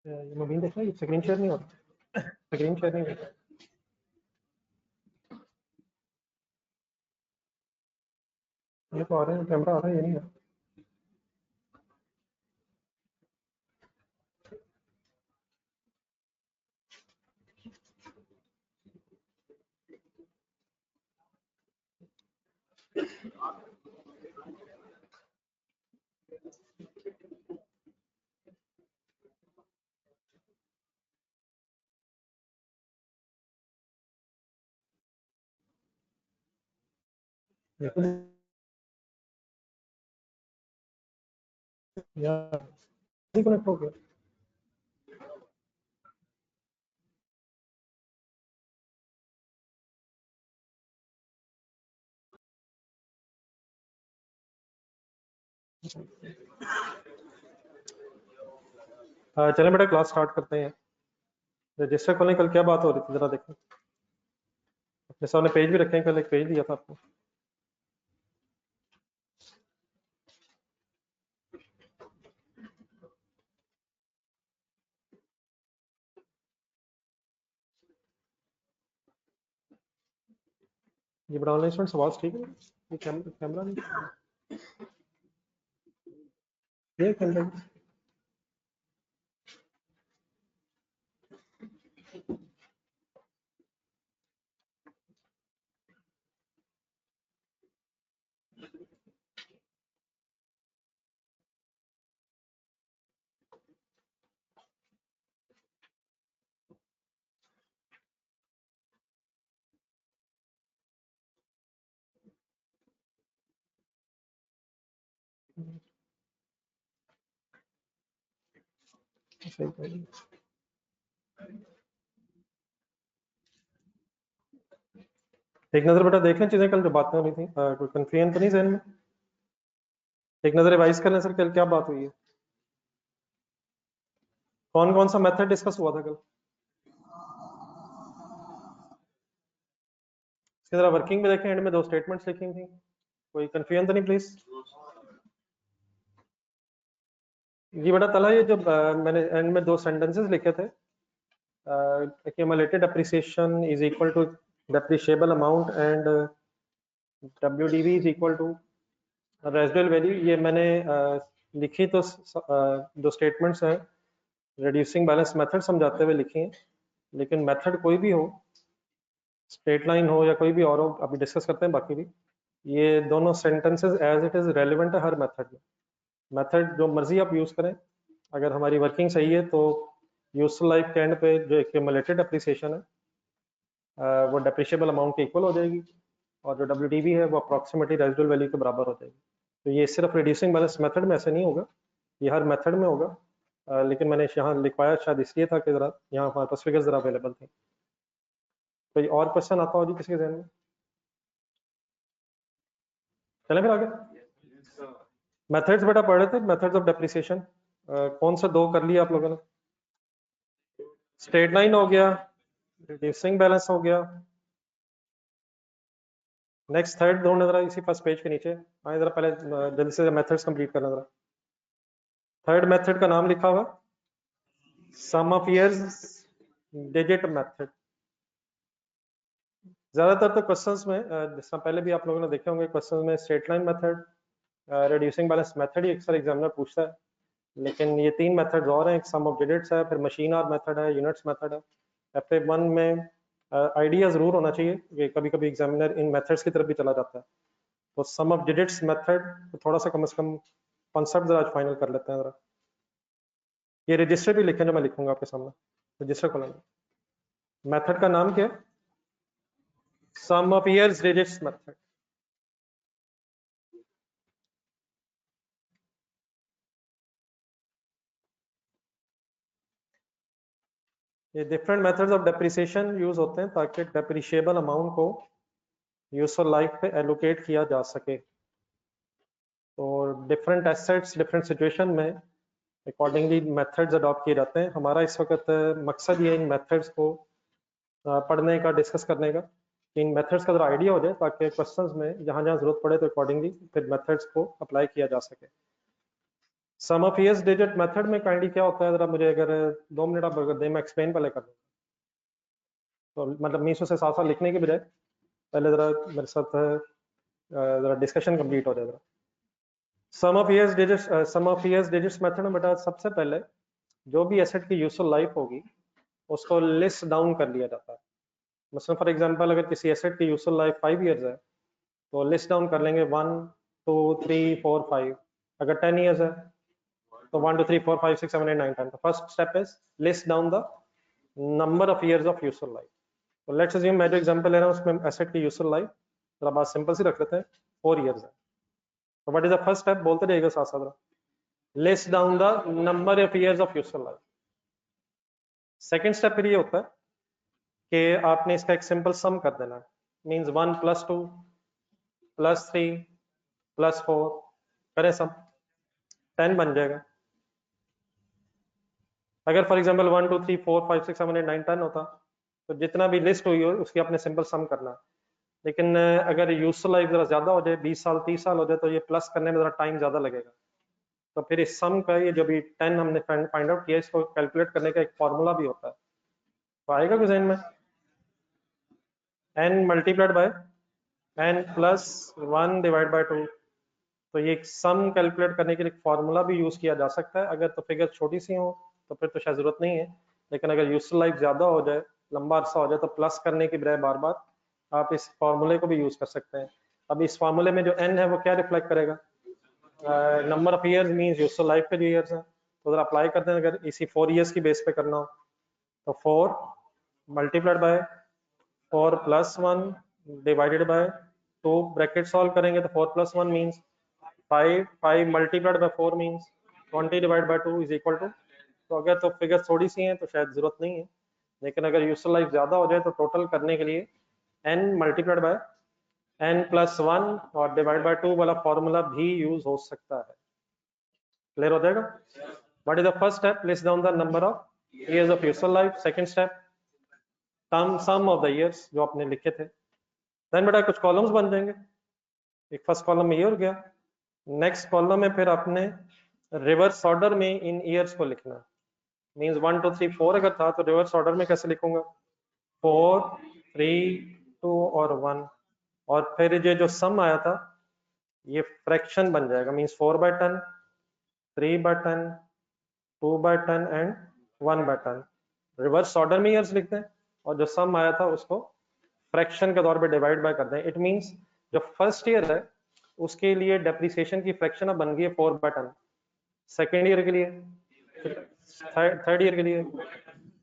ये मूवी देख रहा है, स्क्रीन शेयर नहीं हो रहा, स्क्रीन शेयर नहीं हो रहा। ये तो आ रहा है, कैमरा आ रहा है, ये नहीं आ रहा। देखो यार, कनेक्ट हो गया। चलें बेटा, क्लास स्टार्ट करते हैं। रजिस्टर खोलें। कल क्या बात हो रही थी जरा देखें। अपने सामने पेज भी रखें, कल एक पेज दिया था आपको। ये बड़ा ऑनलाइन स्टूडेंट आवाज ठीक है? ये कैमरा नहीं, ये कैमरा सही है। एक नजर बेटा देख लें चीजें, कल जो बातें हो रही थी, कोई कंफ्यूजन तो नहीं जहन में? एक नजर रिवाइज कर लें सर, कल क्या बात हुई है, कौन कौन सा मेथड डिस्कस हुआ था कल? इसकी तरह वर्किंग में देखें, एंड में 2 स्टेटमेंट्स लिखी थी, कोई कंफ्यूजन तो नहीं प्लीज? जी बेटा तला, ये जो मैंने एंड में 2 सेंटेंसेस लिखे थे, accumulated appreciation is equal to depreciable amount and WDV is equal to residual value, ये मैंने लिखी तो जो स्टेटमेंट्स हैं रिड्यूसिंग बैलेंस मेथड समझाते हुए लिखी हैं, लेकिन मेथड कोई भी हो, स्ट्रेट लाइन हो या कोई भी और हो, अभी डिस्कस करते हैं बाकी भी। ये दोनों sentences as it is relevant है हर मेथड में। मेथड जो मर्जी आप यूज करें, अगर हमारी वर्किंग सही है तो यूजफुल लाइफ के एंड पे जो एक्यूमुलेटेड एप्रिसिएशन है वो डेप्रिशिएबल अमाउंट के इक्वल हो जाएगी, और जो WDV है वो अप्रॉक्सीमेटली रेजिडुअल वैल्यू के बराबर हो जाएगी। तो ये सिर्फ रिड्यूसिंग बैलेंस मेथड में ऐसे नहीं होगा, ये हर मेथड में होगा, लेकिन मैंने यहाँ लिखवाया शायद इसलिए था कि जरा यहाँ हमारे पास फिगर्स जरा अवेलेबल थी। कोई और क्वेश्चन आता हो जी किसी के जहन में? चलें फिर आगे। मेथड्स बेटा पढ़ रहे थे, मेथड्स ऑफ डेप्रिसिएशन, कौन सा 2 कर लिया आप लोगों ने? स्ट्रेट लाइन हो गया, रिड्यूसिंग बैलेंस हो गया, नेक्स्ट थर्ड ढूंढना जरा इसी फर्स्ट पेज के नीचे आए जरा, पहले जल्दी से मेथड्स कंप्लीट करना जरा। थर्ड मेथड का नाम लिखा हुआ सम ऑफ ईयर्स डिजिट मेथड। ज्यादातर तो क्वेश्चंस में जिस तरह पहले भी आप लोगों ने देखे होंगे, क्वेश्चंस में straight line method, reducing balance method ही अक्सर एग्जामिनर पूछता है, लेकिन ये 3 मेथड्स और हैं, एक सम ऑफ डिजिट्स है, फिर मशीन आवर मेथड है, यूनिट्स मेथड है। FA1 में आइडिया जरूर होना चाहिए कि कभी कभी एग्जामिनर इन मेथड्स की तरफ भी चला जाता है, तो सम ऑफ डिजिट्स मेथड थोड़ा सा कम से कम कॉन्सेप्ट जरा फाइनल कर लेते हैं जरा। ये रजिस्टर भी लिखें जो मैं लिखूंगा आपके सामने, रजिस्टर खोलेंगे। मेथड का नाम क्या है? सम ऑफ ईयर्स डिजिट्स मेथड। ये different methods of depreciation use होते हैं ताकि डेप्रिशिएबल अमाउंट को यूजफुल लाइफ पे एलोकेट किया जा सके। तो डिफरेंट एसेट्स डिफरेंट सिचुएशन में अकॉर्डिंगली मेथड्स अडॉप्ट किए जाते हैं। हमारा इस वक्त मकसद ये इन मेथड्स को पढ़ने का, डिस्कस करने का, इन मेथड्स का जरा आइडिया हो जाए ताकि क्वेश्चंस में जहाँ जहाँ जरूरत पड़े तो अकॉर्डिंगली फिर मेथड्स को अप्लाई किया जा सके। सम ऑफ ईयर्स डिजिट मेथड में काइंडली क्या होता है, जरा मुझे अगर 2 मिनट आप अगर दें, मैं एक्सप्लेन पहले कर दूँ। तो मतलब मीसो से साथ साथ लिखने के बजाय पहले जरा मेरे साथ जरा डिस्कशन कंप्लीट हो जाए जरा। सम ऑफ ईयर्स डिजिट्स मेथड में बेटा सबसे पहले जो भी एसेट की यूजफुल लाइफ होगी उसको लिस्ट डाउन कर लिया जाता है। मतलब फॉर एग्जांपल अगर किसी एसेट की यूजफुल लाइफ 5 इयर्स है तो लिस्ट डाउन कर लेंगे 1 2 3 4 5। अगर 10 इयर्स है तो 1 2 3 4 5 6 7 8 9 10। तो first step is list down the number of years of useful life. तो लेट्स अज्यूम मैं जो एग्जांपल ले रहा हूँ उसमें एसेट की यूजफुल लाइफ जरा बात सिंपल सी रख लेते हैं 4 इयर्स है। तो what is the first step, बोलते रहिएगा साथ साथ, list down the number of years of useful life. Second step फिर ये होता है कि आपने इसका एक सिंपल सम कर देना है। मींस 1 + 2 + 3 + 4 करें सम, 10 बन जाएगा। अगर फॉर एग्जांपल 1 2 3 4 5 6 7 8 9 10 होता तो जितना भी लिस्ट हुई हो उसकी आपने सिंपल सम करना है। लेकिन अगर यूजफुल लाइफ जरा ज्यादा हो जाए, 20 साल 30 साल हो जाए, तो ये प्लस करने में जरा टाइम ज्यादा लगेगा। तो फिर इस सम का ये जो भी 10 हमने फाइंड आउट किया, इसको कैलकुलेट करने का एक फॉर्मूला भी होता है। तो आएगा कुछ में n multiplied by n + 1 divide by 2। तो ये सम कैलकुलेट करने के लिए फॉर्मूला भी यूज किया जा सकता है। अगर तो फिगर छोटी सी हो तो फिर तो शायद जरूरत नहीं है, लेकिन अगर यूजफुल लाइफ ज्यादा हो जाए, लंबा अरसा हो जाए, तो प्लस करने की बजाय बार बार आप इस फॉर्मूले को भी यूज कर सकते हैं। अब इस फॉर्मूले में जो n है वो क्या रिफ्लेक्ट करेगा, number of years means useful life के जो ईयर्स हैं। तो अगर अप्लाई करते हैं, अगर इसी 4 इयर्स की बेस पे करना हो तो 4 multiplied by 4 + 1 divided by 2, bracket solve करेंगे तो 4 + 1 means 5 5 multiplied by 4 means 20 divide by 2 is equal to. तो अगर तो फिगर थोड़ी सी है तो शायद जरूरत नहीं है, लेकिन अगर यूजफुल लाइफ ज्यादा हो जाए तो टोटल करने के लिए n मल्टीप्लाइड बाय n + 1 और डिवाइड बाय 2 वाला फॉर्मूला भी यूज हो सकता है। क्लियर हो जाएगा। What is the first step, list down the number of years of useful life. Second step sum of the years जो आपने लिखे थे। देन बेटा कुछ कॉलम्स बन जाएंगे। एक फर्स्ट कॉलम में ये हो गया, नेक्स्ट कॉलम में फिर आपने रिवर्स ऑर्डर में इन इयर्स को लिखना है। मींस 1 2 3 4 अगर था तो रिवर्स ऑर्डर में कैसे लिखूंगा, 4 3 2 और 1। और फिर ये जो सम आया था ये फ्रैक्शन बन जाएगा। Means 4/10 3/10 2/10 and 1/10। रिवर्स ऑर्डर में ईयर्स लिखते हैं और जो सम आया था उसको फ्रैक्शन के तौर पे डिवाइड बाय करते हैं। इट मींस जो फर्स्ट ईयर है उसके लिए डेप्रिसिएशन की फ्रैक्शन अब बन गई है 4/10, सेकेंड ईयर के लिए, थर्ड ईयर के लिए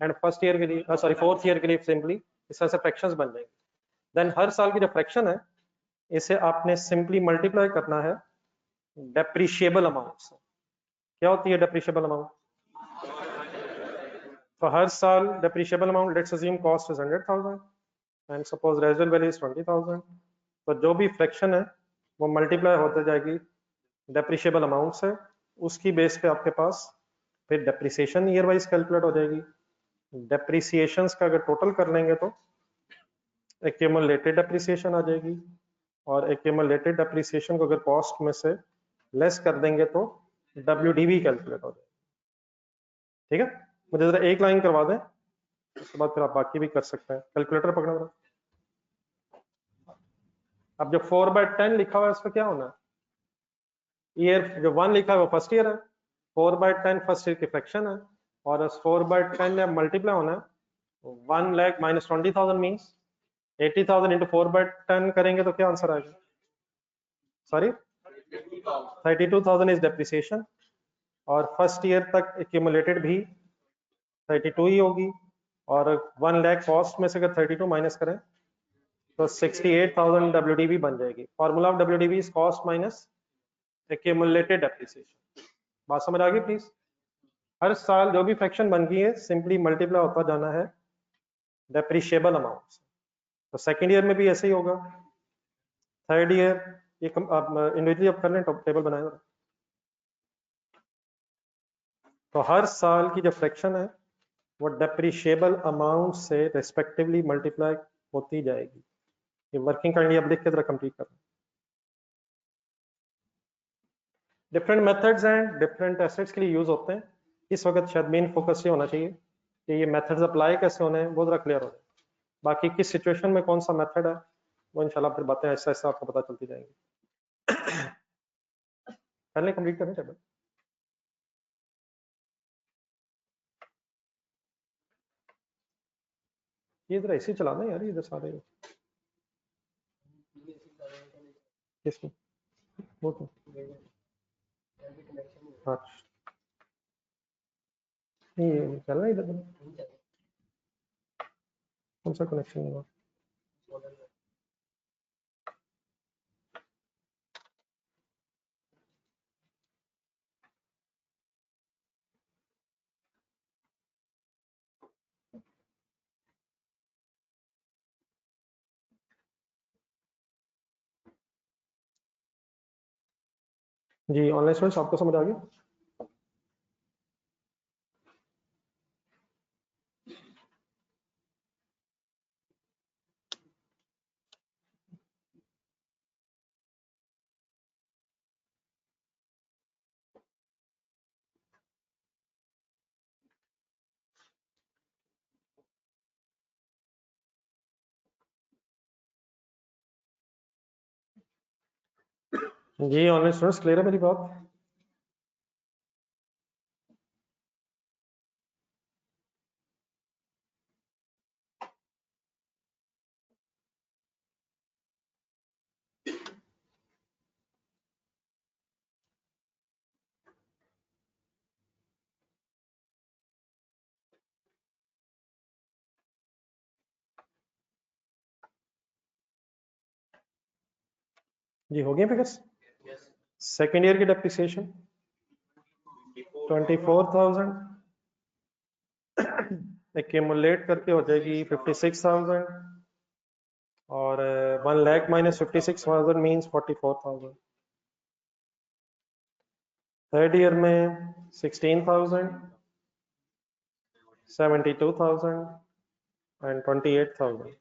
एंड फर्स्ट ईयर के लिए, सॉरी फोर्थ ईयर के लिए सिंपली इस तरह से फ्रैक्शंस बन जाएंगे। देन हर साल की जो फ्रैक्शन है इसे आपने सिंपली मल्टीप्लाई करना है डेप्रिशिएबल अमाउंट से। क्या होती है डेप्रिशिएबल अमाउंट, तो हर साल depreciable amount, let's assume cost is 100,000 and suppose residual value is 20,000। तो जो भी फ्रैक्शन है वो मल्टीप्लाई होते जाएगी डेप्रिशिएबल अमाउंट से। उसकी बेस पे आपके पास फिर डेप्रिसिएशन ईयर वाइज कैलकुलेट हो जाएगी। डेप्रिसिएशंस का अगर टोटल कर लेंगे तो एक्यूमुलेटेड डेप्रिसिएशन आ जाएगी, और एक्यूमुलेटेड डेप्रिसिएशन को अगर कॉस्ट में से लेस कर देंगे तो WDV कैलकुलेट हो जाएगा। ठीक है, मुझे जरा एक लाइन करवा दें, उसके बाद फिर आप बाकी भी कर सकते हैं। कैलकुलेटर पकड़ना जरा। अब जो 4/10 लिखा हुआ है उसका क्या होना है, ईयर जो 1 लिखा है वो फर्स्ट ईयर है, 4/10 फर्स्ट ईयर की फ्रैक्शन है, और 4/10 में मल्टीप्लाई होना है 1 लाख माइनस 20,000 मीन्स 80,000 इंटू 4/10 करेंगे तो क्या आंसर आएगा, सॉरी 32,000 इज डेप्रिसिएशन, और फर्स्ट ईयर तक एक्यूमुलेटेड भी 32 ही होगी, और 1 लाख कॉस्ट में से अगर 32 माइनस करें तो 68,000 WDV बन जाएगी। Formula of WDV is cost minus accumulated depreciation. बात समझ आ गई प्लीज। हर साल जो भी फ्रैक्शन बन गई है सिंपली मल्टीप्लाई होता जाना है डेप्रिशिएबल अमाउंट से। तो सेकेंड ईयर में भी ऐसे ही होगा, थर्ड ईयर ये आप इंडिविजुअली आप कर लें, टेबल बनाए। तो हर साल की जो फ्रैक्शन है वो डेप्रिशिएबल अमाउंट से रेस्पेक्टिवली मल्टीप्लाई होती जाएगी। ये वर्किंग काइंडली अब लिख के जरा कंप्लीट करना। Different methods and different assets के लिए यूज होते हैं। इस वक्त शायद मेन फोकस ये होना चाहिए कि ये मेथड्स अप्लाई कैसे होने हैं, वो जरा क्लियर हो जाए। बाकी किस सिचुएशन में कौन सा मेथड है वो इंशाल्लाह फिर बातें ऐसा ऐसा आपको पता चलती जाएंगी। पहले कंप्लीट करें टेबल। ये इधर ऐसे चलाना यार, इधर सारे किसको वो तो हाँ नहीं, ये चल रहा है इधर कौन सा कनेक्शन हुआ? जी ऑनलाइन स्टूडेंट्स आपको समझ आ गई? जी ऑनलाइन स्टूडेंट्स क्लियर है मेरी बात? जी हो गए फिगर्स? सेकेंड ईयर की डेप्रिसिएशन 24,000 एक्यूमुलेट करके हो जाएगी 56,000 और 1 lakh minus 56,000 means 44,000। Third year में 16,000, 72,000 एंड 28,000।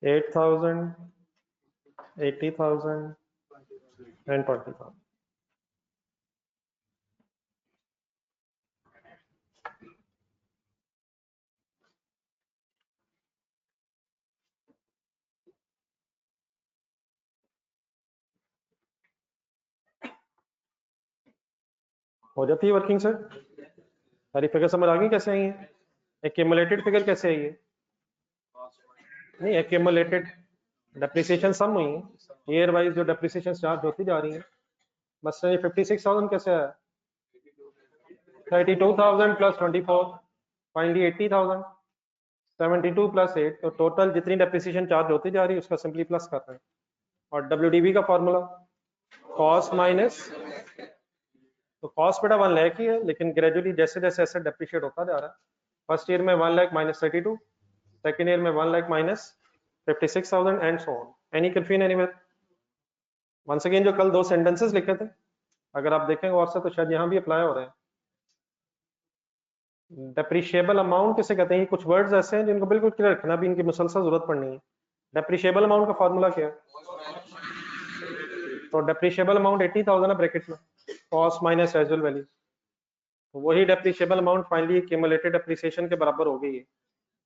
8,000, 80,000 एंड 20,000। हो जाती है वर्किंग सर? सारी फिगर समझ आ गई कैसे आई है? एक्यूमुलेटेड फिगर कैसे आई है? नहीं, एक्यूमुलेटेड डेप्रिसिएशन सम हुई है ईयर वाइज, जो डेप्रिसिएशन चार्ज होती जा रही है। बस ये 56,000 कैसे आया? 32,000 प्लस 24 फाइनली 80,000, 72 प्लस 8, तो टोटल जितनी डेप्रिसिएशन चार्ज होती जा रही है उसका सिंपली प्लस कर रहे हैं। और WDV का फॉर्मूला कॉस्ट माइनस, तो कॉस्ट बेटा 1 लाख ही है, लेकिन ग्रेजुअली जैसे जैसे एसेट डेप्रिशिएट होता जा रहा है, फर्स्ट ईयर में 1 लाख माइनस 32, सेकेंड ईयर में 1 lakh minus 56,000 and so on. Any confusion anywhere? Once again जो कल दो सेंटेंसेस लिखे थे, अगर आप देखेंगे और से तो शायद यहाँ भी अप्लाई हो रहे हैं। डेप्रिशिएबल अमाउंट किसे कहते हैं? कुछ वर्ड्स ऐसे हैं जिनको बिल्कुल क्लियर रखना, भी इनकी मुसलसल जरूरत पड़नी है। डेप्रिशिएबल अमाउंट का फॉर्मूला क्या है? तो डेप्रिशिएबल अमाउंट 80,000 है ब्रैकेट में, कॉस्ट माइनस रेजिडुअल वैल्यू, तो वही depreciable amount finally cumulated depreciation के बराबर हो गई है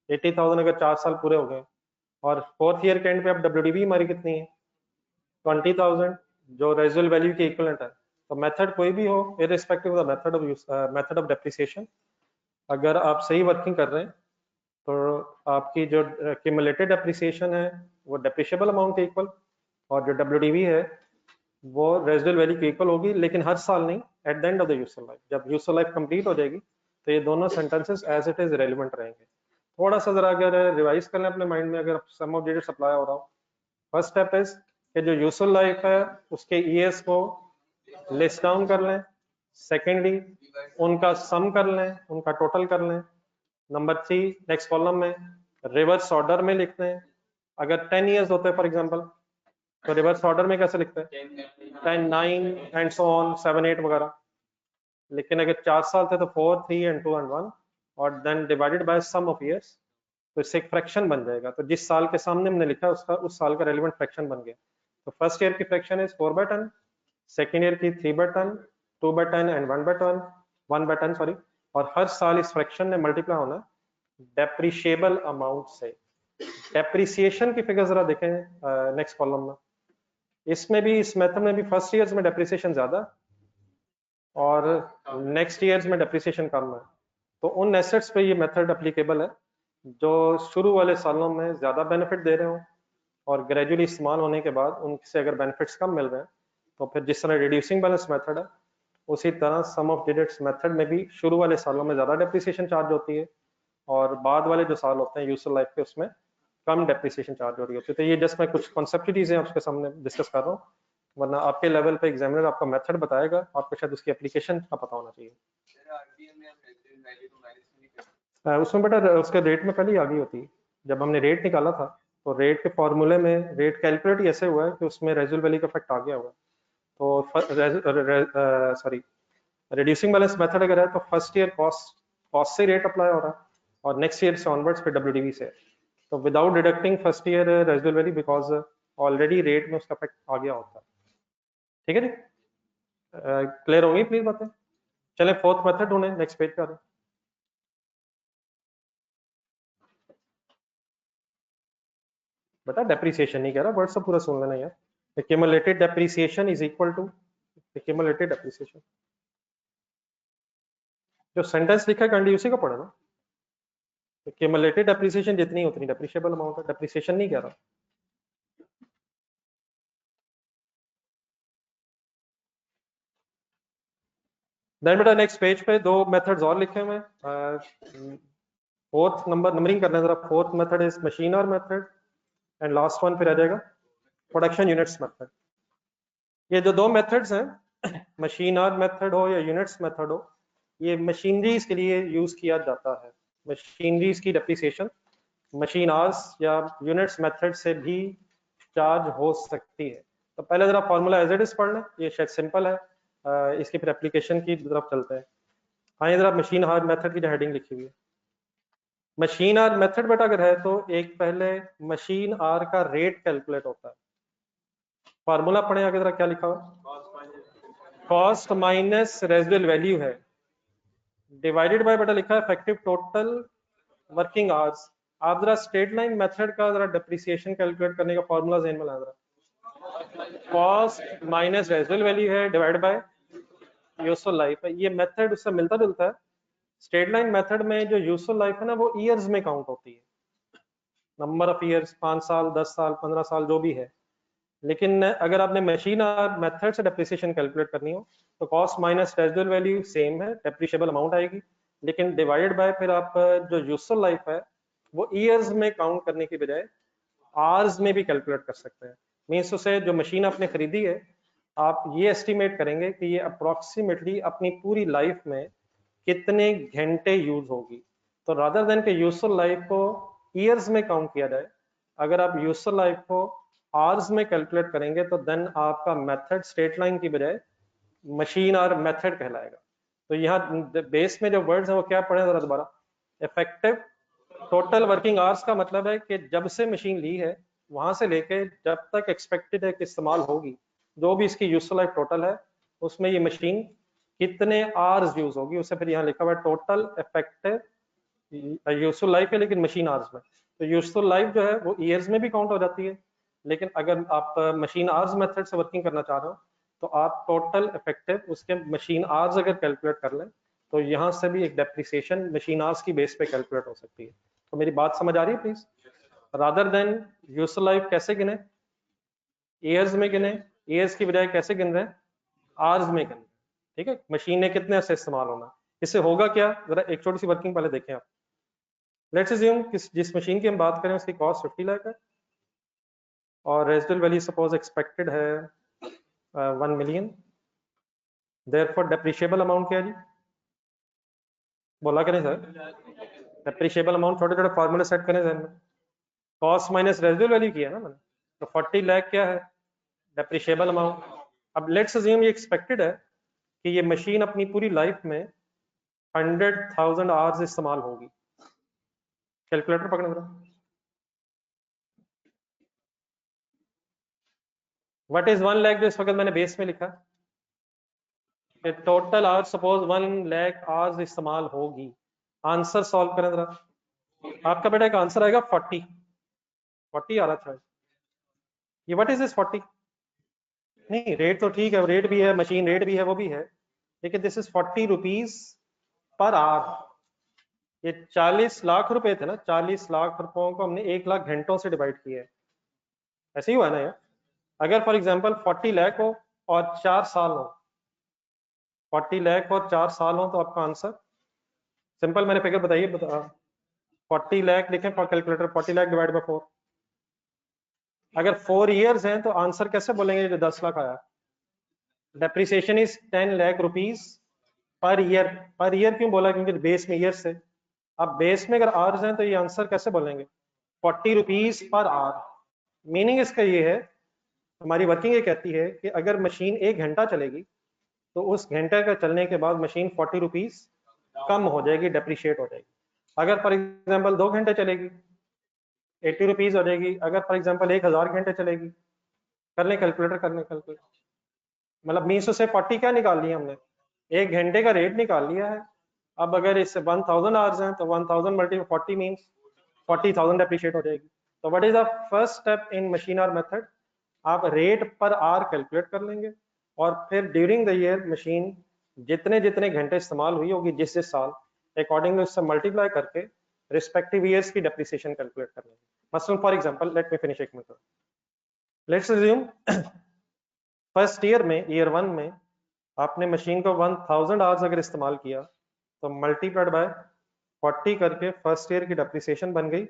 80,000 अगर 4 साल पूरे हो गए। और फोर्थ ईयर के एंड पे अब WDV हमारी कितनी है? 20,000, जो रेजिडुअल वैल्यू के इक्विवेलेंट है। तो मेथड कोई भी हो, irrespective of the method of depreciation, अगर आप सही वर्किंग कर रहे हैं तो आपकी जो क्यूमुलेटेड डेप्रिसिएशन है वो डेप्रिशिएबल अमाउंट के इक्वल, और जो WDV है वो रेजिडुअल वैल्यू के इक्वल होगी, लेकिन हर साल नहीं, at the end of the useful life. जब यूजफुल लाइफ कंप्लीट हो जाएगी तो ये दोनों sentences as it is relevant रहेंगे। थोड़ा सा जरा अगर रिवाइज कर लें अपने माइंड में, अगर सम ऑफ डिजिट्स अप्लाई हो रहा हो, फर्स्ट स्टेप इज कि जो यूजफुल लाइफ है उसके ईयर्स को लिस्ट डाउन कर लें। सेकेंडली उनका सम कर लें, उनका टोटल कर लें। नंबर 3 नेक्स्ट कॉलम में रिवर्स ऑर्डर में लिखते हैं। अगर 10 ईयर्स होते हैं फॉर एग्जांपल, तो रिवर्स ऑर्डर में कैसे लिखते हैं? 10, 9 एंड सो ऑन, 7, 8 वगैरह। लेकिन अगर 4 साल थे तो 4, 3 एंड 2 एंड 1, और then divided by sum of years. तो इससे एक फ्रैक्शन बन जाएगा। तो जिस साल के सामने हमने लिखा है उसका उस साल का रेलिवेंट फ्रैक्शन बन गया। तो फर्स्ट ईयर की फ्रैक्शन इज 4/10, सेकेंड ईयर की 3/10, 2/10 एंड 1/10 सॉरी। और हर साल इस फ्रैक्शन ने मल्टीप्लाई होना डेप्रिशिएबल अमाउंट से। डेप्रिसिएशन की फिगर जरा देखें नेक्स्ट कॉलम में। इसमें भी इस मेथड में भी फर्स्ट ईयर्स में डेप्रिसिएशन ज्यादा और नेक्स्ट ईयर्स में डेप्रिसिएशन कम है। तो उन एसेट्स पे ये मेथड एप्लीकेबल है जो शुरू वाले सालों में ज्यादा बेनिफिट दे रहे हो और ग्रेजुअली इस्तेमाल होने के बाद उनसे अगर बेनिफिट्स कम मिल रहे हैं तो फिर जिस तरह रिड्यूसिंग बैलेंस मेथड है उसी तरह सम ऑफ डिजिट्स मेथड में भी शुरू वाले सालों में ज्यादा डेप्रिसिएशन चार्ज होती है और बाद वाले जो साल होते हैं यूजफुल लाइफ के उसमें कम डेप्रिसिएशन चार्ज हो रही होती है। तो ये जस्ट मैं कुछ कॉन्सेप्ट चीजें आपके सामने डिस्कस कर रहा हूँ, वरना आपके लेवल पे एग्जामिनर आपका मेथड बताएगा, आपको शायद उसकी एप्लीकेशन का पता होना चाहिए। उसमें बेटा उसके रेट में पहले ही आ गई होती है। जब हमने रेट निकाला था तो रेट के फॉर्मूले में रेट कैलकुलेट ऐसे हुआ है कि उसमें रेजुअल वैल्यू का इफेक्ट आ गया हुआ। तो सॉरी रिड्यूसिंग बैलेंस मेथड अगर है तो फर्स्ट ईयर कॉस्ट से रेट अप्लाई हो रहा है और नेक्स्ट ईयर से ऑनवर्ड्स पे डब्ल्यूडीवी से। तो without deducting first year रेजुअल value because already rate में उसका इफेक्ट आ गया होता है। ठीक है जी, क्लियर होंगी प्लीज बातें। चलें फोर्थ मेथड ढूंढें, नेक्स्ट पेज पे आ रहे हैं। बेटा डेप्रिसिएशन नहीं कह रहा, वर्ड सब पूरा सुन लेना यार। Accumulated depreciation is equal to accumulated depreciation। जो सेंटेंस लिखा है कैंडी उसी का पढ़ा ना। Accumulated depreciation जितनी उतनी डेप्रिशिएबल अमाउंट है, डेप्रिसिएशन नहीं कह रहा। देन बेटा नेक्स्ट पेज पे दो मेथड्स और लिखे हुए हैं। फोर्थ नंबर नंबरिंग करना है जरा। Fourth method is machine our method and last one फिर आ जाएगा प्रोडक्शन यूनिट्स मेथड। ये जो दो मेथड्स हैं मशीन आवर मेथड हो या यूनिट्स मेथड हो, ये मशीनरीज के लिए यूज किया जाता है। मशीनरीज की डेप्रिसिएशन मशीन आवर्स या यूनिट्स मेथड से भी चार्ज हो सकती है। तो पहले जरा फॉर्मूला एज इट इज पढ़ लें, ये शायद सिंपल है। इसकी फिर एप्लीकेशन की तरफ चलते हैं। हाँ ये जरा मशीन आवर मेथड की जो हेडिंग लिखी हुई है, मशीन आवर मेथड बेटा अगर है तो एक पहले मशीन आवर का रेट कैलकुलेट होता है। फॉर्मूला पढ़े आगे जरा क्या लिखा हुआ, कॉस्ट माइनस रेजिडुअल वैल्यू है डिवाइडेड बाय बेटा लिखा है इफेक्टिव टोटल वर्किंग आवर्स। आप जरा स्ट्रेट लाइन मेथड का जरा डेप्रिसिएशन कैलकुलेट करने का फॉर्मूला ज़हन में ला जरा। कॉस्ट माइनस रेजिडुअल वैल्यू है डिवाइड बाय यूजफुल लाइफ है। ये मेथड उससे मिलता जुलता है। स्ट्रेट लाइन मेथड में जो यूजफुल लाइफ है ना वो ईयर्स में काउंट होती है, नंबर ऑफ ईयर्स, 5 साल 10 साल 15 साल जो भी है। लेकिन अगर आपने मशीन और मेथड से डेप्रिसिएशन कैलकुलेट करनी हो तो cost minus residual value same है, डेप्रिशिएबल अमाउंट आएगी, लेकिन डिवाइडेड बाय फिर आप जो यूजफुल लाइफ है वो ईयर्स में काउंट करने की बजाय आवर्स में भी कैलकुलेट कर सकते हैं। मीन्स उसे जो मशीन आपने खरीदी है आप ये एस्टिमेट करेंगे कि ये अप्रोक्सीमेटली अपनी पूरी लाइफ में कितने घंटे यूज होगी। तो रादर देन के यूजफुल लाइफ को ईयर्स में काउंट किया जाए, अगर आप यूजफुल लाइफ को आवर्स में कैलकुलेट करेंगे तो देन आपका मेथड स्ट्रेट लाइन की बजाय मशीन और मेथड कहलाएगा। तो यहाँ बेस में जो वर्ड्स हैं वो क्या पढ़े जरा दोबारा। इफेक्टिव टोटल वर्किंग आवर्स का मतलब है कि जब से मशीन ली है वहां से लेके जब तक एक्सपेक्टेड है कि इस्तेमाल होगी, जो भी इसकी यूजफुल लाइफ टोटल है उसमें ये मशीन कितने आवर्स यूज होगी उसे फिर यहाँ लिखा हुआ है टोटल इफेक्टिव यूजफुल लाइफ है, लेकिन मशीन आवर्स में। तो यूजफुल लाइफ जो है वो ईयर्स में भी काउंट हो जाती है, लेकिन अगर आप मशीन आवर्स मेथड से वर्किंग करना चाह रहे हो तो आप टोटल इफेक्टिव उसके मशीन आवर्स अगर कैलकुलेट कर लें तो यहाँ से भी एक डेप्रिसिएशन मशीन आवर्स की बेस पे कैलकुलेट हो सकती है। तो मेरी बात समझ आ रही है please. Rather than useful life कैसे गिने, ईयर्स में गिने, ईयर्स की बजाय कैसे गिन रहे हैं, आवर्स में गिन। ठीक है, मशीन ने कितने से इस्तेमाल होना, इससे होगा क्या जरा एक छोटी सी वर्किंग पहले देखें आप। लेट्स अज्यूम जिस मशीन की हम बात करें उसकी कॉस्ट 50 लाख है और रेजिडुअल वैल्यू सपोज एक्सपेक्टेड है 1 मिलियन। देयरफॉर डेप्रिशिएबल अमाउंट क्या है जी, बोला कि नहीं सर। डेप्रिशिएबल अमाउंट छोटे छोटे फार्मूले सेट करें जहन में। कॉस्ट माइनस रेजिडुअल वैल्यू किया ना मैंने, तो 40 लाख क्या है डेप्रिशिएबल अमाउंट। अब लेट्स अज्यूम ये एक्सपेक्टेड है कि ये मशीन अपनी पूरी लाइफ में 100,000 आवर्स इस्तेमाल होगी। कैलकुलेटर पकड़े जरा। व्हाट इज 1 लाख जो इस वक्त मैंने बेस में लिखा कि total hours suppose 1 lakh hours इस्तेमाल होगी। आंसर सॉल्व करें जरा। आपका बेटा एक आंसर आएगा 40 आ रहा था ये। What is this 40? नहीं रेट तो ठीक है, रेट भी है, मशीन रेट भी है, वो भी है, लेकिन this is 40 rupees per hour. ये 40 लाख रुपए थे ना, 40 लाख रुपयों को हमने 1 लाख घंटों से डिवाइड किया है। ऐसे ही हुआ ना यार। अगर फॉर एग्जांपल 40 लाख हो और 4 साल हो, 40 लाख और 4 साल हो, तो आपका आंसर सिंपल मैंने फिगर बताइए 40 लाख लिखें कैलकुलेटर, 40 लाख डिवाइड बाय 4। अगर 4 इयर्स हैं तो आंसर कैसे बोलेंगे जो 10 लाख आया? Depreciation is 10 lakh rupees per year. Per year क्यों बोला? क्योंकि बेस में ईयर से। अब बेस में अगर आवर्स हैं तो ये आंसर कैसे बोलेंगे? 40 रुपीज पर आवर। मीनिंग इसका ये है, हमारी वर्किंग ये कहती है कि अगर मशीन 1 घंटा चलेगी तो उस घंटे का चलने के बाद मशीन 40 रुपीज कम हो जाएगी, डेप्रिशिएट हो जाएगी। अगर फॉर एग्जांपल 2 घंटे चलेगी 80 रुपीज हो जाएगी। अगर फॉर एग्जांपल 1000 घंटे चलेगी, कर लें कैलकुलेटर, कर लें कैलकुलेटर, मतलब मीन्स से 40 क्या निकाल लिया हमने? 1 घंटे का रेट निकाल लिया है। अब अगर इससे 1000 आवर्स हैं तो 1000 मल्टीप्लाई 40 मीन्स 40,000 डेप्रिशिएट हो जाएगी। तो what is the first step in machine our method? आप रेट पर आवर कैलकुलेट कर लेंगे और फिर ड्यूरिंग द ईयर मशीन जितने जितने घंटे इस्तेमाल हुई होगी जिस जिस साल, अकॉर्डिंगली उससे मल्टीप्लाई करके रिस्पेक्टिव ईयर्स की डेप्रिसिएशन कैलकुलेट कर लेंगे। मसलन for example let me finish, एक minute, let's assume first year में, ईयर 1 में आपने मशीन को 1000 आवर्स अगर इस्तेमाल किया तो मल्टीप्लाइड बाय 40 करके फर्स्ट ईयर की डेप्रिसिएशन बन गई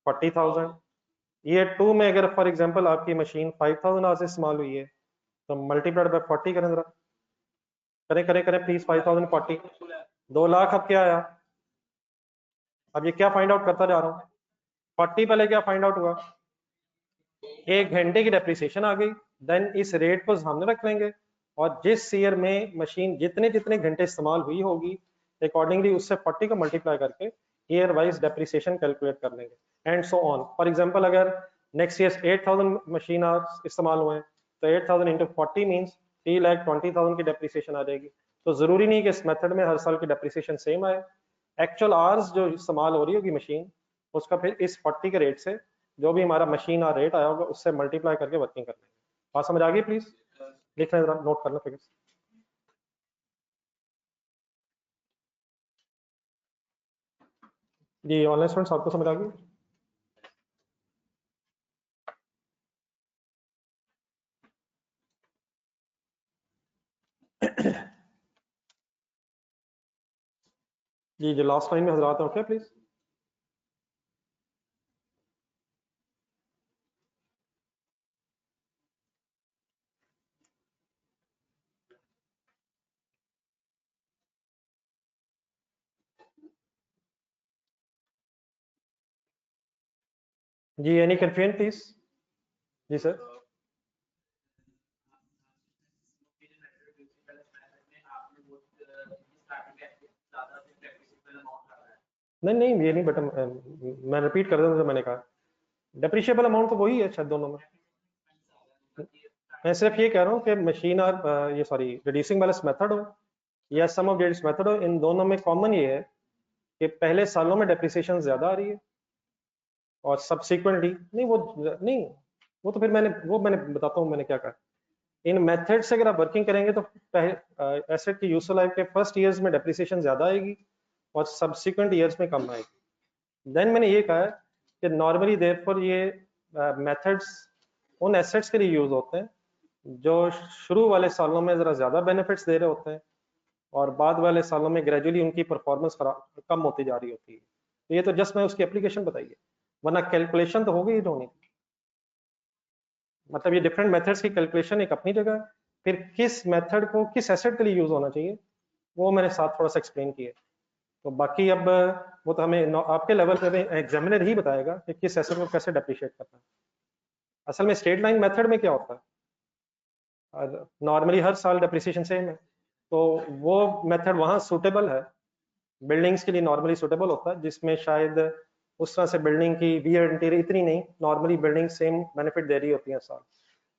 40,000। ईयर 2 में अगर फॉर एग्जांपल आपकी मशीन 5000 आवर्स इस्तेमाल हुई है तो मल्टीप्लाइड बाय 40 करें जरा, करें करें करें प्लीज। 5000 40 2 लाख। अब क्या आया? अब ये क्या फाइंड आउट करता जा रहा हूँ? 40 पहले क्या फाइंड आउट हुआ? 1 घंटे की डेप्रिसिएशन आ गई। देन इस रेट को सामने रख लेंगे और जिस ईयर में मशीन जितने जितने घंटे इस्तेमाल हुई होगी अकॉर्डिंगली उससे 40 को मल्टीप्लाई करके ईयर वाइज डेप्रिसिएशन कैलकुलेट कर लेंगे and so on. For example अगर नेक्स्ट ईयर 8000 मशीन आवर्स इस्तेमाल हुए हैं तो 8000 इंटू 40 मीन्स 3,20,000 की डेप्रिसिएशन आ जाएगी। तो जरूरी नहीं कि इस मेथड में हर साल की डेप्रिसिएशन सेम आए। एक्चुअल आवर्स जो इस्तेमाल हो रही होगी मशीन, उसका फिर इस 40 के रेट से जो भी हमारा मशीन और रेट आया होगा उससे मल्टीप्लाई करके वर्किंग कर लेंगे। बात समझ आ गई? प्लीज लिख लें जरा, नोट करना फिगर्स। जी ऑनलाइन स्टूडेंट्स आपको समझ आ गई? जी जो लास्ट लाइन में हजरात हैं ओके प्लीज। जी एनी कंफ्यूजन प्लीज? जी सर। नहीं नहीं ये नहीं बेटा, मैं रिपीट कर दूं जो मैंने कहा, डेप्रिशिएबल अमाउंट तो वही है शायद दोनों में। मैं सिर्फ ये कह रहा हूँ कि मशीन और ये सॉरी रिड्यूसिंग बैलेंस मेथड हो या सम ऑफ डेट्स मेथड हो, इन दोनों में कॉमन ये है कि पहले सालों में डेप्रिसिएशन ज्यादा आ रही है और सब्सिक्वेंटली नहीं, वो नहीं, वो तो फिर मैंने बताता हूँ मैंने क्या कहा। इन मेथड से अगर आप वर्किंग करेंगे तो एसेट की यूजफुल लाइफ के फर्स्ट ईयर्स में डेप्रिसिएशन ज्यादा आएगी और सब्सिक्वेंट ईयर्स में कम आएगी। देन मैंने ये कहा है कि नॉर्मली देयरफॉर ये मेथड्स उन एसेट्स के लिए यूज होते हैं जो शुरू वाले सालों में जरा ज्यादा बेनिफिट्स दे रहे होते हैं और बाद वाले सालों में ग्रेजुअली उनकी परफॉर्मेंस कम होती जा रही होती है। तो ये तो जस्ट मैं उसकी एप्लीकेशन बताइए, वरना कैलकुलेशन तो होगी ही होनी। मतलब ये डिफरेंट मेथड्स की कैलकुलेशन एक अपनी जगह, फिर किस मेथड को किस एसेट के लिए यूज होना चाहिए वो मैंने साथ थोड़ा सा एक्सप्लेन किया। तो बाकी अब वो तो हमें आपके लेवल पे एग्जामिनर ही बताएगा कि किस एसेट को कैसे डेप्रिशिएट करना है। असल में स्ट्रेट लाइन मेथड में क्या होता है, नॉर्मली हर साल डेप्रिसिएशन सेम है, तो वो मेथड वहाँ सूटेबल है, बिल्डिंग्स के लिए नॉर्मली सूटेबल होता है जिसमें शायद उस तरह से बिल्डिंग की वियर एंड टियर इतनी नहीं, नॉर्मली बिल्डिंग सेम बेनिफिट दे रही होती है साल,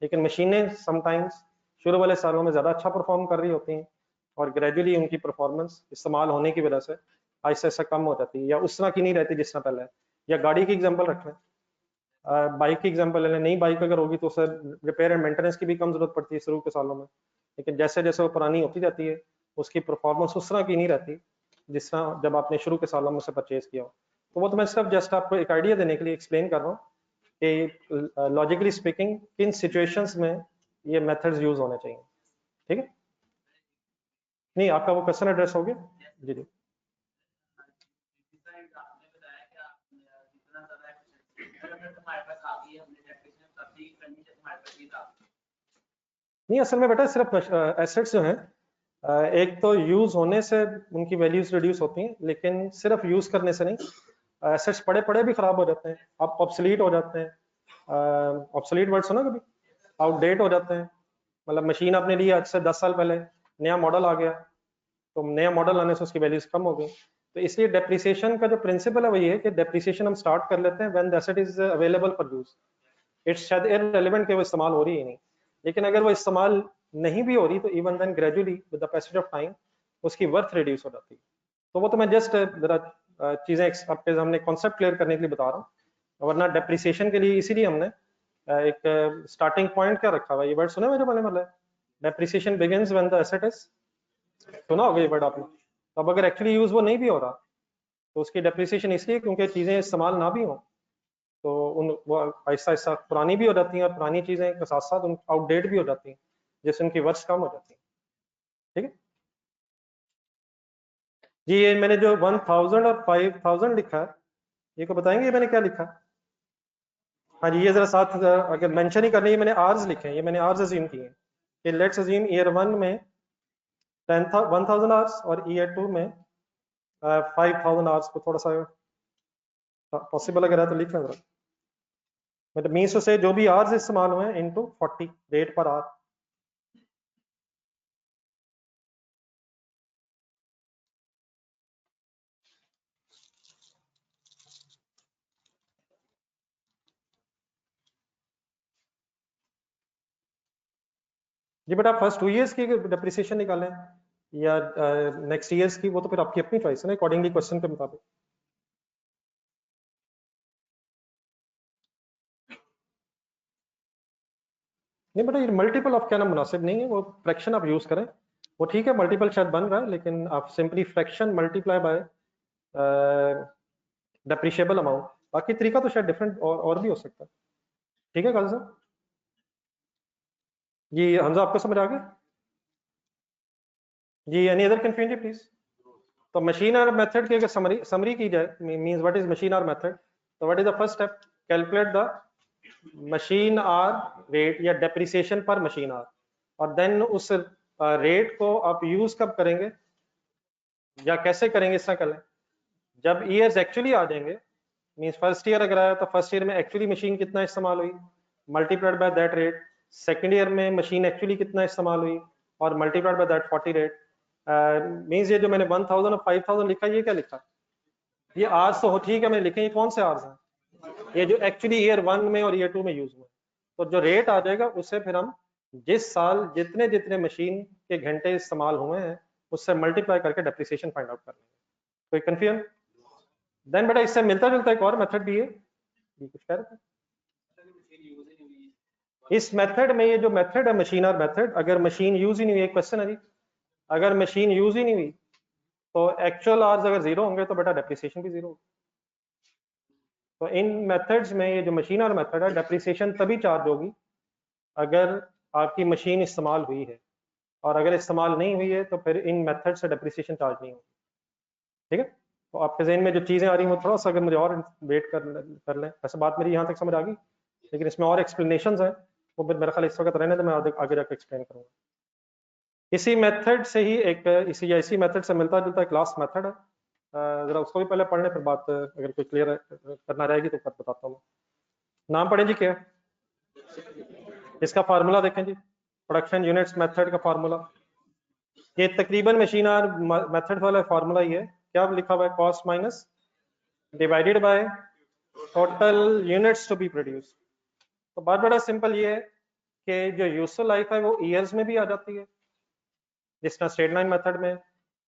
लेकिन मशीनें समटाइम्स शुरू वाले सालों में ज़्यादा अच्छा परफॉर्म कर रही होती हैं और ग्रेजुअली उनकी परफॉर्मेंस इस्तेमाल होने की वजह से आहिस्ता आहिस्ता कम हो जाती है या उस तरह की नहीं रहती जिस तरह पहले है। या गाड़ी की एग्जांपल रख लें, बाइक की एग्जांपल ले लें, नई बाइक अगर होगी तो उसे रिपेयर एंड मेंटेनेंस की भी कम जरूरत पड़ती है शुरू के सालों में, लेकिन जैसे जैसे वो पुरानी होती जाती है उसकी परफॉर्मेंस उस तरह की नहीं रहती जिस तरह जब आपने शुरू के सालों में उसे परचेज किया हो। तो वो तो मैं सिर्फ जस्ट आपको एक आइडिया देने के लिए एक्सप्लेन कर रहा हूँ कि लॉजिकली स्पीकिंग किन सिचुएशंस में ये मेथड्स यूज होने चाहिए। ठीक है, नहीं आपका वो क्वेश्चन एड्रेस हो गया? जी जी। नहीं असल में बेटा सिर्फ एसेट्स जो हैं एक तो यूज होने से उनकी वैल्यूज रिड्यूस होती हैं, लेकिन सिर्फ यूज करने से नहीं, एसेट्स पड़े पड़े भी खराब हो जाते हैं, आप ऑब्सोलीट हो जाते हैं। ऑब्सोलीट वर्ड सुना कभी? आउटडेट हो जाते हैं, मतलब मशीन आपने ली आज से 10 साल पहले, नया मॉडल आ गया तो नया मॉडल आने से उसकी वैल्यूज कम हो गई। तो इसलिए डेप्रिसिएशन का जो प्रिंसिपल है वो ये है कि डेप्रिसिएशन हम स्टार्ट कर लेते हैं when the asset is available for use. It's शायद इररिलेवेंट कि वो इस्तेमाल हो रही है नहीं, लेकिन अगर वो इस्तेमाल नहीं भी हो रही तो even then gradually with the passage of time उसकी वर्थ रिड्यूस हो जाती है। तो वो तो मैं जस्ट जरा चीजें आपके सामने कॉन्सेप्ट क्लियर करने के लिए बता रहा हूँ, वरना डेप्रिसिएशन के लिए इसीलिए हमने एक स्टार्टिंग पॉइंट क्या रखा हुआ, ये वर्ड सुना हुआ जो मैंने मतलब depreciation begins when the asset is, सुना होगा ये वर्ड आपने। तो अब अगर एक्चुअली यूज वो नहीं भी हो रहा तो उसकी डेप्रिसिएशन इसलिए क्योंकि चीजें इस्तेमाल ना भी हो तो उन वो आहिस्ता आहिस्ता पुरानी भी हो जाती हैं और पुरानी चीजें के साथ साथ उन आउटडेट भी हो जाती हैं जिससे उनकी वर्थ कम हो जाती है। ठीक है जी, ये मैंने जो 1000 और 5000 लिखा है ये को बताएंगे ये मैंने क्या लिखा? हाँ जी, ये जरा साथ अगर मेंशन ही करनी है, मैंने आर्स लिखे हैं, ये मैंने आर्स अज्यूम किए हैं कि लेट्स अज्यूम ईयर 1 में 10,000 आवर्स और ईयर 2 में 5000 आवर्स को थोड़ा सा पॉसिबल अगर है तो लिख लें जरा। मतलब मीन्स टू से जो भी आवर्स इस्तेमाल हुए इनटू 40 रेट पर आवर। जी बेटा फर्स्ट 2 इयर्स की डेप्रिसिएशन निकालें या नेक्स्ट ईयर्स की, वो तो फिर आपकी अपनी चॉइस है ना, अकॉर्डिंगली क्वेश्चन के मुताबिक। नहीं बेटा ये मल्टीपल ऑफ कहना मुनासिब नहीं है, वो फ्रैक्शन आप यूज करें, वो ठीक है मल्टीपल शायद बन रहा है लेकिन आप simply fraction multiply by depreciable amount, बाकी तरीका तो शायद डिफरेंट और भी हो सकता है। ठीक है काजी साहब? जी हमजा आपको समझ आ गया? जी एनी अदर कंफ्यूजन प्लीज? तो मशीन और मेथड की अगर समरी की जाए, मींस व्हाट इज मशीन और मेथड, तो what is the first step? Calculate the machine hour rate या डेप्रिसिएशन पर मशीन आर, और देन उस रेट को आप यूज कब करेंगे या कैसे करेंगे, इस तरह कर लें जब ईयर्स एक्चुअली आ जाएंगे, मींस फर्स्ट ईयर अगर आया तो फर्स्ट ईयर में एक्चुअली मशीन कितना इस्तेमाल हुई multiplied by that rate, second year में मशीन एक्चुअली कितना इस्तेमाल हुई और multiplied by that 40 rate. Means ये जो मैंने 1000 और 5000 लिखा ये क्या लिखा? ये आर्स तो हो ठीक है मैंने लिखे, ये कौन से आर्स हैं? ये जो एक्चुअली ईयर 1 में और ईयर 2 में यूज हुए। तो जो रेट आ जाएगा उससे फिर हम जिस साल जितने जितने मशीन के घंटे इस्तेमाल हुए हैं उससे मल्टीप्लाई करके डेप्रिसिएशन फाइंड आउट कर लेंगे। कोई कंफ्यूजन? देन बेटा इससे मिलता जुलता एक और मेथड भी है, ये कुछ कह रहे थे इस मेथड में, ये जो मेथड है मशीन और मेथड, अगर मशीन यूज ही नहीं हुई, एक क्वेश्चन है जी, अगर मशीन यूज ही नहीं हुई तो एक्चुअल आवर्स अगर जीरो होंगे तो बेटा डेप्रिसिएशन भी जीरो होगा। तो इन मेथड्स में ये जो मशीन और मेथड है डेप्रिसिएशन तभी चार्ज होगी अगर आपकी मशीन इस्तेमाल हुई है, और अगर इस्तेमाल नहीं हुई है तो फिर इन मेथड से डेप्रिसिएशन चार्ज नहीं होगी। ठीक है, तो आपके जहन में जो चीजें आ रही हैं वो थोड़ा सा अगर मुझे और वेट कर लें, वैसे बात मेरी यहाँ तक समझ आ गई, लेकिन इसमें और एक्सप्लेनेशन है वो फिर मेरा ख्याल इस वक्त रहने तो मैं आगे जाकर एक्सप्लेन करूंगा। इसी मेथड से ही एक इसी मेथड से मिलता जुलता एक लास्ट मेथड है, जरा उसको भी पहले पढ़ लें फिर बात अगर कोई क्लियर करना रहेगी तो फिर बताता हूँ। नाम पढ़ें जी क्या इसका फार्मूला देखें जी, प्रोडक्शन यूनिट्स मेथड का फार्मूला, ये तकरीबन मशीन और मेथड वाला फार्मूला ही है। क्या लिखा हुआ है? Cost minus divided by total units to be produce. तो बात बड़ा सिंपल ये है कि जो यूजफुल लाइफ है वो ईयर्स में भी आ जाती है, जिस तरह स्ट्रेट लाइन मेथड में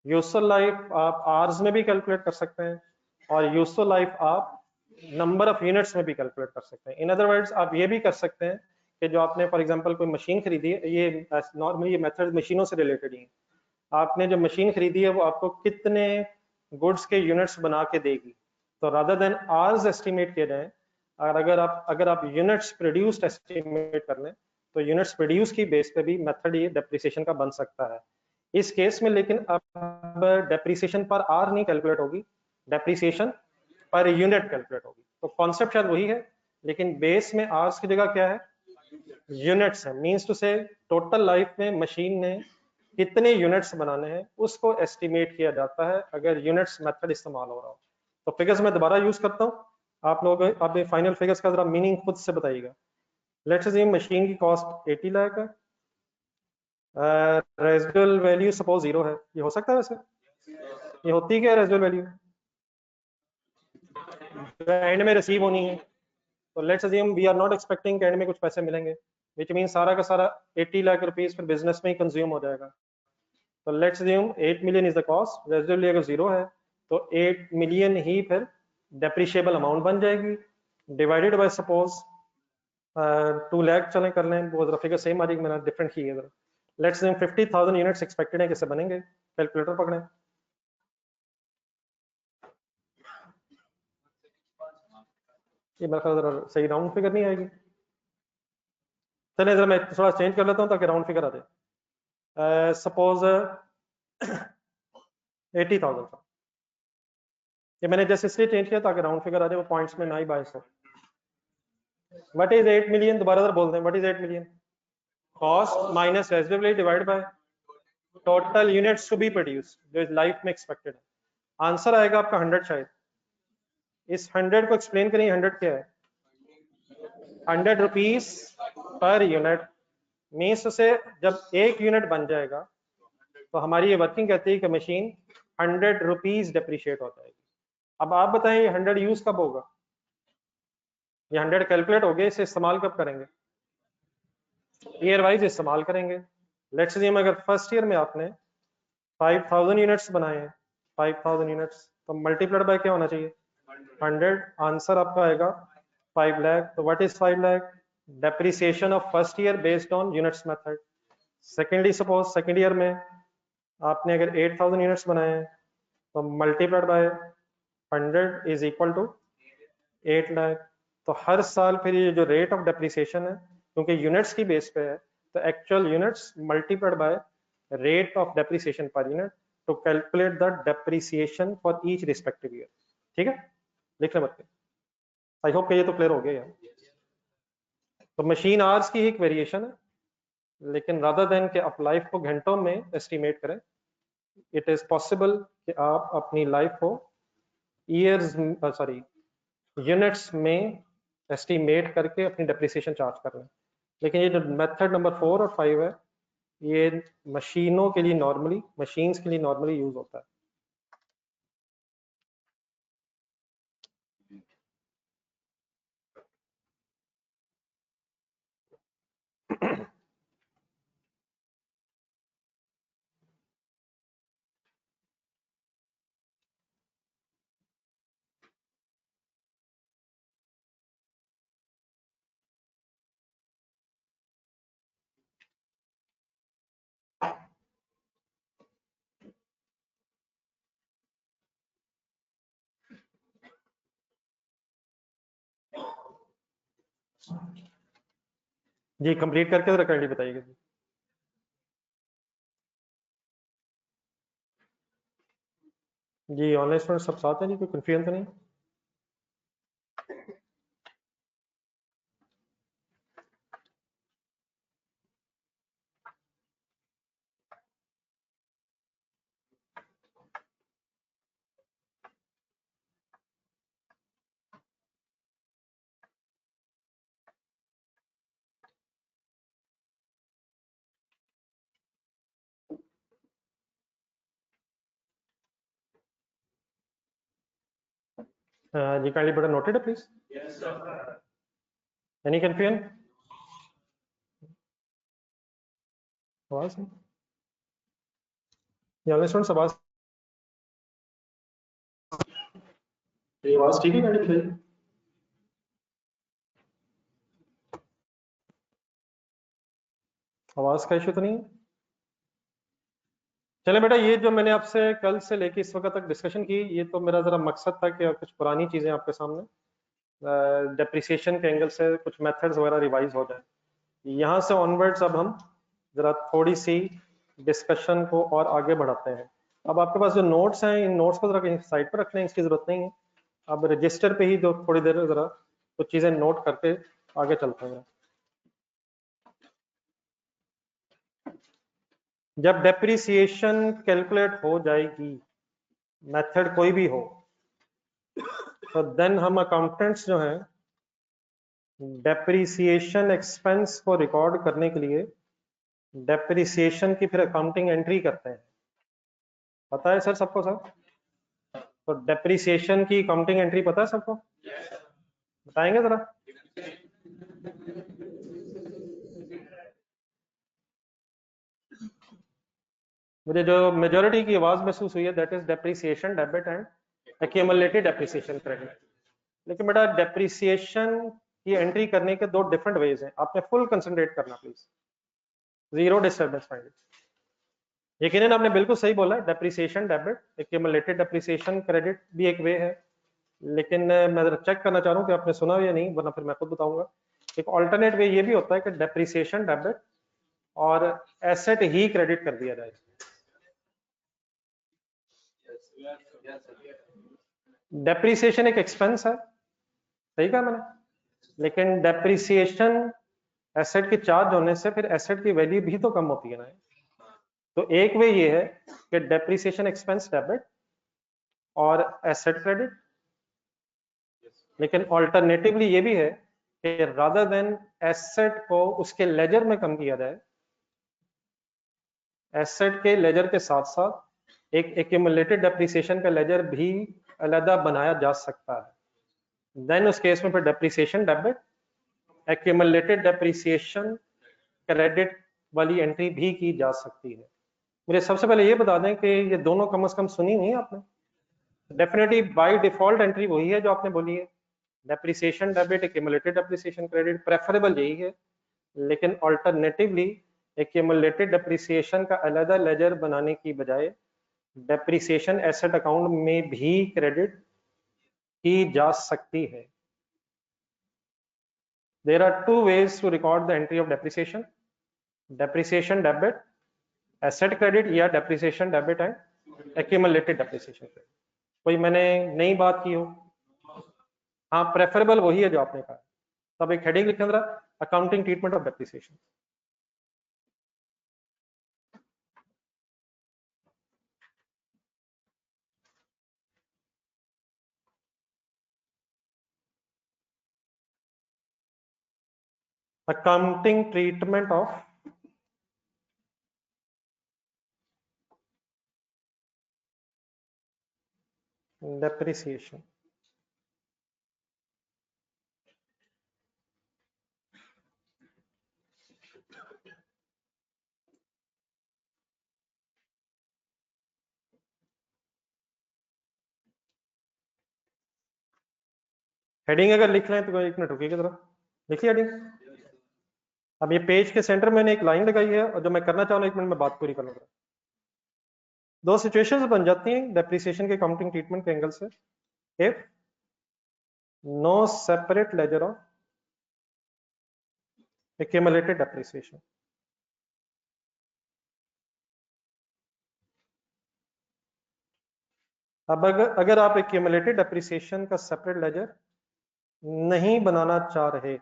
यूजफुल लाइफ आप आवर्स में भी कैलकुलेट कर सकते हैं, और यूजफुल लाइफ आप नंबर ऑफ यूनिट्स में भी कैलकुलेट कर सकते हैं। इन अदर वर्ड्स आप ये भी कर सकते हैं कि जो आपने फॉर एग्जांपल कोई मशीन खरीदी है, ये नॉर्मली ये मेथड मशीनों से रिलेटेड ही है, आपने जो मशीन खरीदी है वो आपको कितने गुड्स के यूनिट्स बना के देगी, तो रादर देन आवर्स एस्टिमेट किए जाए, और अगर आप यूनिट्स प्रोड्यूस्ड एस्टिमेट कर लें, तो यूनिट्स प्रोड्यूस की बेस पे भी मेथड ये डेप्रिसिएशन का बन सकता है इस केस में। लेकिन अब डेप्रिसिएशन पर आवर नहीं कैलकुलेट होगी, डेप्रिसिएशन पर यूनिट कैलकुलेट होगी। तो कॉन्सेप्ट शायद वही है, लेकिन बेस में आवर्स की जगह क्या है, यूनिट्स है। मींस टू से टोटल लाइफ में मशीन ने कितने यूनिट्स बनाने हैं उसको एस्टिमेट किया जाता है अगर यूनिट्स मेथड इस्तेमाल हो रहा हो। तो फिगर्स मैं दोबारा यूज करता हूँ, आप लोग अब फाइनल फिगर्स का जरा मीनिंग खुद से बताइएगा। लेट्स अज्यूम मशीन की कॉस्ट 80 लाख है, रेजिडुअल वैल्यू सपोज 0 है। ये हो सकता है वैसे? ये होती क्या है रेजिडुअल वैल्यू? एंड में रिसीव होनी है। तो let's assume we are not expecting end में कुछ पैसे मिलेंगे, विच मीन सारा का सारा 80 लाख रुपीस फिर बिजनेस में ही कंज्यूम हो जाएगा। तो let's assume 8 million is the cost, residual अगर 0 है तो 8 मिलियन ही फिर डेप्रिशिएबल अमाउंट बन जाएगी, डिवाइडेड बाय सपोज 2 लाख चलें कर लें, वो जरा फिगर सेम आ जाएगी, मैंने डिफरेंट की है। लेट्स अज्यूम 50,000 यूनिट्स एक्सपेक्टेड है, कैसे बनेंगे? कैलकुलेटर पकड़ें। ये मेरा ख्याल जरा सही राउंड फिगर नहीं आएगी। चलिए जरा मैं थोड़ा चेंज कर लेता हूँ ताकि राउंड फिगर आ जाए। सपोज 80,000 था, ये मैंने जस्ट इसलिए चेंज किया ताकि राउंड फिगर आ जाए, वो पॉइंट्स में ना ही बायस हो। What is 8 million? दोबारा जरा बोल दें, what is 8 million? Cost minus residual divide by total units to be produce जो इस लाइफ में एक्सपेक्टेड है। आंसर आएगा आपका 100 शायद। इस 100 को एक्सप्लेन करें, 100 क्या है? 100 रुपीस पर यूनिट। मीन्स से जब एक यूनिट बन जाएगा तो हमारी ये वर्किंग कहती है कि मशीन 100 रुपीस डेप्रिशिएट हो जाएगी। अब आप बताएं ये 100 यूज कब होगा? ये 100 कैलकुलेट हो गए, इसे इस्तेमाल कब करेंगे? ईयर वाइज इस्तेमाल करेंगे। लेट्स से अगर फर्स्ट ईयर में आपने 5000 यूनिट्स बनाए हैं, 5000 यूनिट्स, तो मल्टीप्लाइड बाय क्या होना चाहिए? 100। आंसर आपका आएगा 5 लाख। तो what is 5 lakh? Depreciation of first year based on units method. Secondly suppose second year में आपने अगर 8000 यूनिट्स बनाए हैं, तो multiplied by 100 is equal to 8 lakh. तो हर साल फिर ये जो रेट ऑफ डेप्रिसिएशन है, क्योंकि यूनिट्स की बेस पे है, तो actual units multiplied by rate of depreciation per unit to calculate the depreciation for each respective year. ठीक है, लिख लें बच्चे। आई होप कि ये तो क्लियर हो गया यार। तो मशीन आवर्स की एक वेरिएशन है, लेकिन रादर देन के आप लाइफ को घंटों में एस्टिमेट करें, इट इज पॉसिबल कि आप अपनी लाइफ को ईयर्स सॉरी यूनिट्स में एस्टिमेट करके अपनी डेप्रिसिएशन चार्ज कर लें। लेकिन ये जो मेथड नंबर 4 और 5 है, ये मशीनों के लिए नॉर्मली, मशीन्स के लिए नॉर्मली यूज होता है। जी कंप्लीट करके जरा काइंडली बताइएगा जी। जी ऑनलाइन स्टूडेंट सब साथ हैं जी, कोई कंफ्यूजन तो नहीं? You kindly better noted it, please. Yes, sir. Any confusion? आवाज नहीं? या स्टूडेंट्स आवाज ठीक है गाड़ी की? आवाज का इशू तो नहीं है? चले बेटा, ये जो मैंने आपसे कल से लेके इस वक्त तक डिस्कशन की, ये तो मेरा जरा मकसद था कि कुछ पुरानी चीजें आपके सामने डेप्रिसिएशन के एंगल से कुछ मेथड्स वगैरह रिवाइज हो जाए। यहाँ से ऑनवर्ड्स अब हम जरा थोड़ी सी डिस्कशन को और आगे बढ़ाते हैं। अब आपके पास जो नोट्स हैं, इन नोट्स को जरा कहीं साइड पर रखने इसकी जरूरत नहीं है। अब रजिस्टर पे ही जो थोड़ी देर जरा कुछ चीजें नोट करके आगे चलते हैं। जब डेप्रिसिएशन कैलकुलेट हो जाएगी, मेथड कोई भी हो, तो देन हम अकाउंटेंट्स जो हैं डेप्रिसिएशन एक्सपेंस को रिकॉर्ड करने के लिए डेप्रिसिएशन की फिर अकाउंटिंग एंट्री करते हैं। पता है सर सबको? सर तो डेप्रिसिएशन की अकाउंटिंग एंट्री पता है सबको? बताएंगे जरा। मुझे जो मेजॉरिटी की आवाज महसूस हुई है, that is depreciation debit and accumulated depreciation credit. लेकिन बेटा डेप्रिसिएशन की एंट्री करने के दो डिफरेंट वेज हैं, आपने फुल कंसंट्रेट करना प्लीज, जीरो डिस्टर्बेंस फाइंड। यकीनन आपने बिल्कुल सही बोला, depreciation debit, accumulated depreciation credit भी एक वे है, लेकिन मैं चेक करना चाह रहा हूँ कि आपने सुना या नहीं, वरना फिर मैं खुद बताऊंगा। एक ऑल्टरनेट वे ये भी होता है कि डेप्रिसिएशन डेबिट और एसेट ही क्रेडिट कर दिया जाए। डेप्रिसिएशन एक एक्सपेंस है, सही कहा मैंने, लेकिन डेप्रिसिएशन एसेट के चार्ज होने से फिर एसेट की वैल्यू भी तो कम होती है ना। तो एक वे ये है कि डेप्रिसिएशन एक्सपेंस डेबिट और एसेट क्रेडिट, लेकिन ऑल्टरनेटिवली ये भी है कि रादर देन एसेट को उसके लेजर में कम किया जाए, एसेट के लेजर के साथ साथ एक एक्यूमुलेटेड डेप्रिसिएशन का लेजर भी अलग बनाया जा सकता है। देन उस केस में फिर depreciation debit, accumulated depreciation credit वाली एंट्री भी की जा सकती है। मुझे सबसे पहले ये बता दें कि ये दोनों कम से कम सुनी नहीं आपने? डेफिनेटली बाय डिफॉल्ट एंट्री वही है जो आपने बोली है, depreciation debit, accumulated depreciation credit, preferable यही है। लेकिन ऑल्टरनेटिवली एक्यूमुलेटेड डेप्रिसिएशन का अलग लेजर बनाने की बजाय डेप्रिसिएशन एसेट अकाउंट में भी क्रेडिट की जा सकती है। There are two ways to record the entry of depreciation: depreciation debit, asset credit, या depreciation debit and accumulated depreciation credit। कोई मैंने नई बात की हो? हाँ, प्रेफरेबल वही है जो आपने कहा। तब एक हेडिंग लिखें जरा, accounting treatment of depreciation. Accounting treatment of depreciation. Heading अगर लिख लें तो एक मिनट रुकिएगा जरा, लिखिए हेडिंग। अब ये पेज के सेंटर में मैंने एक लाइन लगाई है और जो मैं करना चाह रहा हूँ, एक मिनट में बात पूरी कर लूंगा। दो सिचुएशंस बन जाती हैं डेप्रिसिएशन के अकाउंटिंग ट्रीटमेंट के एंगल से। If no separate ledger of accumulated depreciation, अब अगर आप accumulated depreciation का सेपरेट लेजर नहीं बनाना चाह रहे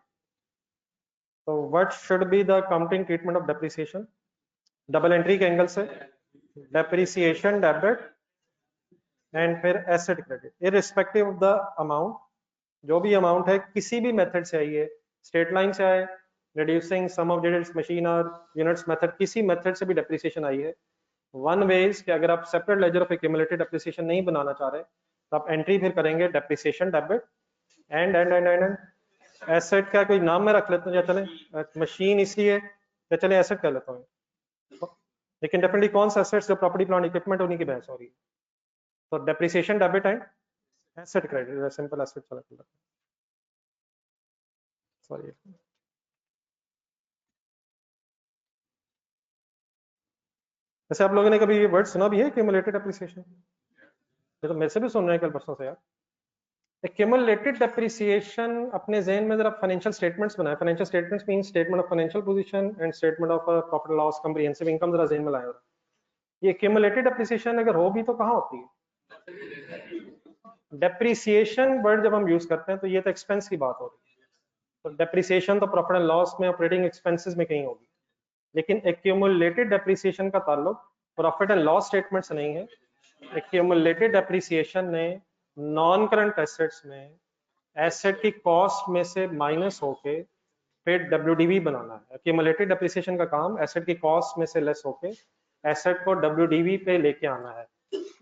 तो what should be the accounting treatment of depreciation? Double entry के एंगल से डेप्रिसिएशन डेबिट एंड फिर asset credit, irrespective of the amount. जो भी अमाउंट है किसी भी मेथड से आई है, स्ट्रेट लाइन से आए, reducing sum of digits, machine और यूनिट्स मेथड, किसी मेथड से भी डेप्रिसिएशन आई है, वन वे इज कि अगर आप separate ledger of accumulated depreciation नहीं बनाना चाह रहे तो आप एंट्री फिर करेंगे डेप्रिसिएशन डेबिट एंड एसेट का कोई नाम मैं रख लेता हूँ, या चले मशीन इसलिए, या चले एसेट कर लेता हूँ, लेकिन डेफिनेटली कौन सा एसेट्स जो प्रॉपर्टी प्लांट इक्विपमेंट उन्हीं की बहस हो रही है। तो depreciation debit and asset credit, simple asset चला कर, सॉरी। वैसे आप लोगों ने कभी ये वर्ड सुना भी है क्यूमुलेटेड डेप्रिसिएशन? ये तो मेरे से भी सुन रहे हैं कल परसों से यार। एक्यूमुलेटेड डेप्रिसिएशन अपने ज़हन में जरा फाइनेंशियल स्टेटमेंट्स बनाए। Financial statements mean statement of financial position and statement of profit loss comprehensive income, जरा ज़हन में लाए। ये एक्यूमुलेटेड डेप्रिसिएशन अगर हो भी तो कहाँ होती है? डेप्रिसिएशन वर्ड जब हम यूज करते हैं तो ये तो एक्सपेंस की बात हो रही है, तो डेप्रिसिएशन तो प्रॉफिट एंड लॉस में, ऑपरेटिंग एक्सपेंसेस में कहीं होगी, लेकिन एक्यूमुलेटेड डेप्रिसिएशन का ताल्लुक प्रॉफिट एंड लॉस स्टेटमेंट से नहीं है। एक्यूमुलेटेड डेप्रिसिएशन ने नॉन करंट एसेट्स में एसेट की कॉस्ट में से माइनस होके फिर WDV बनाना है। एक्यूमुलेटेड डेप्रिसिएशन का काम एसेट की कॉस्ट में से लेस होके एसेट को WDV पे लेके आना है।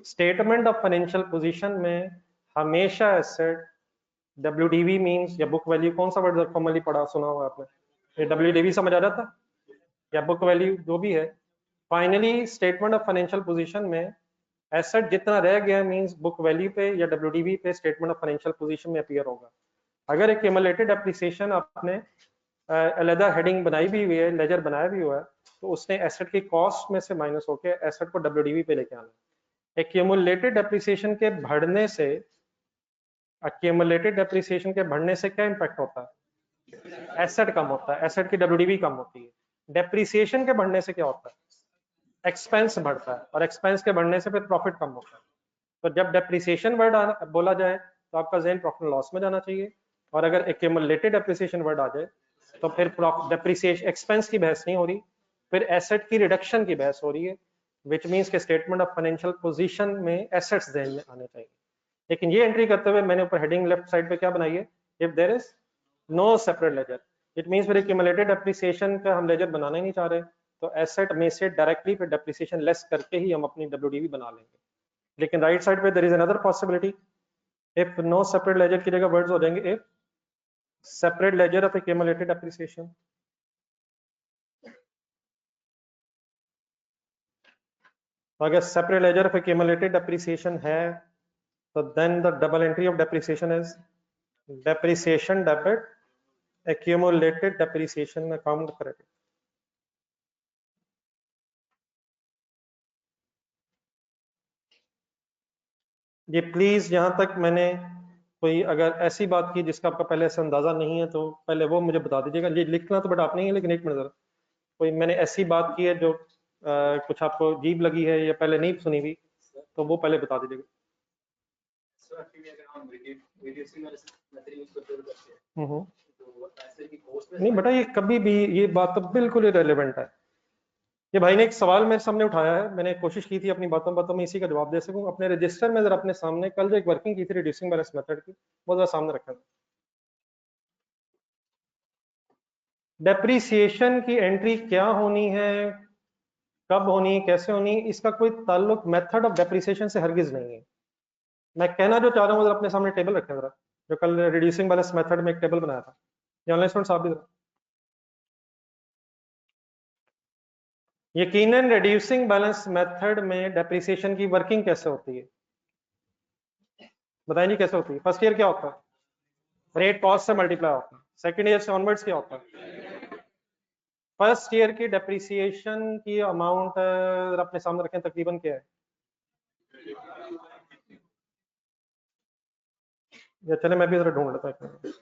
स्टेटमेंट ऑफ फाइनेंशियल पोजीशन में हमेशा एसेट WDV मींस या बुक वैल्यू, कौन सा वर्ड कॉमनली पढ़ा सुना होगा आपने, ये WDV समझ आ जाता या बुक वैल्यू जो भी है। Finally statement of financial position में एसेट जितना रह गया मींस बुक वैल्यू पे या WDV पे स्टेटमेंट ऑफ फाइनेंशियल पोजीशन में अपीयर होगा। अगर एक्यूमुलेटेड डेप्रिसिएशन आपने अलग हेडिंग बनाई भी हुई है, लेजर बनाया भी हुआ है, तो उसने एसेट की कॉस्ट में से माइनस होके एसेट को WDV पे लेके आना है। एक्यूमुलेटेड डेप्रिसिएशन के बढ़ने से, एक्यूमुलेटेड डेप्रिसिएशन के बढ़ने से क्या इंपैक्ट होता है? एसेट कम होता है, एसेट की WDV कम होती है। डेप्रिसिएशन के बढ़ने से क्या होता है? एक्सपेंस बढ़ता है, और एक्सपेंस के बढ़ने से फिर प्रॉफिट कम होता है। तो जब डेप्रिसिएशन वर्ड बोला जाए तो आपका ज़हन प्रॉफिट लॉस में जाना चाहिए, और अगर एक्यूमुलेटेड डेप्रिसिएशन वर्ड आ जाए तो फिर डेप्रिसिएशन एक्सपेंस की बहस नहीं हो रही, फिर एसेट की रिडक्शन की बहस हो रही है, विच मीन्स के स्टेटमेंट ऑफ फाइनेंशियल पोजीशन में एसेट्स ध्यान में आने चाहिए। लेकिन ये एंट्री करते हुए मैंने ऊपर हेडिंग लेफ्ट साइड पे क्या बनाई है, if there is no separate ledger, it means फिर एक्यूमुलेटेड डेप्रिसिएशन का हम लेजर बनाना ही नहीं चाह रहे, तो एसेट में से डायरेक्टली फिर डेप्रिसिएशन लेस करके ही हम अपनी WDV बना लेंगे। लेकिन राइट साइड पे there is another possibility, if no separate ledger की जगह वर्ड्स हो जाएंगे if separate ledger of accumulated depreciation. तो अगर separate ledger of accumulated depreciation है तो then the double entry of depreciation is depreciation debit accumulated depreciation account credit. ये please यहां तक मैंने कोई अगर ऐसी बात की जिसका आपका पहले से अंदाजा नहीं है तो पहले वो मुझे बता दीजिएगा। ये लिखना तो बट आप नहीं है, लेकिन एक मिनट जरा, कोई मैंने ऐसी बात की है जो कुछ आपको अजीब लगी है या पहले नहीं सुनी हुई, तो वो पहले बता दीजिएगा। नहीं बेटा, ये कभी भी ये बात तो बिल्कुल इरेलेवेंट है। ये भाई ने एक सवाल मेरे सामने उठाया है, मैंने कोशिश की थी अपनी बातों बातों में इसी का जवाब दे सकूं। अपने रजिस्टर में जरा अपने सामने कल जो एक वर्किंग की थी रिड्यूसिंग बैलेंस मेथड की, वो जरा सामने रखा था। डेप्रिसिएशन की एंट्री क्या होनी है, कब होनी, कैसे होनी, इसका कोई ताल्लुक मेथड ऑफ डेप्रिसिएशन से हरगिज नहीं है। मैं कहना जो चाह रहा हूँ जरा अपने सामने टेबल रखें जरा, जो कल रिड्यूसिंग बैलेंस मेथड में एक टेबल बनाया था, ऑनलाइन स्टूडेंट्स आप भी जरा। यकीनन रिड्यूसिंग बैलेंस मेथड में डेप्रिसिएशन की वर्किंग कैसे होती है, बताइए कैसे होती है। फर्स्ट ईयर क्या होता है, रेट कॉस्ट से मल्टीप्लाई होता है। सेकंड ईयर से ऑनवर्ड्स क्या होता है, फर्स्ट ईयर की डेप्रिसिएशन की अमाउंट अपने सामने रखें, तकरीबन क्या है, या चले मैं भी जरा ढूंढ लेता हूँ।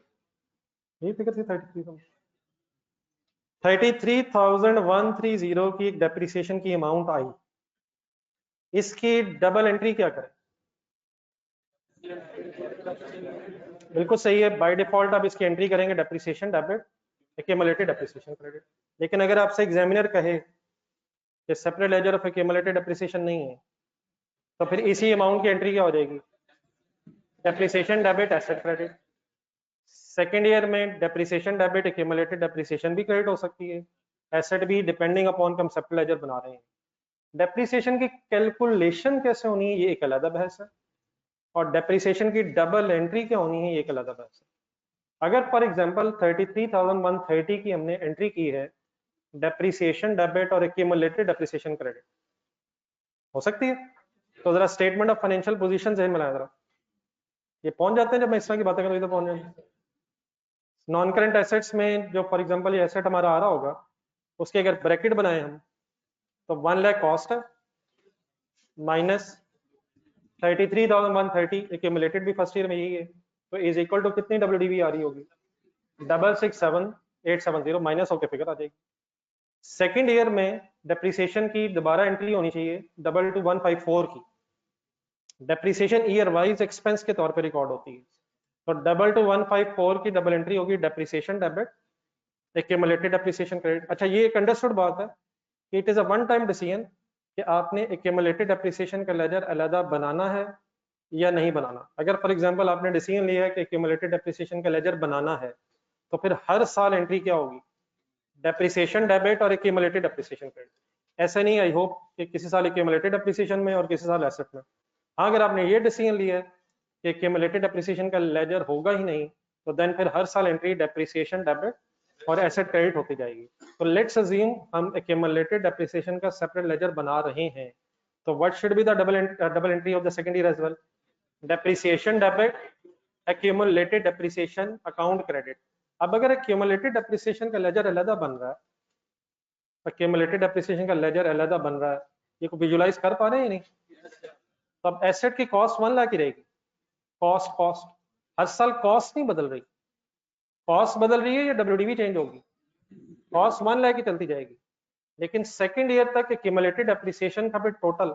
ये फिगर थी 33,130 की डेप्रिसिएशन की अमाउंट आई, इसकी डबल एंट्री क्या करें? बिल्कुल सही है, बाय डिफॉल्ट आप इसकी एंट्री करेंगे depreciation debit accumulated depreciation credit. लेकिन अगर आपसे एग्जामिनर कहे कि separate ledger of accumulated depreciation नहीं है, तो फिर इसी अमाउंट की एंट्री क्या हो जाएगी, depreciation debit asset credit. Second year में डेप्रिसिएशन डेबिट एक्यूमुलेटेड डेप्रिसिएशन भी क्रेडिट हो सकती है, एसेट भी, डिपेंडिंग अपॉन हम सेपरेट लेजर बना रहे हैं। डेप्रिसिएशन की कैलकुलेशन कैसे होनी है ये एक अलग बहस है, और डेप्रिसिएशन की डबल एंट्री क्या होनी है, ये एक अलग बात है। अगर फॉर एग्जांपल 33,130 की हमने एंट्री की है, डेप्रिसिएशन डेबिट और एक्यूमुलेटेड डेप्रिसिएशन क्रेडिट हो सकती है। तो जरा स्टेटमेंट ऑफ फाइनेंशियल पोजीशन से मिलाया जरा, ये पहुंच जाते हैं जब मैं इस तरह की बातें करूँ तो पहुंच जाएंगे। नॉन करंट एसेट्स में जो फॉर एग्जांपल ये एसेट हमारा आ रहा होगा, उसके अगर ब्रैकेट बनाए हम तो 1 लाख कॉस्ट है माइनस 33,130 एक्यूमुलेटेड भी फर्स्ट ईयर में यही है, तो इज इक्वल टू कितनी डब्ल्यूडीवी आ रही होगी 667,870 माइनस होकर फिगर आ जाएगी। सेकेंड ईयर में डेप्रिसिएशन की दोबारा एंट्री होनी चाहिए 22,154 की, डेप्रिसिएशन ईयर वाइज एक्सपेंस के तौर पे रिकॉर्ड होती है, तो 22,154 की डबल एंट्री होगी depreciation debit accumulated depreciation credit. अच्छा ये एक अंडरस्टूड बात है कि it is a one time decision कि आपने एक्यूमुलेटेड डेप्रिसिएशन का लेजर अलग बनाना है या नहीं बनाना। अगर फॉर एग्जांपल आपने डिसीजन लिया है कि एक्यूमुलेटेड डेप्रिसिएशन का लेजर बनाना है, तो फिर हर साल एंट्री क्या होगी, डेप्रिसिएशन डेबिट और एक्यूमुलेटेड डेप्रिसिएशन क्रेडिट। ऐसा नहीं आई होप कि किसी साल एक्यूमुलेटेड डेप्रिसिएशन में और किसी साल एसेट में। हाँ, अगर आपने ये डिसीजन लिया है कि एक्यूमुलेटेड डेप्रिसिएशन का लेजर होगा ही नहीं, तो देन फिर हर साल एंट्री डेप्रिसिएशन डेबिट और एसेट क्रेडिट होती जाएगी। तो लेट्स अज्यूम हम एक्यूमुलेटेड डेप्रिसिएशन का सेपरेट लेजर बना रहे हैं, तो what should be the double entry of the second year as well, depreciation debit accumulated depreciation account credit. अब अगर एक्यूमुलेटेड डेप्रिसिएशन का लेजर अलग बन रहा है, एक्यूमुलेटेड डेप्रिसिएशन का लेजर अलग बन रहा है, ये को विजुलाइज कर पा रहे हैं नहीं, तो अब एसेट की कॉस्ट 1 लाख की रहेगी, कॉस्ट हर साल कॉस्ट नहीं बदल रही, कॉस्ट बदल रही है या डब्ल्यूडीवी चेंज होगी, कॉस्ट 1 लाख की चलती जाएगी, लेकिन सेकंड ईयर तक एक्यूमुलेटेड डेप्रिसिएशन का भी टोटल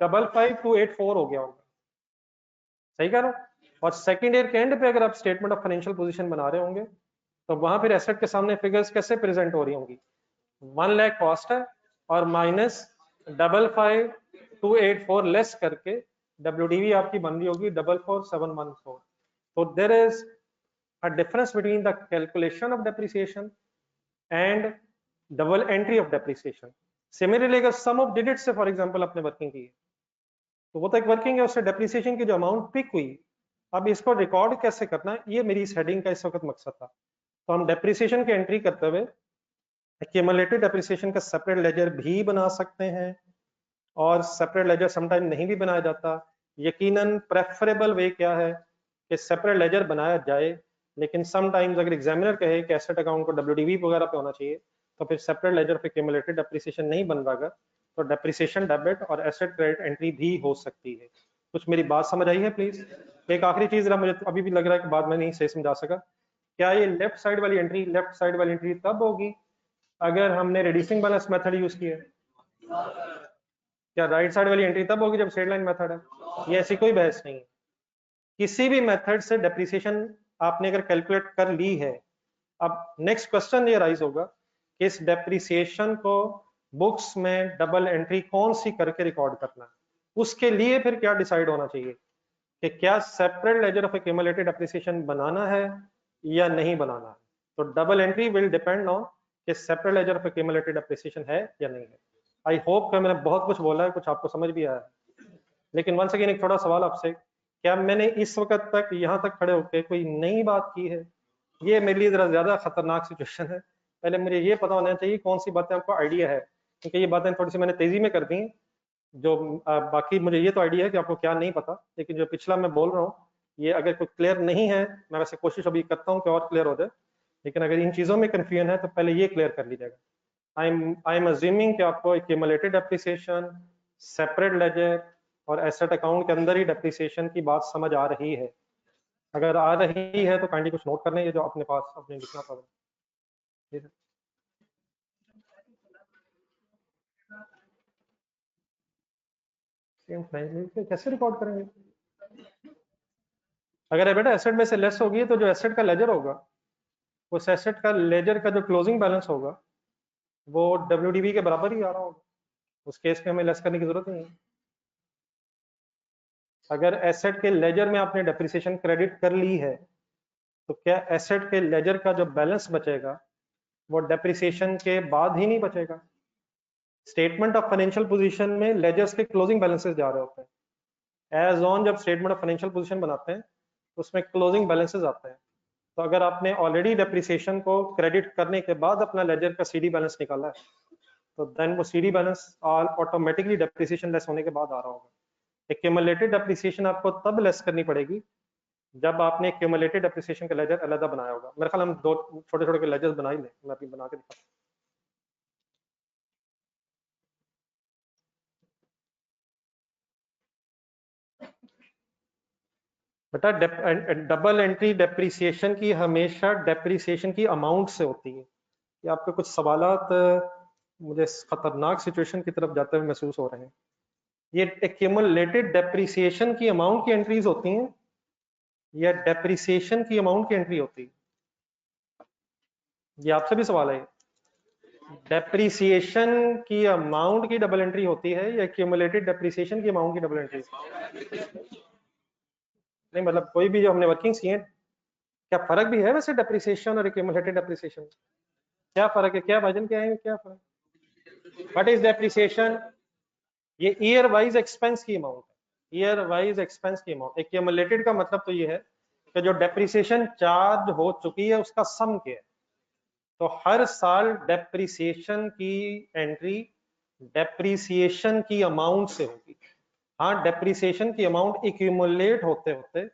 55,284 हो गया होगा, सही कह रहा हूं। और सेकंड ईयर के एंड पे अगर आप स्टेटमेंट ऑफ फाइनेंशियल पोजीशन बना रहे होंगे, तो वहां फिर एसेट के सामने फिगर्स कैसे प्रेजेंट हो रही होंगी, 1 लाख कॉस्ट है और माइनस 55,284 लेस करके डब्ल्यूडीवी आपकी बन रही होगी 44,714। तो there is a difference between the calculation of depreciation and double entry of depreciation. Similarly, अगर sum of digits से फॉर एग्जांपल आपने वर्किंग की है, तो वो तो एक वर्किंग है, उससे डेप्रिसिएशन की जो अमाउंट पिक हुई, अब इसको रिकॉर्ड कैसे करना है, ये मेरी इस हेडिंग का इस वक्त मकसद था। तो हम डेप्रिसिएशन की एंट्री करते हुए एक्यूमुलेटेड डेप्रिसिएशन का सेपरेट लेजर भी बना सकते हैं, और सेपरेट लेजर समटाइम नहीं भी बनाया जाता। यकीनन प्रेफरेबल वे क्या है कि सेपरेट लेजर बनाया जाए, लेकिन समटाइम्स अगर एग्जामिनर कहे कि एसेट अकाउंट को डब्ल्यूडीवी वगैरह पे होना चाहिए, तो फिर सेपरेट लेजर पे एक्यूमुलेटेड डेप्रिसिएशन नहीं बन रहा, तो डेप्रिसिएशन डेबिट और एसेट क्रेडिट एंट्री भी हो सकती है। कुछ मेरी बात समझ आई है प्लीज। एक आखिरी चीज जरा, मुझे अभी भी लग रहा है कि बाद में नहीं सही समझा सका, क्या ये लेफ्ट साइड वाली एंट्री तब होगी अगर हमने रिड्यूसिंग बैलेंस मेथड यूज किया है, क्या राइट साइड वाली एंट्री तब होगी जब स्ट्रेट लाइन मेथड है? ये ऐसी कोई बहस नहीं है, किसी भी मेथड से डेप्रिसिएशन आपने अगर कैलकुलेट कर ली है, अब नेक्स्ट क्वेश्चन ये राइज होगा कि इस डेप्रिसिएशन को बुक्स में डबल एंट्री कौन सी करके रिकॉर्ड करना है। उसके लिए फिर क्या डिसाइड होना चाहिए कि क्या separate ledger of accumulated depreciation बनाना है या नहीं बनाना है। तो double entry will depend on कि separate ledger of accumulated depreciation है या नहीं है। आई होप कि मैंने बहुत कुछ बोला है, कुछ आपको समझ भी आया है, लेकिन वंस अगेन एक थोड़ा सवाल आपसे, क्या मैंने इस वक्त तक यहाँ तक खड़े होकर कोई नई बात की है? ये मेरे लिए जरा ज्यादा खतरनाक सिचुएशन है, पहले मुझे ये पता होना चाहिए कौन सी बातें आपको आइडिया है, क्योंकि ये बातें थोड़ी सी मैंने तेजी में कर दी हैं, जो बाकी मुझे ये तो आइडिया है कि आपको क्या नहीं पता, लेकिन जो पिछला मैं बोल रहा हूँ ये अगर कोई क्लियर नहीं है, मैं वैसे कोशिश अभी करता हूँ कि और क्लियर हो जाए, लेकिन अगर इन चीजों में कंफ्यूजन है तो पहले ये क्लियर कर लीजिएगा। आई एम अज्यूमिंग कि आपको एक्यूमुलेटेड डेप्रिसिएशन, सेपरेट लेजर और एसेट अकाउंट के अंदर ही डेप्रिसिएशन की बात समझ आ रही है। अगर आ रही है तो काइंडली कुछ नोट करने, ये जो अपने पास अपने लिखना पड़ा। कैसे रिकॉर्ड करेंगे? अगर बेटा एसेट में से लेस होगी तो जो एसेट का लेजर होगा, उस एसेट का लेजर का जो क्लोजिंग बैलेंस होगा वो डब्ल्यूडीवी के बराबर ही आ रहा होगा, उस केस में हमें लेस करने की जरूरत नहीं है। अगर एसेट के लेजर में आपने डेप्रिसिएशन क्रेडिट कर ली है, तो क्या एसेट के लेजर का जो बैलेंस बचेगा वो डेप्रिसिएशन के बाद ही नहीं बचेगा? स्टेटमेंट ऑफ फाइनेंशियल पोजीशन में लेजर्स के क्लोजिंग बैलेंसेस जा रहे होते हैं, एज ऑन जब स्टेटमेंट ऑफ फाइनेंशियल पोजीशन बनाते हैं तो उसमें क्लोजिंग बैलेंसेस आते हैं। तो अगर आपने ऑलरेडी डेप्रिसिएशन को क्रेडिट करने के बाद अपना लेजर का सीडी बैलेंस निकाला है तो देन वो CD balance automatically depreciation less होने के बाद आ रहा होगा। एक्यूमुलेटेड डेप्रिसिएशन आपको तब लेस करनी पड़ेगी जब आपने एक्यूमुलेटेड डेप्रिसिएशन का लेजर अलग बनाया होगा। मेरे ख्याल हम दो छोटे छोटे लेजर्स बना ही लें, मैं अभी बना के दिखाता हूं। बेटा डबल एंट्री डेप्रिसिएशन की हमेशा डेप्रिसिएशन की अमाउंट से होती है। ये आपके कुछ सवालात मुझे खतरनाक सिचुएशन की तरफ जाते हुए महसूस हो रहे हैं। ये एक्यूमुलेटेड डेप्रिसिएशन की अमाउंट की एंट्रीज होती हैं या डेप्रिसिएशन की अमाउंट की एंट्री होती है? ये आपसे भी सवाल है। डेप्रिसिएशन की अमाउंट की डबल एंट्री होती है या एक्यूमुलेटेड डेप्रिसिएशन की अमाउंट की डबल एंट्री? नहीं मतलब कोई भी जो हमने वर्किंग्स की हैं, क्या फर्क भी है वैसे डेप्रिसिएशन और एक्यूमुलेटेड डेप्रिसिएशन? क्या फर्क है, क्या वजन क्या है, क्या फर्क? What is depreciation? ये ईयर वाइज एक्सपेंस की अमाउंट है, ईयर वाइज एक्सपेंस की अमाउंट। एक्यूमुलेटेड का मतलब तो ये है कि जो डेप्रिसिएशन चार्ज हो चुकी है उसका सम क्या है। तो हर साल डेप्रिसिएशन की एंट्री डेप्रिसिएशन की अमाउंट से होगी। हाँ, डेप्रिसिएशन की अमाउंट एक्यूमुलेट होते होते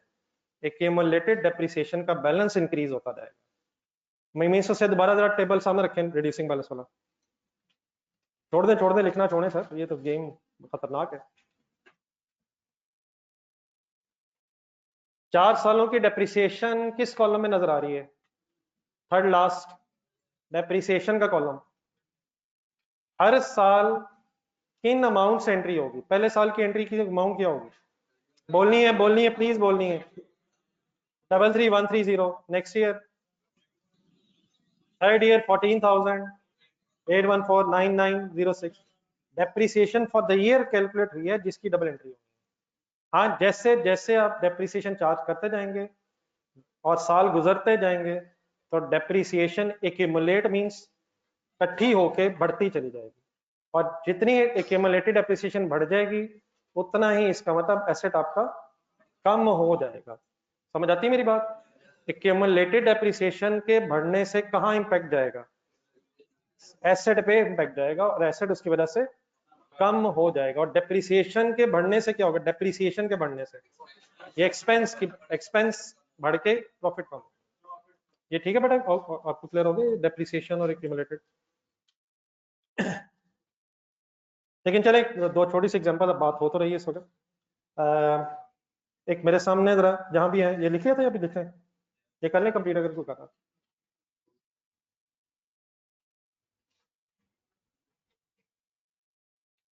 एक्यूमुलेटेड डेप्रिसिएशन का बैलेंस इंक्रीज होता जाएगा। मीमीसो से दोबारा जरा टेबल सामने रखें, रिड्यूसिंग बैलेंस वाला। छोड़ दें लिखना छोड़े सर, ये तो गेम खतरनाक है। 4 सालों की डेप्रिसिएशन किस कॉलम में नजर आ रही है? थर्ड लास्ट डेप्रिसिएशन का कॉलम। हर साल किन अमाउंट से एंट्री होगी? पहले साल की एंट्री की अमाउंट क्या होगी? बोलनी है प्लीज बोलनी है। 33130। Next year, third year 14,000, 8149906। Depreciation for the year calculate हुई है जिसकी डबल एंट्री होगी। हाँ, जैसे जैसे आप डेप्रिसिएशन चार्ज करते जाएंगे और साल गुजरते जाएंगे तो डेप्रिसिएशन एक्यूमुलेट मींस इकट्ठी होके बढ़ती चली जाएगी, और जितनी एक्यूमुलेटेड डेप्रिसिएशन बढ़ जाएगी उतना ही इसका मतलब एसेट आपका कम हो जाएगा। समझ आती है मेरी बात? एक्यूमुलेटेड डेप्रिसिएशन के बढ़ने से कहाँ इंपैक्ट जाएगा? एसेट पे इंपैक्ट जाएगा, और एसेट उसकी वजह से कम हो जाएगा। और डेप्रिसिएशन के बढ़ने से क्या होगा? डेप्रिसिएशन के बढ़ने से ये एक्सपेंस बढ़ के प्रॉफिट कम। ये ठीक है बेटा, आपको क्लियर हो गया डेप्रिसिएशन और एक्यूमुलेटेड? लेकिन चले दो छोटी सी एग्जांपल, अब बात हो तो रही है इस वक्त। एक मेरे सामने जरा जहां भी है ये लिखे थे या भी लिखे, ये कर लें कंप्लीट अगर कोई करना।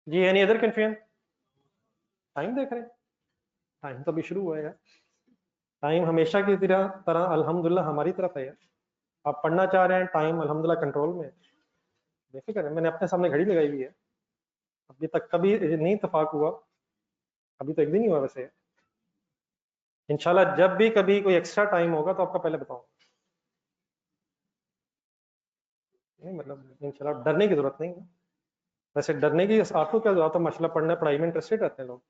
जी एनी अदर कंफ्यूजन? टाइम देख रहे हैं, टाइम तो अभी शुरू हुआ है यार। टाइम हमेशा की तरह अल्हम्दुलिल्लाह हमारी तरफ है यार। आप पढ़ना चाह रहे हैं, टाइम अल्हम्दुलिल्लाह कंट्रोल में है। बेफिक्र है, मैंने अपने सामने घड़ी लगाई हुई है, अभी तक कभी नहीं इत्तेफाक हुआ, अभी तो एक दिन ही हुआ वैसे। इंशाल्लाह जब भी कभी कोई एक्स्ट्रा टाइम होगा तो आपका पहले बताऊंगा। नहीं मतलब इंशाल्लाह डरने की जरूरत नहीं है। वैसे डरने की आपको क्या जरूरत है, माशाल्लाह पढ़ना पढ़ाई में इंटरेस्टेड रहते हैं लोग।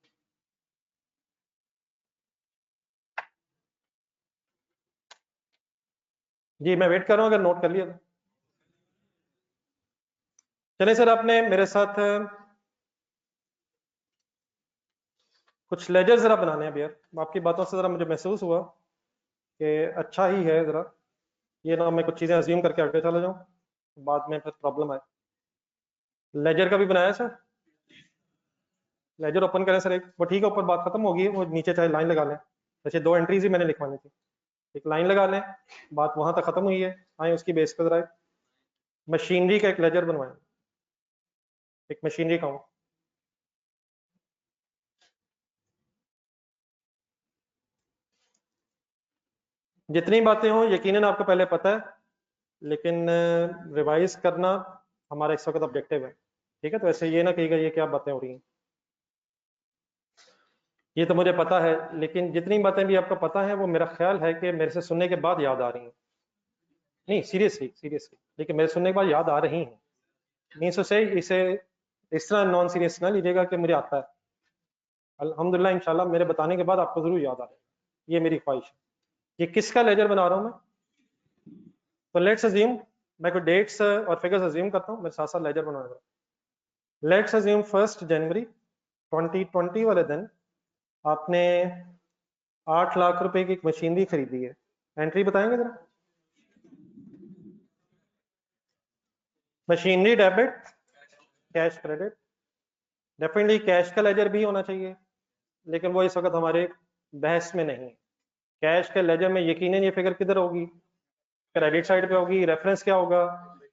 जी मैं वेट कर रहा हूँ, अगर नोट कर लिया तो। चलिए सर, आपने मेरे साथ कुछ लेजर जरा बनाने हैं यार। आपकी बातों से जरा मुझे महसूस हुआ कि अच्छा ही है, जरा ये ना मैं कुछ चीजें अज्यूम करके आगे चला जाऊँ बाद में फिर प्रॉब्लम आए। लेजर का भी बनाया सर? लेजर ओपन करें सर एक, वो ठीक है, ऊपर बात खत्म होगी, वो नीचे चाहे लाइन लगा लें। वैसे 2 एंट्रीज ही मैंने लिखवानी थी, एक लाइन लगा लें, बात वहां तक खत्म हुई है। आए उसकी बेस पर जरा मशीनरी का एक लेजर बनवाएं, एक मशीनरी अकाउंट। जितनी बातें हों यकीनन आपको पहले पता है, लेकिन रिवाइज करना हमारा इस वक्त ऑब्जेक्टिव है। ठीक है, तो ऐसे ये ना कहिएगा ये क्या बातें हो रही हैं, ये तो मुझे पता है, लेकिन जितनी बातें भी आपको पता है वो मेरा ख्याल है कि मेरे से सुनने के बाद याद आ रही हैं। नहीं सीरियसली सीरियसली, लेकिन मेरे सुनने के बाद याद आ रही हैं। नहीं सो से इसे इस तरह नॉन सीरियस ना लीजिएगा कि मुझे आता है, अल्हम्दुलिल्लाह इंशाल्लाह मेरे बताने के बाद आपको जरूर याद आ जाएगा, ये मेरी ख्वाहिश है। ये किसका लेजर बना रहा हूँ मैं? तो लेट्स अज्यूम मैं कोई डेट्स और फिगर्स अज्यूम करता हूँ, मैं साथ साथ लेजर बनाऊंगा। लेट्स अज्यूम 1 जनवरी 2020 वाले दिन आपने 8 लाख रुपए की एक मशीनरी खरीदी है। एंट्री बताएंगे जरा। Machinery debit, cash credit. Definitely cash का लेजर भी होना चाहिए, लेकिन वो इस वक्त हमारे बहस में नहीं है। कैश के लेजर में यकीनन ये फिगर किधर होगी? क्रेडिट साइड पे होगी। रेफरेंस क्या होगा?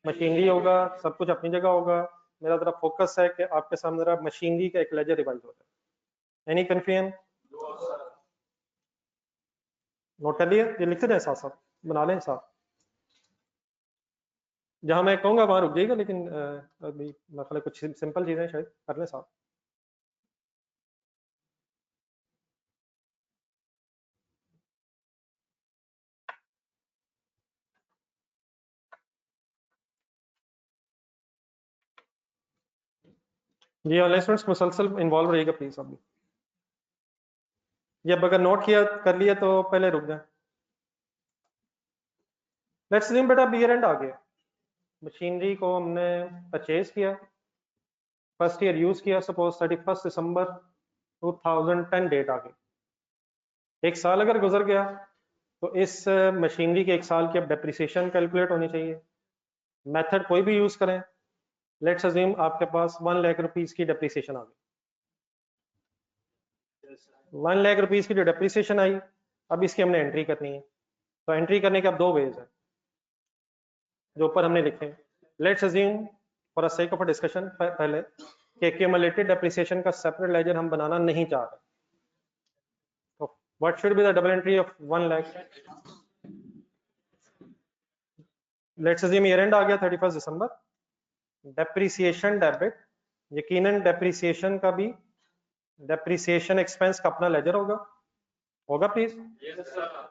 मशीनरी होगा। सब कुछ अपनी जगह होगा। मेरा जरा फोकस है कि आपके सामने जरा मशीनरी का एक लेजर रिवाइज हो जाए। Any confusion? नोट कर लिया? ये लिखते जाए साथ साथ, बना लें साथ। जहां मैं कहूंगा वहां रुक जाइएगा, लेकिन अभी मतलब कुछ सिंपल चीजें शायद कर लें साथ। ये ऑनलाइन स्टूडेंट्स मुसलसल इन्वॉल्व रहिएगा प्लीज। अभी ये अब अगर नोट किया कर लिया तो पहले रुक जाए। लेट्स अज्यूम बेटा ईयर एंड आ गया, मशीनरी को हमने परचेज किया, फर्स्ट ईयर यूज किया, सपोज 31 दिसंबर 2010 डेट आ गई। एक साल अगर गुजर गया तो इस मशीनरी के एक साल की अब डेप्रिसिएशन कैलकुलेट होनी चाहिए। मेथड कोई भी यूज करें। लेट्स अज्यूम आपके पास 1 लाख रुपीस की डेप्रिसिएशन आ गई। 1 लाख रुपीस की जो डेप्रिसिएशन आई, अब इसकी हमने एंट्री करनी है। तो एंट्री करने के अब दो वेज है जो ऊपर हमने लिखे। Let's assume for a sake of a discussion पहले कि एक्यूमुलेटेड डेप्रिसिएशन का सेपरेट लेजर हम बनाना नहीं चाह रहे। तो what should be the double entry of 1 lakh? Let's assume year end आ गया 31 दिसंबर। डेप्रिसिएशन डेबिट, यकीनन डेप्रिसिएशन का भी डेप्रिसिएशन एक्सपेंस का अपना लेजर होगा। होगा प्लीज?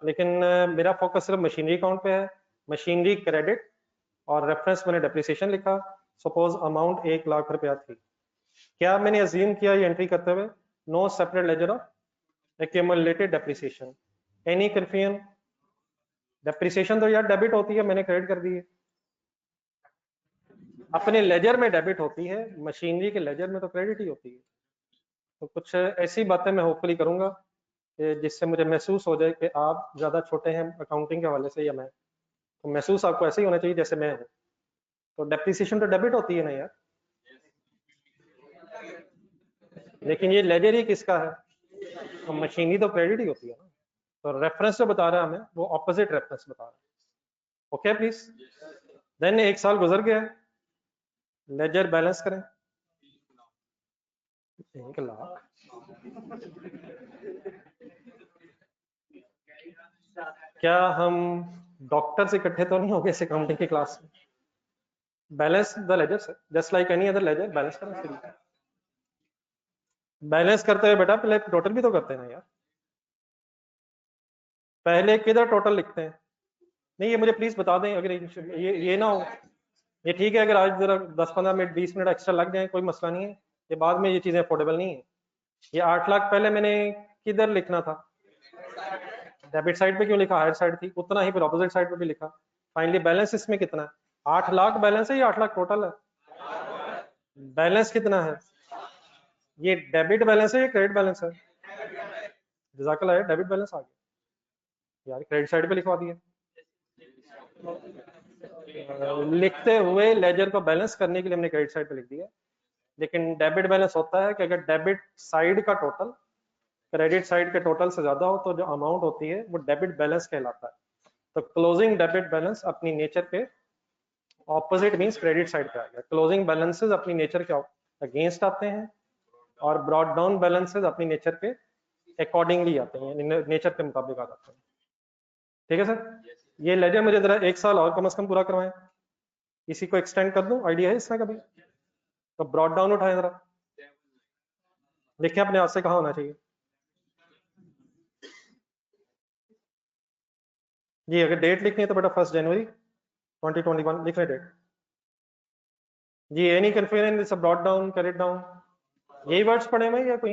लेकिन मेरा फोकस सिर्फ मशीनरी अकाउंट पे है। मशीनरी क्रेडिट और रेफरेंस मैंने डेप्रिसिएशन लिखा। सपोज अमाउंट 1 लाख रुपया थी। क्या मैंने अज्यूम किया ये एंट्री करते हुए? No separate ledger of accumulated depreciation. Any confusion? Depreciation तो यार डेबिट होती है, मैंने क्रेडिट कर दी है। अपने लेजर में डेबिट होती है, मशीनरी के लेजर में तो क्रेडिट ही होती है। तो कुछ ऐसी बातें मैं होपफुली करूंगा कि जिससे मुझे महसूस हो जाए कि आप ज़्यादा छोटे हैं अकाउंटिंग के हवाले से या मैं। तो महसूस आपको ऐसे ही होना चाहिए जैसे मैं हूँ। तो डेप्रिसिएशन तो डेबिट होती है ना यार, लेकिन ये लेजर ही किसका है? तो मशीनरी तो क्रेडिट ही होती है ना। तो रेफरेंस जो बता रहा है हमें वो ऑपोजिट रेफरेंस बता रहा है। Okay please. देन एक साल गुजर गया, लेजर बैलेंस करें। 1 लाख क्या हम डॉक्टर से इकट्ठे तो नहीं हो गए इस अकाउंटिंग की क्लास में? Balance the ledger just like any other ledger, balance करें। बैलेंस करते हुए बेटा पहले टोटल भी तो करते हैं ना यार। पहले किधर टोटल लिखते हैं? नहीं ये मुझे प्लीज बता दें, अगर ये ना हो। ये ठीक है अगर आज जरा 10-15 मिनट 20 मिनट एक्स्ट्रा लग जाए कोई मसला नहीं है, ये बाद में ये चीजें अफोर्डेबल नहीं है। ये 8 लाख पहले मैंने किधर लिखना था? डेबिट साइड पे क्यों लिखा? हायर साइड थी, उतना ही फिर ऑपोजिट साइड पे भी लिखा। फाइनली बैलेंस इसमें कितना है? 8 लाख बैलेंस है या 8 लाख टोटल है? बैलेंस कितना है? ये डेबिट बैलेंस है या क्रेडिट बैलेंस है? जज़ाकल्लाह, डेबिट बैलेंस आ गया यार, क्रेडिट साइड पे लिखवा दिया। लिखते हुए लेजर को बैलेंस करने के लिए हमने क्रेडिट साइड पे लिख दिया, लेकिन डेबिट बैलेंस होता है कि अगर डेबिट साइड का टोटल क्रेडिट साइड के टोटल से ज्यादा हो तो जो अमाउंट होती है वो डेबिट बैलेंस कहलाता है। तो क्लोजिंग डेबिट बैलेंस अपनी नेचर पे ऑपोजिट मींस क्रेडिट साइड पे आ गया। क्लोजिंग बैलेंसेस अपनी नेचर के अगेंस्ट आते हैं और ब्रॉड डाउन बैलेंसेस अपनी नेचर पे अकॉर्डिंगली आते हैं, नेचर के मुताबिक आ जाते हैं। ठीक है सर, ये लेजर मुझे जरा 1 साल और कम से कम पूरा करवाएं। इसी को एक्सटेंड कर दूं, आइडिया है इसमें कभी? तो ब्रॉड डाउन उठाएं जरा, देखिए अपने आप से कहा होना चाहिए जी। अगर डेट लिखनी है तो बेटा 1 जनवरी 2021 लिख रहे डेट जी। Any confusion? Brought down, carried down, यही वर्ड्स पढ़े हुए या कोई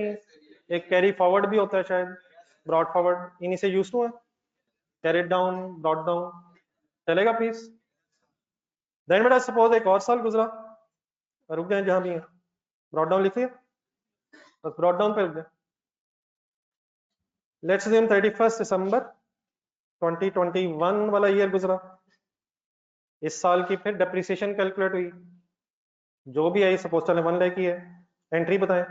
एक कैरी फॉरवर्ड भी होता है शायद, ब्रॉड फॉरवर्ड, इन्हीं से यूज टू है, कैरी डाउन, ब्रॉड डाउन, चलेगा प्लीज। देन बेटा सपोज एक और साल गुजरा, रुक गए जहां भी है, ब्रॉड डाउन लिखिए, बस ब्रॉड डाउन पे रुक गए। लेट्स अज्यूम 31 दिसंबर 2021 वाला ईयर गुजरा, इस साल की फिर डेप्रिसिएशन कैलकुलेट हुई, जो भी आई सपोज चले 1 लाख की है, एंट्री बताएं।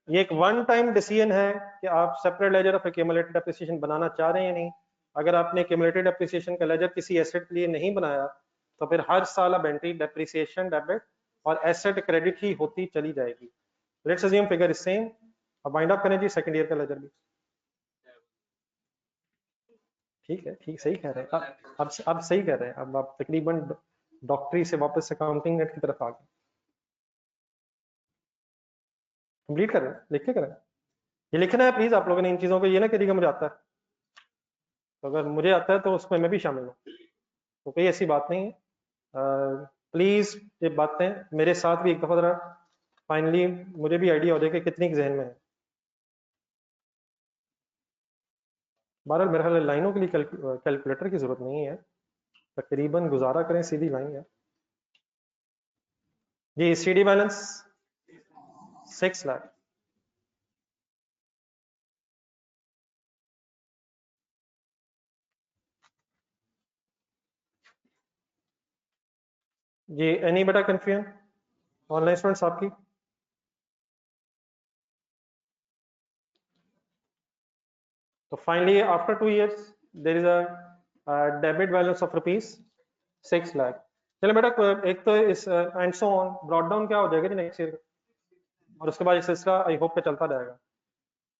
ये एक वन टाइम डिसीजन है कि आप separate ledger of accumulated depreciation बनाना चाह रहे हैं या नहीं। अगर आपने एक्यूमुलेटेड डेप्रिसिएशन का लेजर किसी एसेट के लिए नहीं बनाया तो फिर हर साल अब एंट्री डेप्रिसिएशन डेबिट और एसेट क्रेडिट ही होती चली जाएगी। Let's assume figure is same. अब वाइंड अप करें जी सेकंड ईयर का लेजर भी। ठीक है, ठीक, सही कह रहे हैं अब सही कह रहे हैं, अब आप तकरीबन डॉक्टरी से वापस अकाउंटिंग नेट की तरफ आ गए। कंप्लीट करें, लिख के करें, ये लिखना है प्लीज आप लोगों ने इन चीजों को, ये ना करिएगा मुझे आता है, तो अगर मुझे आता है तो उसमें मैं भी शामिल हूँ, तो कोई ऐसी बात नहीं है। प्लीज ये बातें मेरे साथ भी एक दफा जरा फाइनली मुझे भी आइडिया हो जाए कि कितनी जहन में है। बहरहाल मेरे ख्याल लाइनों के लिए कैलकुलेटर की जरूरत नहीं है, तकरीबन गुजारा करें सीधी लाइन है जी। सीडी बैलेंस 6 लाख जी। एनी बेटा कंफ्यूजन ऑनलाइन स्टूडेंट्स आपकी? तो finally after 2 years there is a debit balance of ₹6 lakh. चलो बेटा एक तो इस and so on brought down क्या हो जाएगा नेक्स्ट ईयर, और उसके बाद ये सिलसिला आई होप पे चलता रहेगा।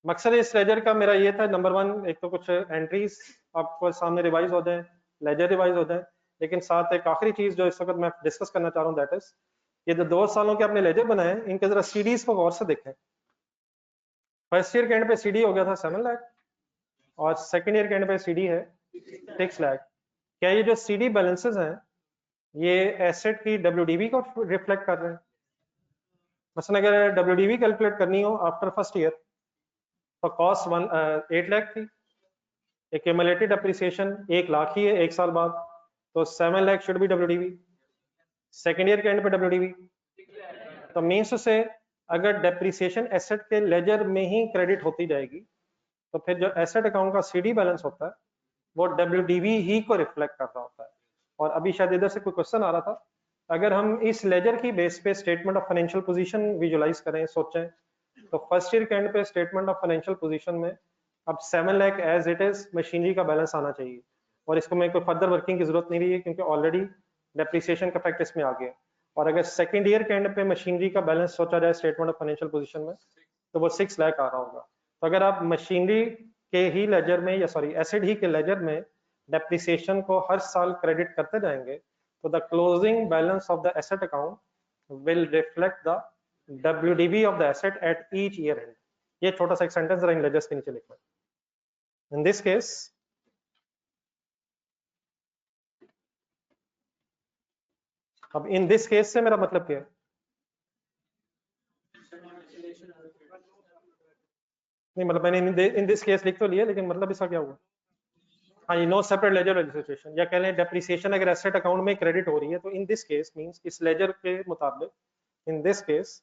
मकसद इस लेजर का मेरा ये था, नंबर वन, एक तो कुछ एंट्रीज आपको सामने रिवाइज हो जाए, लेजर रिवाइज हो जाए, लेकिन साथ एक आखिरी चीज जो इस वक्त मैं डिस्कस करना चाह रहा हूँ, दैट इज ये जो 2 सालों के आपने लेजर बनाए इनके जरा सीडीज को गौर से देखें। फर्स्ट ईयर के एंड पे सीडी हो गया था 7 लाख और सेकंड ईयर के एंड पे सीडी है 6 लाख। क्या ये जो सीडी बैलेंसेस हैं ये एसेट की डब्ल्यूडीवी को रिफ्लेक्ट कर रहे हैं? मसलन अगर डब्ल्यूडीवी कैलकुलेट करनी हो आफ्टर फर्स्ट ईयर तो कॉस्ट 8 लाख थी, एक्यूमुलेटेड अप्रिसिएशन 1 लाख ही है एक साल बाद, तो 7 lakh should be WDV. Second year के एंड पे डब्ल्यूडीवी तो मींस से अगर डेप्रिसिएशन एसेट के लेजर में ही क्रेडिट होती जाएगी तो फिर जो एसेट अकाउंट का सीडी बैलेंस होता है वो डब्ल्यूडीवी ही को रिफ्लेक्ट कर रहा होता है। और अभी शायद इधर से कोई क्वेश्चन आ रहा था, अगर हम इस लेजर की बेस पे statement of financial position visualise करें, सोचें, तो फर्स्ट ईयर के एंड पे स्टेटमेंट ऑफ फाइनेंशियल पोजीशन में अब 7 lakh as it is machinery का बैलेंस आना चाहिए, और इसको मैं कोई फर्दर वर्किंग की जरूरत नहीं रही है क्योंकि ऑलरेडी डेप्रिसिएशन का फैक्ट इसमें आ गया। और अगर सेकंड ईयर के एंड पे मशीनरी का बैलेंस सोचा जाए स्टेटमेंट ऑफ फाइनेंशियल पोजीशन में तो वो 6 लाख आ रहा होगा। तो अगर आप मशीनरी के ही लेजर में, या सॉरी एसिड ही के लेजर में डेप्रिसिएशन को हर साल क्रेडिट करते जाएंगे तो the closing balance of the asset account will reflect the WDV of the asset at each year end। ये छोटा सा एक सेंटेंस इन लेजर्स के नीचे लिखना है। इन दिस केस अब इन दिस केस से मेरा मतलब क्या है? नहीं मतलब मैंने इन दिस केस लिख तो लिया, लेकिन मतलब इसका क्या हुआ? हाँ, ये नो सेपरेट लेजर रजिस्ट्रेशन, या कह लें डेप्रिसिएशन अगर एसेट अकाउंट में क्रेडिट हो रही है तो इन दिस केस मींस इस लेजर के मुताबिक in this case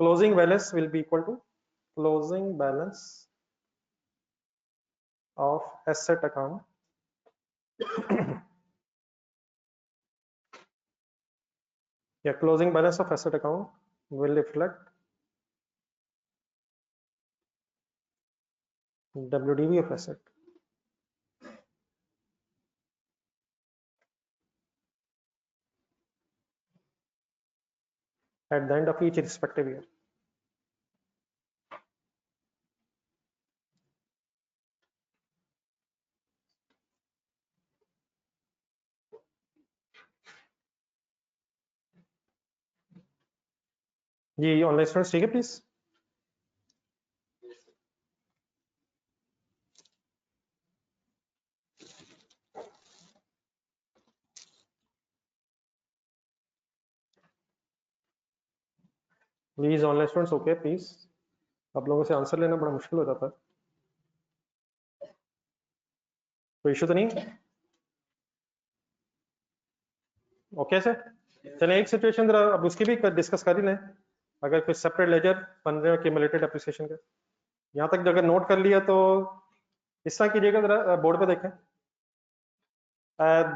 closing balance will be equal to closing balance of asset account या closing balance of asset account will reflect WDV of asset at the end of each respective year। जी online students ठीक है please. Please online students okay please, आप लोगों से answer लेना बड़ा मुश्किल हो जाता है। कोई इशू तो नहीं? ओके सर, चलिए एक सिचुएशन जरा अब उसकी भी डिस्कस कर ही लें। अगर कोई सेपरेट लेजर बन रहे हो क्यूमुलेटेड एप्रिसिएशन का, यहाँ तक अगर नोट कर लिया तो इस तरह कीजिएगा, जरा बोर्ड पे देखें।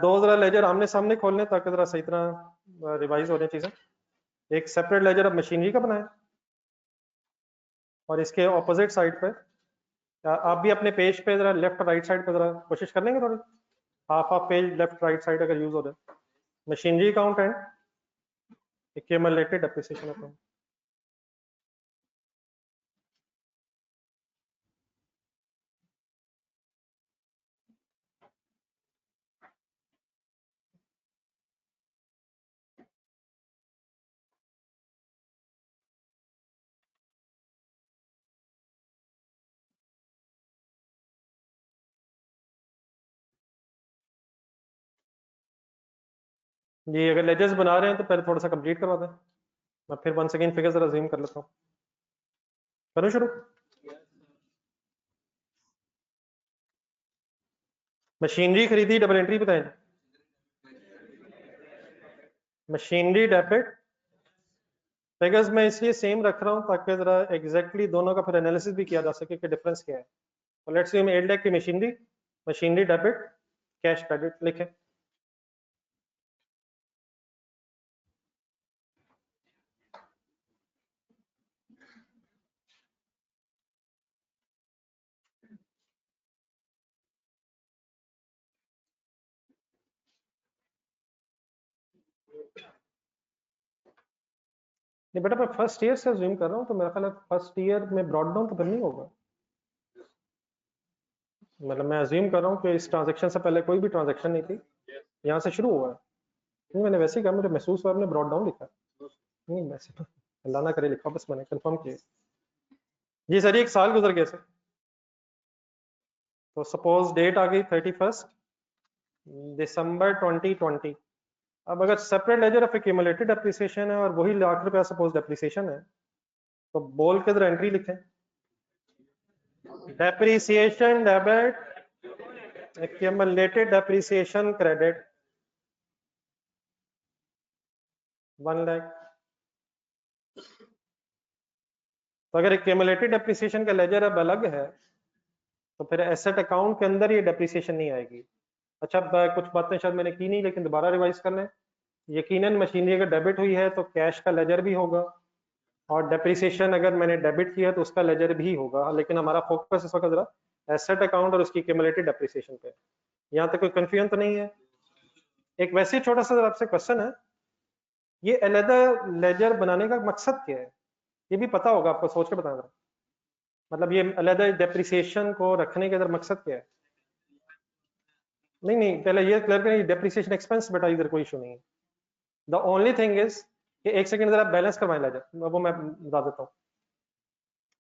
दो जरा लेजर आमने सामने खोल लें ताकि जरा सही तरह रिवाइज हो रही चीजें। एक सेपरेट लेजर अब मशीनरी का बनाए और इसके ऑपोजिट साइड पे आप भी अपने पेज पे जरा लेफ्ट राइट साइड पे जरा कोशिश कर लेंगे थोड़ी, half half page left right side अगर यूज हो जाए। Machinery account and accumulated appreciation account. जी अगर लेजर्स बना रहे हैं तो पहले थोड़ा सा कंप्लीट करवा दें, मैं फिर वन सेकेंड फिगर जरा जूम कर लेता हूँ। करूँ शुरू? मशीनरी खरीदी, डबल एंट्री बताएं। मशीनरी डेबिट फिगर्स मैं इसलिए सेम रख रहा हूँ ताकि जरा एग्जैक्टली दोनों का फिर एनालिसिस भी किया जा सके कि डिफरेंस क्या है। तो लेट्स सी हम 8 लाख की machinery, machinery debit cash credit लिखें। नहीं बेटा, मैं फर्स्ट ईयर से ज्यूम कर रहा हूँ तो मेरा ख्याल है फर्स्ट ईयर में ब्रॉड डाउन तो फिर नहीं होगा। मतलब मैं अज्यूम कर रहा हूँ कि इस ट्रांजैक्शन से पहले कोई भी ट्रांजैक्शन नहीं थी, यहाँ से शुरू हुआ है। नहीं मैंने वैसे ही कहा, मुझे महसूस हुआ आपने ब्रॉड डाउन लिखा। नहीं वैसे तो अल्लाह ना करे लिखा, बस मैंने कंफर्म किया। जी सर, एक साल गुजर गया सर, तो सपोज डेट आ गई 31 दिसंबर 2020। अब अगर separate ledger of accumulated appreciation है और वही ₹1,00,000 सपोज डेप्रिसिएशन है, तो बोल के इधर एंट्री लिखें, depreciation debit accumulated depreciation credit 1 lakh. तो अगर एक्यूमुलेटेड डेप्रिसिएशन का लेजर अब अलग है तो फिर एसेट अकाउंट के अंदर ये डेप्रिसिएशन नहीं आएगी। अच्छा कुछ बातें शायद मैंने की नहीं, लेकिन दोबारा रिवाइज कर लें। यकीनन मशीनरी अगर डेबिट हुई है तो कैश का लेजर भी होगा, और डेप्रिसिएशन अगर मैंने डेबिट किया तो उसका लेजर भी होगा, लेकिन हमारा फोकस इस वक्त जरा एसेट अकाउंट और उसकी क्यूमुलेटेड डेप्रिसिएशन पे। यहाँ तक कोई कंफ्यूजन तो नहीं है? एक वैसे ही छोटा सा आपसे क्वेश्चन है, ये अलग लेजर बनाने का मकसद क्या है? ये भी पता होगा आपको, सोच के बताना। मतलब ये अलग डेप्रिसिएशन को रखने के अंदर मकसद क्या है? नहीं नहीं, पहले ये क्लियर करें, डेप्रिसिएशन एक्सपेंस बेटा इधर कोई इशू नहीं है। द ओनली थिंग इज कि एक सेकंड जरा बैलेंस करवाएं लेजर, वो मैं बता देता हूँ।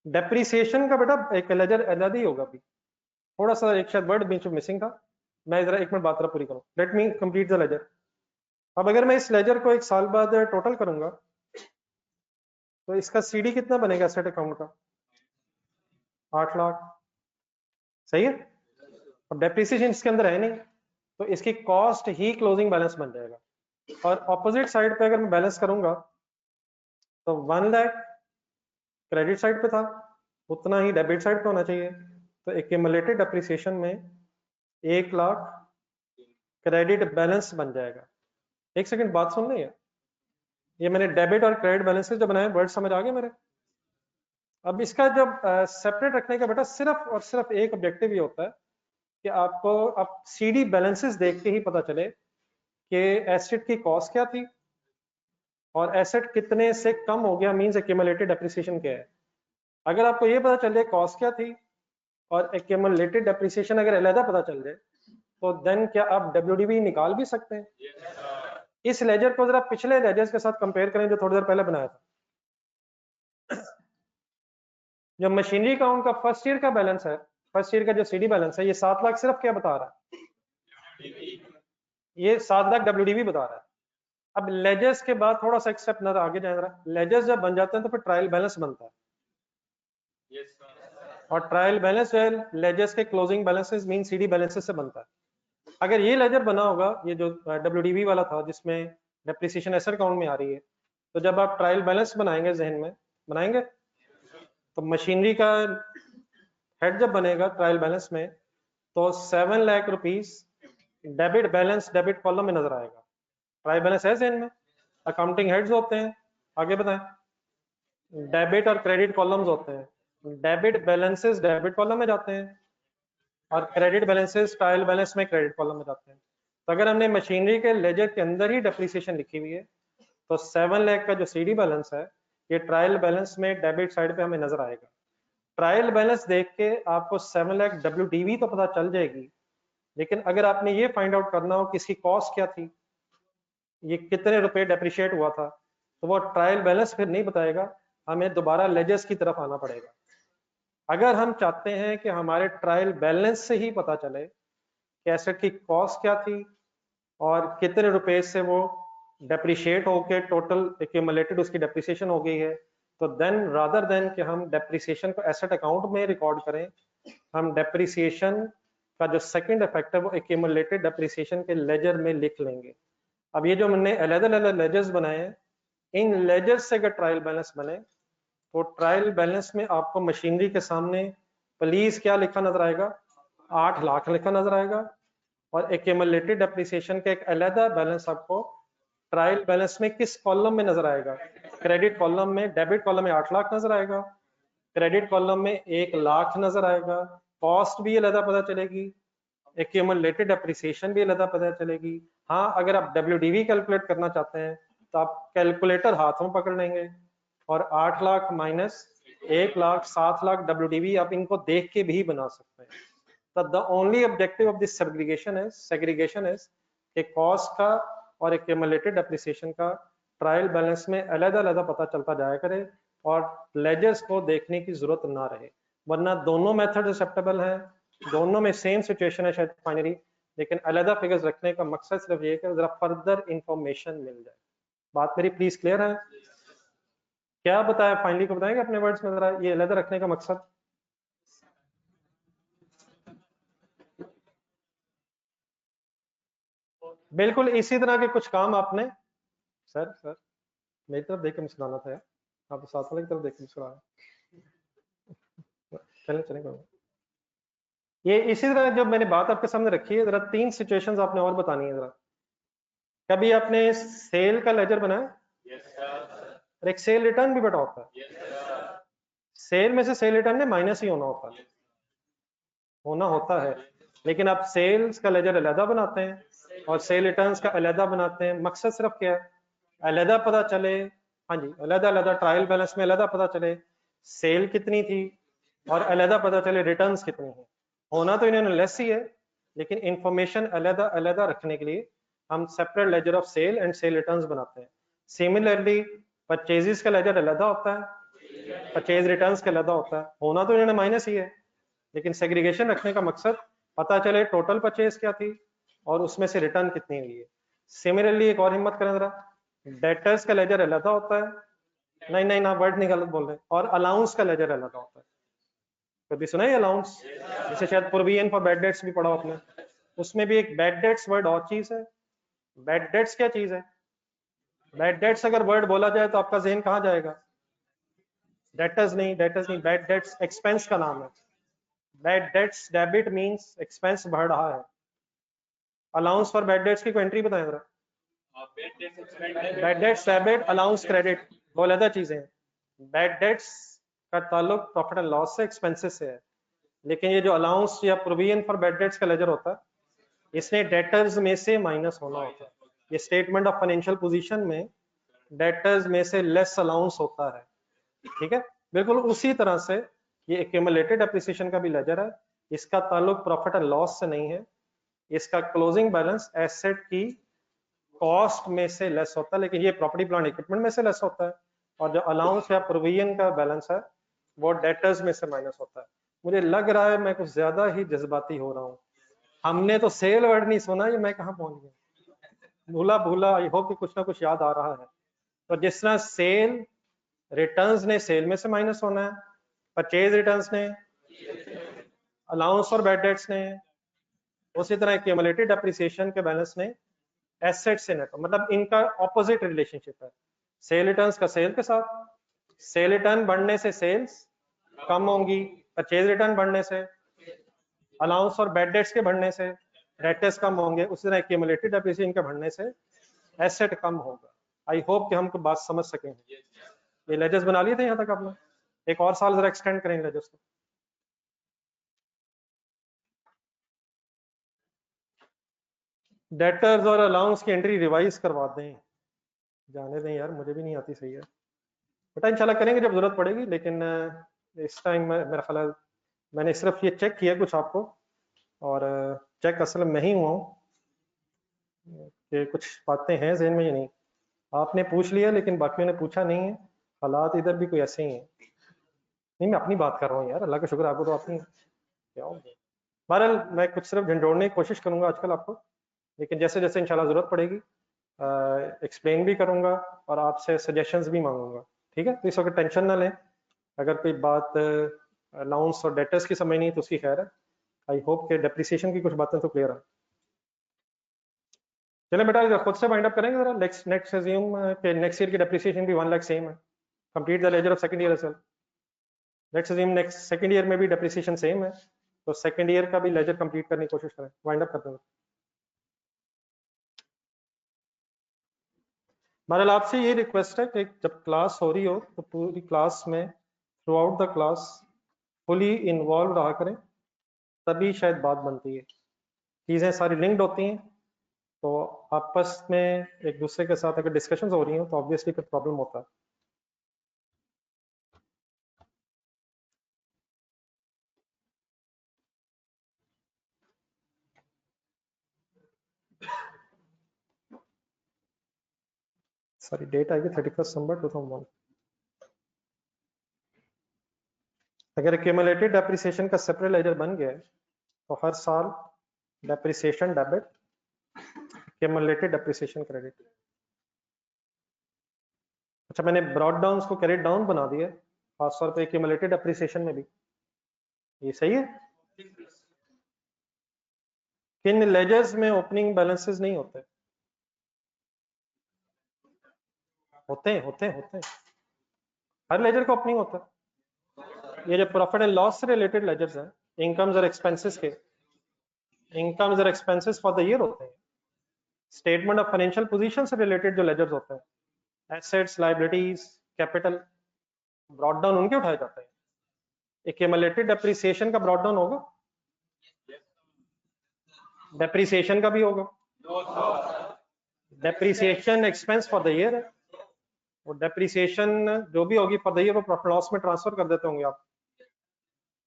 डेप्रिसिएशन का बेटा एक लेजर अलग ही होगा। अभी थोड़ा सा एक शायद वर्ड बीच में मिसिंग था, मैं जरा एक मिनट बात पूरी करूँ। Let me complete the ledger. अब अगर मैं इस लेजर को एक साल बाद टोटल करूंगा तो इसका सीडी कितना बनेगा एसेट अकाउंट का? 8 लाख, सही है। और डेप्रिसिएशन इसके अंदर है नहीं, तो इसकी कॉस्ट ही क्लोजिंग बैलेंस बन जाएगा। और ऑपोजिट साइड पे अगर मैं बैलेंस करूंगा तो 1 लाख क्रेडिट साइड पे था, उतना ही डेबिट साइड पे होना चाहिए। तो एक्यूमुलेटेड डेप्रिसिएशन में 1 लाख क्रेडिट बैलेंस बन जाएगा। एक सेकंड बात सुन रहे हैं, ये मैंने डेबिट और क्रेडिट बैलेंसेस जो बनाए, वर्ड समझ आ गए मेरे? अब इसका जब सेपरेट रखने का बेटा सिर्फ और सिर्फ एक ऑब्जेक्टिव ये होता है कि आपको अब सीडी बैलेंसेस देख के ही पता चले कि एसेट की कॉस्ट क्या थी और एसेट कितने से कम हो गया, मींस एक्यूमुलेटेड डेप्रिसिएशन क्या है। अगर आपको ये पता चल जाए कॉस्ट क्या थी और एक्यूमुलेटेड डेप्रिसिएशन अगर अलग पता चल जाए, तो देन क्या आप डब्ल्यूडीवी निकाल भी सकते हैं? इस लेजर को जरा पिछले लेजर्स के साथ कंपेयर करें जो थोड़ी देर पहले बनाया था। जो मशीनरी अकाउंट का फर्स्ट ईयर का बैलेंस है, फर्स्ट ईयर का जो सीडी बैलेंस है, ये 7 लाख सिर्फ क्या बता रहा है? ये 7 लाख डब्ल्यूडीवी बता रहा है। अब लेजर्स के बाद थोड़ा सा एक स्टेप नजर आगे जाए जरा, लेजर्स जब बन जाते हैं तो फिर ट्रायल बैलेंस बनता है। और ट्रायल बैलेंस जो है लेजर्स के closing balances mean CD balances से बनता है। अगर ये लेजर बना होगा, ये जो डब्ल्यूडीवी वाला था जिसमें डेप्रिसिएशन एसेट अकाउंट में आ रही है, तो जब आप ट्रायल बैलेंस बनाएंगे, जहन में बनाएंगे, तो मशीनरी का हेड जब बनेगा ट्रायल बैलेंस में, तो 7 lakh rupees debit balance debit column में नजर आएगा। ट्रायल बैलेंस है जहन में, अकाउंटिंग हेड्स होते हैं, आगे बताएं, डेबिट और क्रेडिट कॉलम्स होते हैं, डेबिट बैलेंसेस डेबिट कॉलम में जाते हैं और क्रेडिट बैलेंसेस ट्रायल बैलेंस में क्रेडिट कॉलम में जाते हैं। तो अगर हमने मशीनरी के लेजर के अंदर ही डेप्रिसिएशन लिखी हुई है, तो 7 लाख का जो सीडी बैलेंस है ये ट्रायल बैलेंस में डेबिट साइड पे हमें नजर आएगा। ट्रायल बैलेंस देख के आपको 7 लाख डब्ल्यूडीवी तो पता चल जाएगी, लेकिन अगर आपने ये फाइंड आउट करना हो कि इसकी कॉस्ट क्या थी, ये कितने रुपए डेप्रिशिएट हुआ था, तो वो ट्रायल बैलेंस फिर नहीं बताएगा, हमें दोबारा लेजर्स की तरफ आना पड़ेगा। अगर हम चाहते हैं कि हमारे ट्रायल बैलेंस से ही पता चले कि एसेट की कॉस्ट क्या थी और कितने रुपए से वो डेप्रिशिएट होके टोटल एक्यूमुलेटेड उसकी डेप्रिसिएशन हो गई है, तो देन रादर देन कि हम डेप्रिसिएशन को एसेट अकाउंट में रिकॉर्ड करें, हम डेप्रिसिएशन का जो सेकंड इफेक्ट है वो एक्यूमुलेटेड डेप्रिसिएशन के लेजर में लिख लेंगे। अब ये जो हमने अलग-अलग लेजर्स बनाए हैं, इन लेजर्स से अगर ट्रायल बैलेंस बने, तो ट्रायल बैलेंस में आपको मशीनरी के सामने प्लीज क्या लिखा नजर आएगा, 8 लाख लिखा नजर आएगा, और एक्यूमुलेटेड डेप्रिसिएशन का एक अलग बैलेंस आपको ट्रायल बैलेंस में किस कॉलम में नजर आएगा, क्रेडिट कॉलम में, डेबिट कॉलम में 8 लाख नजर आएगा, क्रेडिट कॉलम में 1 लाख नजर आएगा, कॉस्ट भी अलग पता चलेगी, एक्यूमुलेटेड डेप्रिसिएशन भी अलग पता चलेगी। हाँ, अगर आप डब्ल्यूडीवी कैलकुलेट करना चाहते हैं तो आप कैलकुलेटर हाथ में पकड़ लेंगे और 8 लाख माइनस 1 लाख 7 लाख डब्ल्यूडीवी आप इनको देख के भी बना सकते हैं। तो the only objective of this segregation is कि कॉस्ट का और एक्यूमुलेटेड डेप्रिसिएशन का ट्रायल बैलेंस में अलग अलग पता चलता जाया करे और लेजर्स को देखने की जरूरत ना रहे, वरना दोनों मेथड एक्सेप्टेबल है, दोनों में सेम सिचुएशन है शायद फाइनली, लेकिन अलग फिगर्स रखने का मकसद सिर्फ ये कि जरा फर्दर इंफॉर्मेशन मिल जाए। बात मेरी प्लीज क्लियर है? क्या बताया फाइनली को बताएंगे अपने वर्ड्स में जरा, ये अलग रखने का मकसद? बिल्कुल इसी तरह के कुछ काम आपने, सर मेरी तरफ देख के मुस्कुराना था यार, आप साथ वाले की तरफ देख के मुस्कुरा रहे। चलें चलें, ये इसी तरह जब मैंने बात आपके सामने रखी है, जरा 3 सिचुएशंस आपने और बतानी है जरा। कभी आपने सेल का लेजर बनाया? और एक सेल रिटर्न भी बेटा होता है। सेल में से सेल रिटर्न में माइनस ही होना होता है, लेकिन आप सेल्स का लेजर अलहदा बनाते हैं और सेल रिटर्न्स का अलहदा बनाते हैं। मकसद सिर्फ क्या है, अलहदा पता चले, हाँ जी, अलहदा अलहदा ट्रायल बैलेंस में अलहदा पता चले सेल कितनी थी और अलहदा पता चले रिटर्न्स कितनी है। होना तो इन्होंने लेस ही है, लेकिन इंफॉर्मेशन अलहदा अलहदा रखने के लिए हम separate ledger of sale and sale returns बनाते हैं। सिमिलरली परचेजेस का लेजर अलहदा होता है, परचेज रिटर्न्स का अलहदा होता है। होना तो इन्होंने माइनस ही है, लेकिन सेग्रीगेशन रखने का मकसद पता चले टोटल परचेज क्या थी और उसमें से रिटर्न कितनी हुई है। सिमिलरली एक और हिम्मत करें जरा, डेटर्स का लेजर अलग होता है, नहीं ना वर्ड नहीं गलत बोल रहे, और अलाउंस का लेजर अलग होता है। कभी सुना है अलाउंस? जैसे शायद प्रोविजन फॉर बैड डेट्स भी पढ़ा आपने, उसमें भी एक बैड डेट्स वर्ड और चीज है। बैड डेट्स क्या चीज है? बैड डेट्स अगर वर्ड बोला जाए तो आपका जहन कहाँ जाएगा? डेटर्स नहीं, बैड डेट्स एक्सपेंस का नाम है। Bad debts debit means expense बढ़ रहा है। अलाउंस फॉर बैड डेट्स की कोई एंट्री बताएं जरा। Bad debts debit, allowance credit, दो अलग चीजें हैं। बैड डेट्स का ताल्लुक प्रॉफिट एंड लॉस से, एक्सपेंसेस से है, लेकिन ये जो अलाउंस या प्रोविजन फॉर बैड डेट्स का लेजर होता है, इसमें डेटर्स में से माइनस होना होता है। ये स्टेटमेंट ऑफ फाइनेंशियल पोजीशन में डेटर्स में से लेस अलाउंस होता है, ठीक है। बिल्कुल उसी तरह से ये एक्यूमुलेटेड एप्रिसिएशन का भी लेजर है, इसका ताल्लुक प्रॉफिट एंड लॉस से नहीं है, इसका क्लोजिंग बैलेंस एसेट की कॉस्ट में से लेस होता है, लेकिन ये प्रॉपर्टी प्लांट इक्विपमेंट में से लेस होता है, और जो अलाउंस या प्रोविजन का बैलेंस है वो डेटर्स में से माइनस होता है। मुझे लग रहा है मैं कुछ ज्यादा ही जज्बाती हो रहा हूँ। हमने तो सेल वर्ड नहीं सुना, ये मैं कहाँ पहुंच गया। भूला भूला, आई होप कि कुछ ना कुछ याद आ रहा है। तो जिस तरह सेल रिटर्न्स ने सेल में से माइनस होना है, परचेज रिटर्न्स ने, अलाउंस और बैड डेट्स ने, उसी तरह एक्यूमुलेटेड डेप्रिसिएशन के बैलेंस ने एसेट से नेट, मतलब इनका ऑपोजिट रिलेशनशिप है। सेल रिटर्न्स का सेल के साथ, सेल रिटर्न बढ़ने से सेल्स कम होंगी, परचेज रिटर्न बढ़ने से, अलाउंस और बैड डेट्स के बढ़ने से डेटर्स कम होंगे, उसी तरह एक्यूमुलेटेड डेप्रिसिएशन के बढ़ने से एसेट कम होगा। आई होप कि हमको बात समझ सकें। ये लेजर्स बना लिए थे यहाँ तक आपने? एक और साल जरा एक्सटेंड करेंगे लेजर्स को। डेटर्स और अलाउंस की एंट्री रिवाइज करवा दें, जाने दें यार, मुझे भी नहीं आती सही है बेटा, इंशाल्लाह करेंगे जब जरूरत पड़ेगी, लेकिन इस टाइम मेरा ख्याल मैंने सिर्फ ये चेक किया कुछ आपको, और चेक असल में नहीं हुआ हूँ कि कुछ बातें हैं जहन में या नहीं। आपने पूछ लिया लेकिन बाकियों ने पूछा नहीं है, हालात इधर भी कोई ऐसे ही हैं। नहीं, मैं अपनी बात कर रहा हूँ यार, अल्लाह का शुक्र आपको तो अपनी क्या हो। बहरहाल मैं कुछ सिर्फ झंझोड़ने की कोशिश करूंगा आजकल आपको, लेकिन जैसे जैसे इंशाल्लाह जरूरत पड़ेगी एक्सप्लेन भी करूंगा और आपसे सजेशंस भी मांगूंगा, ठीक है? तो इस वक्त टेंशन ना लें, अगर कोई बात अलाउंस और डेटर्स की समझ नहीं तो उसकी खैर है। आई होप के डेप्रिसिएशन की कुछ बातें तो क्लियर है। चले बेटा खुद से वाइंड अप करेंगे जरा। नेक्स्ट अज्यूम कि नेक्स्ट ईयर की डेप्रिसिएशन भी 1 लाख सेम है, complete the ledger of second year as well. Let's assume next second year में भी डेप्रिसिएशन सेम है, तो सेकंड ईयर का भी लेजर कंप्लीट करने की कोशिश करें, वाइंड अप करते हैं। बहरहाल आपसे ये रिक्वेस्ट है कि जब क्लास हो रही हो तो पूरी क्लास में through out the class fully involve रहा करें, तभी शायद बात बनती है। चीज़ें सारी लिंक्ड होती हैं, तो आपस में एक दूसरे के साथ अगर डिस्कशंस हो रही हो तो ऑब्वियसली फिर प्रॉब्लम होता है। सारी डेट आएगी 31 दिसंबर 2001। अगर एक्यूमुलेटेड डेप्रिसिएशन का सेपरेट लेजर बन गया है तो हर साल depreciation debit, accumulated depreciation credit. अच्छा, मैंने ब्रॉड डाउन को कैरेट डाउन बना दिया खासतौर पे एक्यूमुलेटेड डेप्रिसिएशन में भी, ये सही है? किन लेजर्स में ओपनिंग बैलेंसेस नहीं होते? होते हैं हर लेजर का ओपनिंग होता है। ये जो प्रॉफिट एंड लॉस से रिलेटेड लेजर्स हैं, इनकम्स और एक्सपेंसेस के, इनकम्स और एक्सपेंसेस फॉर द ईयर होते हैं। स्टेटमेंट ऑफ फाइनेंशियल पोजीशन से रिलेटेड जो लेजर्स होते हैं, assets, liabilities, capital, brought down उनके उठाए जाते हैं। एक्यूमुलेटेड डेप्रिसिएशन का ब्रॉड डाउन होगा, डेप्रिसिएशन का भी होगा। Depreciation expense for the year है, वो डेप्रिसिएशन जो भी होगी फॉर द ईयर वो प्रॉफिट लॉस में ट्रांसफर कर देते होंगे आप,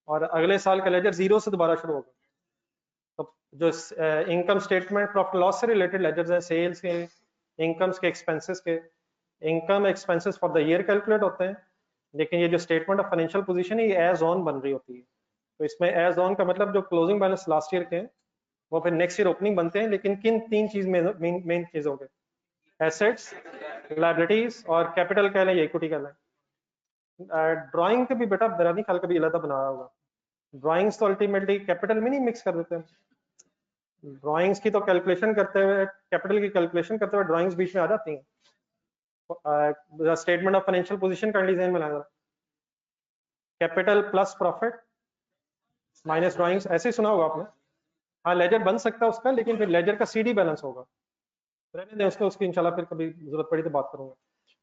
और अगले साल का लेजर जीरो से दोबारा शुरू होगा। तो जो इनकम स्टेटमेंट प्रॉफिट लॉस से रिलेटेड लेजर्स हैं, सेल्स के, इनकम्स के, एक्सपेंसेस के, income expenses for the year calculate होते हैं, लेकिन ये जो स्टेटमेंट ऑफ फाइनेंशियल पोजीशन है ये एज ऑन बन रही होती है। तो इसमें एज ऑन का मतलब जो क्लोजिंग बैलेंस लास्ट ईयर के हैं वो फिर नेक्स्ट ईयर ओपनिंग बनते हैं, लेकिन किन तीन चीज में मेन चीजों के, एसेट्स, लायबिलिटीज और कैपिटल कह लें या इक्विटी कह लें। ड्राइंग का भी बेटा मेरा नहीं ख्याल कभी अलग बनाया होगा, ड्राइंग्स तो अल्टीमेटली कैपिटल में नहीं मिक्स कर देते हैं। ड्राइंग्स की तो कैलकुलेशन करते हुए, कैपिटल की कैलकुलेशन करते हुए ड्राइंग्स बीच में आ जाती हैं। स्टेटमेंट ऑफ फाइनेंशियल पोजीशन कर लीजिए में लाएगा, capital plus profit minus drawings, ऐसे ही सुना होगा आपने। हाँ, लेजर बन सकता है उसका, लेकिन फिर लेजर का सीडी बैलेंस होगा, रहने दें उसको, उसकी इंशाल्लाह फिर कभी जरूरत पड़ी तो बात करूंगा।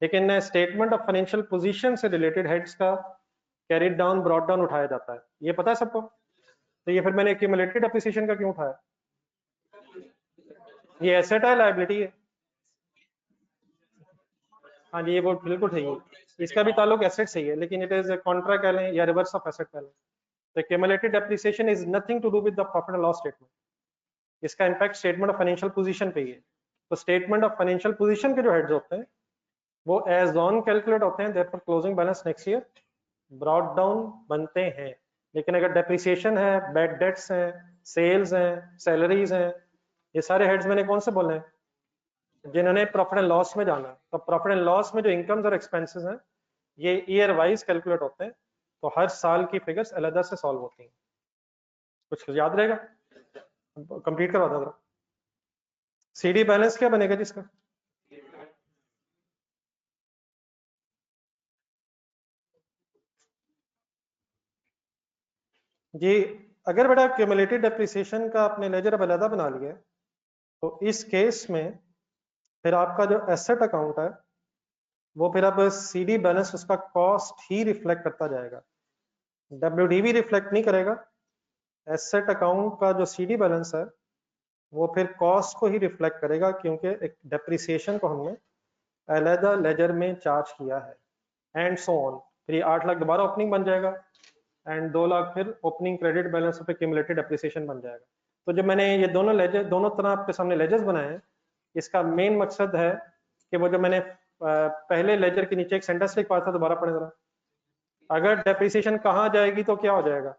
लेकिन स्टेटमेंट ऑफ फाइनेंशियल पोजीशन से रिलेटेड हेड्स का कैरिड डाउन, ब्रॉड डाउन उठाया जाता है, ये पता है सबको? तो ये फिर मैंने एक्यूमुलेटेड डेप्रिसिएशन का क्यों उठाया? ये एसेट है, लायबिलिटी है? हाँ जी, ये वो बिल्कुल सही है, इसका भी ताल्लुक एसेट से ही है, लेकिन इट इज कॉन्ट्रा कह लें या रिवर्स ऑफ एसेट कह लें। तो accumulated depreciation is nothing to do with the profit and loss statement, इसका impact statement of financial position पे ही है। तो स्टेटमेंट ऑफ फाइनेंशियल पोजीशन के जो हेड्स होते हैं वो एज ऑन कैलकुलेट होते हैं, therefore closing balance next year brought down बनते हैं। लेकिन अगर डेप्रिसिएशन है, बैड डेट्स हैं, सेल्स हैं, सैलरीज हैं, ये सारे हेड्स मैंने कौन से बोले हैं? जिन्होंने प्रॉफिट एंड लॉस में जाना है, तो प्रॉफिट एंड लॉस में जो इनकम्स और एक्सपेंसेस हैं ये ईयर वाइज कैलकुलेट होते हैं, तो हर साल की फिगर्स अलग से सॉल्व होती हैं। कुछ याद रहेगा? कंप्लीट करवा दो। सीडी बैलेंस क्या बनेगा जिसका? जी अगर बेटा क्यूमुलेटेड डेप्रिसिएशन का आपने लेजर अब अलग बना लिया तो इस केस में फिर आपका जो एसेट अकाउंट है वो फिर अब सीडी बैलेंस उसका कॉस्ट ही रिफ्लेक्ट करता जाएगा, डब्ल्यूडीवी रिफ्लेक्ट नहीं करेगा। एसेट अकाउंट का जो सीडी बैलेंस है वो फिर कॉस्ट को ही रिफ्लेक्ट करेगा, क्योंकि एक डेप्रिसिएशन को हमने अलहदा लेजर में चार्ज किया है एंड सो ऑन। फिर ये 8 लाख दोबारा ओपनिंग बन जाएगा एंड 2 लाख फिर ओपनिंग क्रेडिट बैलेंस पे क्यूमुलेटेड डेप्रिसिएशन बन जाएगा। तो जब मैंने ये दोनों लेजर दोनों तरह आपके सामने लेजर्स बनाए हैं, इसका मेन मकसद है कि वो जो मैंने पहले लेजर के नीचे एक सेंटेंस लिख पाया था, दोबारा पढ़े जरा। अगर डेप्रिसिएशन कहाँ जाएगी तो क्या हो जाएगा?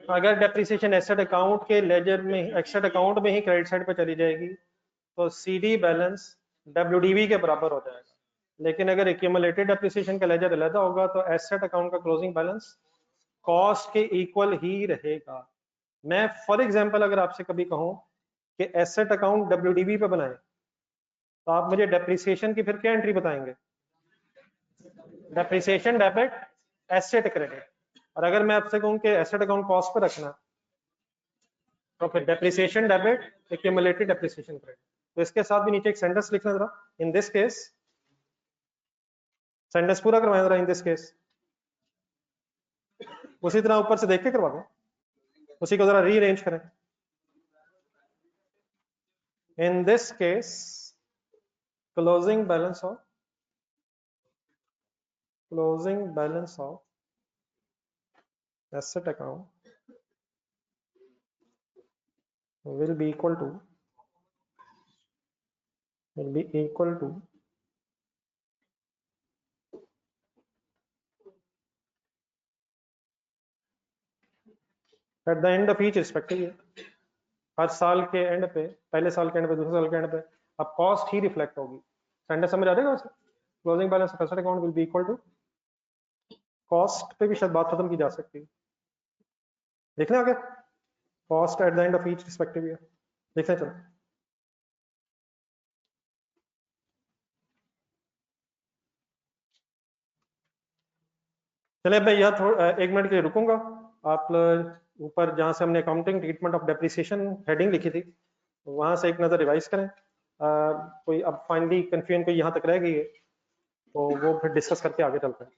अगर डेप्रिसिएशन एसेट अकाउंट के लेजर में एसेट अकाउंट में ही क्रेडिट साइड पे चली जाएगी तो सीडी बैलेंस डब्ल्यूडीवी के बराबर हो जाएगा। लेकिन अगर एक्यूमुलेटेड डेप्रिसिएशन का लेजर अलग होगा तो एसेट अकाउंट का क्लोजिंग बैलेंस कॉस्ट के इक्वल ही रहेगा। मैं फॉर एग्जांपल अगर आपसे कभी कहूं कि एसेट अकाउंट डब्ल्यूडीवी पे बनाएं तो आप मुझे डेप्रिसिएशन की फिर क्या एंट्री बताएंगे? Depreciation debit asset credit. और अगर मैं आपसे कहूं कि एसेट अकाउंट कॉस्ट पे रखना तो फिर depreciation debit accumulated depreciation credit. तो इसके साथ भी नीचे एक सेंटेंस लिखना जरा। इन दिस केस, सेंटेंस पूरा करवाएं जरा। इन दिस केस उसी तरह ऊपर से देख के करवा दें, उसी को जरा रीअरेंज करें। इन this case closing balance of asset account will be equal to at the end of each respective year। हर साल के एंड पे, पहले साल के एंड पे, दूसरे साल के एंड पे अब कॉस्ट ही रिफ्लेक्ट होगी। सेंटेंस समझ आ जाएगा उसे? Closing balance of asset account will be equal to cost पे भी शायद बात खत्म की जा सकती है। देखने आ गया? Cost at the end of each respective year देखते हैं। चलो चलिए मैं यहाँ थोड़ा 1 मिनट के लिए रुकूंगा। आप ऊपर जहाँ से हमने accounting treatment of depreciation heading लिखी थी वहां से एक नज़र रिवाइज करें। कोई अब फाइनली कंफ्यूजन कोई यहाँ तक रह गई है तो वो फिर डिस्कस करके आगे चलते हैं।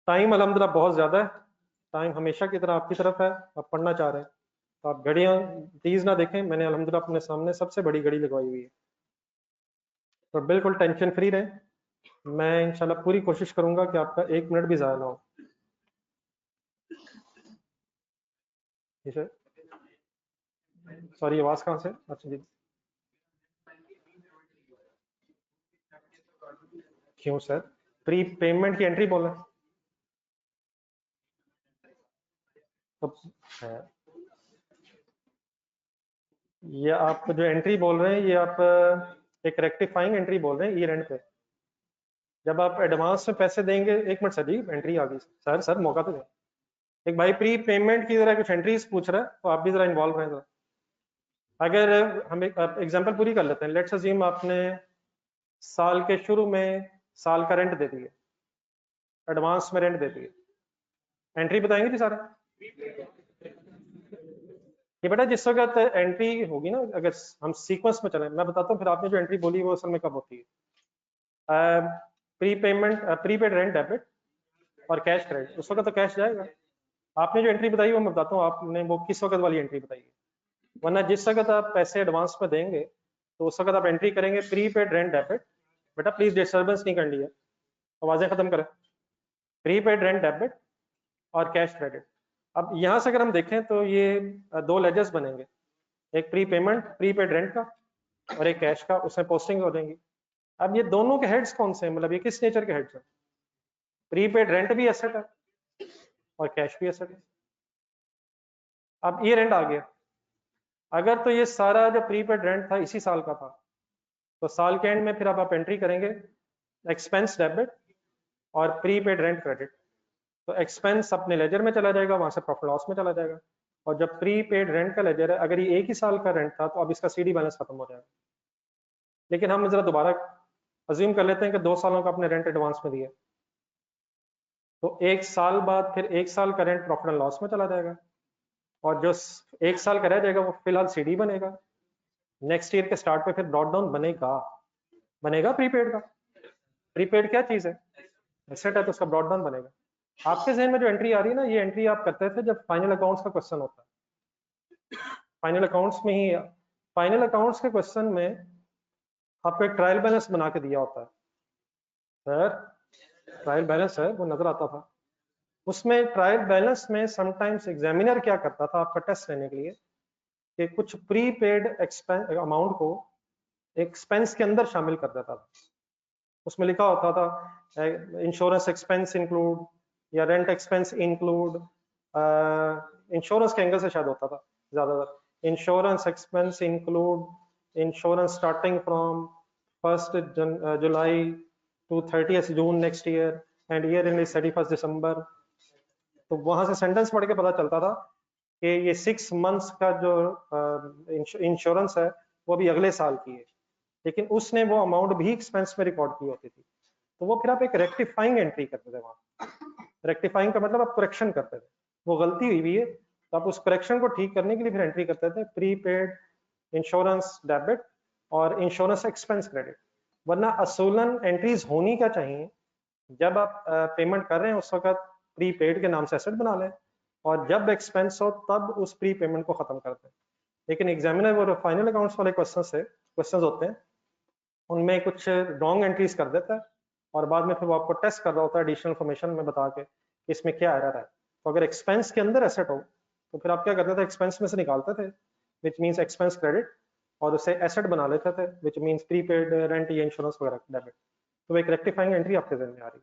टाइम अल्हम्दुलिल्लाह बहुत ज़्यादा है, टाइम हमेशा की तरह आपकी तरफ है, आप पढ़ना चाह रहे हैं तो आप घड़ियाँ प्लीज़ ना देखें। मैंने अल्हम्दुलिल्लाह अपने सामने सबसे बड़ी घड़ी लगवाई हुई है, तो बिल्कुल टेंशन फ्री रहें। मैं इंशाल्लाह पूरी कोशिश करूंगा कि आपका 1 मिनट भी ज़ाया ना हो। सॉरी आवाज़ कहाँ से? अच्छा जी, क्यों सर? प्री पेमेंट की एंट्री बोल रहे हैं तो ये आप जो एंट्री बोल रहे हैं ये आप एक रेक्टिफाइंग एंट्री बोल रहे हैं ईयर एंड पे। जब आप एडवांस में पैसे देंगे, 1 मिनट सर जी, एंट्री आ गई सर मौका तो दें। एक भाई प्री पेमेंट की जरा कुछ एंट्रीज पूछ रहा है तो आप भी जरा इन्वॉल्व रहें जरा। अगर हम एक एग्जांपल पूरी कर लेते हैं, लेट्स अज्यूम आपने साल के शुरू में साल का रेंट दे दिए, एडवांस में रेंट दे दिए, एंट्री बताएंगे जी सारा। ये बेटा जिस वक्त एंट्री होगी ना, अगर हम सीक्वेंस में चलें, मैं बताता हूँ फिर आपने जो एंट्री बोली वो असल में कब होती है। Pre payment, prepaid rent debit और कैश क्रेडिट, उस वक्त तो कैश जाएगा। आपने जो एंट्री बताई वो मैं बताता हूँ आपने वो किस वक्त वाली एंट्री बताई है। वरना जिस वक्त आप पैसे एडवांस में देंगे तो उस वक्त आप एंट्री करेंगे प्रीपेड रेंट डेबिट। बेटा प्लीज डिस्टर्बेंस नहीं करनी है, आवाजें खत्म करें। प्रीपेड रेंट डेबिट और कैश क्रेडिट। अब यहाँ से अगर हम देखें तो ये 2 लेजर्स बनेंगे, एक प्री पेमेंट प्रीपेड रेंट का और एक कैश का, उसमें पोस्टिंग हो जाएंगी। अब ये दोनों के हेड्स कौन से हैं, मतलब ये किस नेचर के हेड्स हैं? प्रीपेड रेंट भी एसेट है और कैश भी एसेट है। अब ईयर एंड आ गया, अगर तो ये सारा जो प्रीपेड रेंट था इसी साल का था, तो साल के एंड में फिर अब आप एंट्री करेंगे एक्सपेंस डेबिट और प्रीपेड रेंट क्रेडिट। तो एक्सपेंस अपने लेजर में चला जाएगा, वहां से प्रॉफिट लॉस में चला जाएगा। और जब प्रीपेड रेंट का लेजर है, अगर ये एक ही साल का रेंट था तो अब इसका सीडी बैलेंस खत्म हो जाएगा। लेकिन हम जरा दोबारा अज्यूम कर लेते हैं कि 2 सालों का अपने रेंट एडवांस में दिया, तो 1 साल बाद फिर 1 साल का रेंट प्रॉफिट एंड लॉस में चला जाएगा, और जो 1 साल का रह जाएगा वो फिलहाल सीडी बनेगा। नेक्स्ट ईयर के स्टार्ट पे फिर ब्रॉड डाउन बनेगा प्रीपेड का। प्रीपेड क्या चीज है? एसेट है, तो उसका ब्रॉड डाउन बनेगा। आपके जहन में जो एंट्री आ रही है ना, ये एंट्री आप करते थे जब फाइनल अकाउंट्स का क्वेश्चन होता है। फाइनल अकाउंट्स में ही, फाइनल अकाउंट्स के क्वेश्चन में आपको एक ट्रायल बैलेंस बना के दिया होता है सर, ट्रायल बैलेंस है वो नजर आता था। उसमें ट्रायल बैलेंस में समटाइम्स एग्जामिनर क्या करता था आपका टेस्ट लेने के लिए, कि कुछ प्री पेड एक्सपेंस अमाउंट को एक्सपेंस के अंदर शामिल कर देता था। उसमें लिखा होता था इंश्योरेंस एक्सपेंस इंक्लूड या रेंट एक्सपेंस इंक्लूड, इंश्योरेंस के एंगल से शायद होता था ज्यादातर, insurance expense include insurance starting from 1 July to 30 June next year end year in 31 December. तो वहां से सेंटेंस पढ़ के पता चलता था कि ये 6 मंथ्स का जो इंश्योरेंस है वो भी अगले साल की है, लेकिन उसने वो अमाउंट भी एक्सपेंस में रिकॉर्ड की होती थी। तो वो फिर आप एक रेक्टिफाइंग एंट्री करते थे वहां। रेक्टिफाइंग का मतलब आप करेक्शन करते थे, वो गलती हुई हुई है तो आप उस करेक्शन को ठीक करने के लिए फिर एंट्री करते थे प्रीपेड इंश्योरेंस डेबिट और इंश्योरेंस एक्सपेंस क्रेडिट। वरना असूलन एंट्रीज होनी क्या चाहिए, जब आप पेमेंट कर रहे हैं उस वक्त प्रीपेड के नाम से एसेट बना लें, और जब एक्सपेंस हो तब उस प्री पेमेंट को खत्म कर दें। लेकिन एग्जामिनर वो फाइनल अकाउंट्स वाले क्वेश्चन होते हैं, उनमें कुछ रॉन्ग एंट्रीज कर देता है, और बाद में फिर वो आपको टेस्ट कर रहा होता है एडिशनल इन्फॉर्मेशन में बता के इसमें क्या एरर है। तो अगर एक्सपेंस के अंदर एसेट हो तो फिर आप क्या करते थे, एक्सपेंस में से निकालते थे विच मीन्स एक्सपेंस क्रेडिट, और उसे एसेट बना लेते थे विच मीन्स प्रीपेड रेंट या इंश्योरेंस वगैरह डेबिट। तो एक रेक्टिफाइंग एंट्री आपके जहन में आ रही।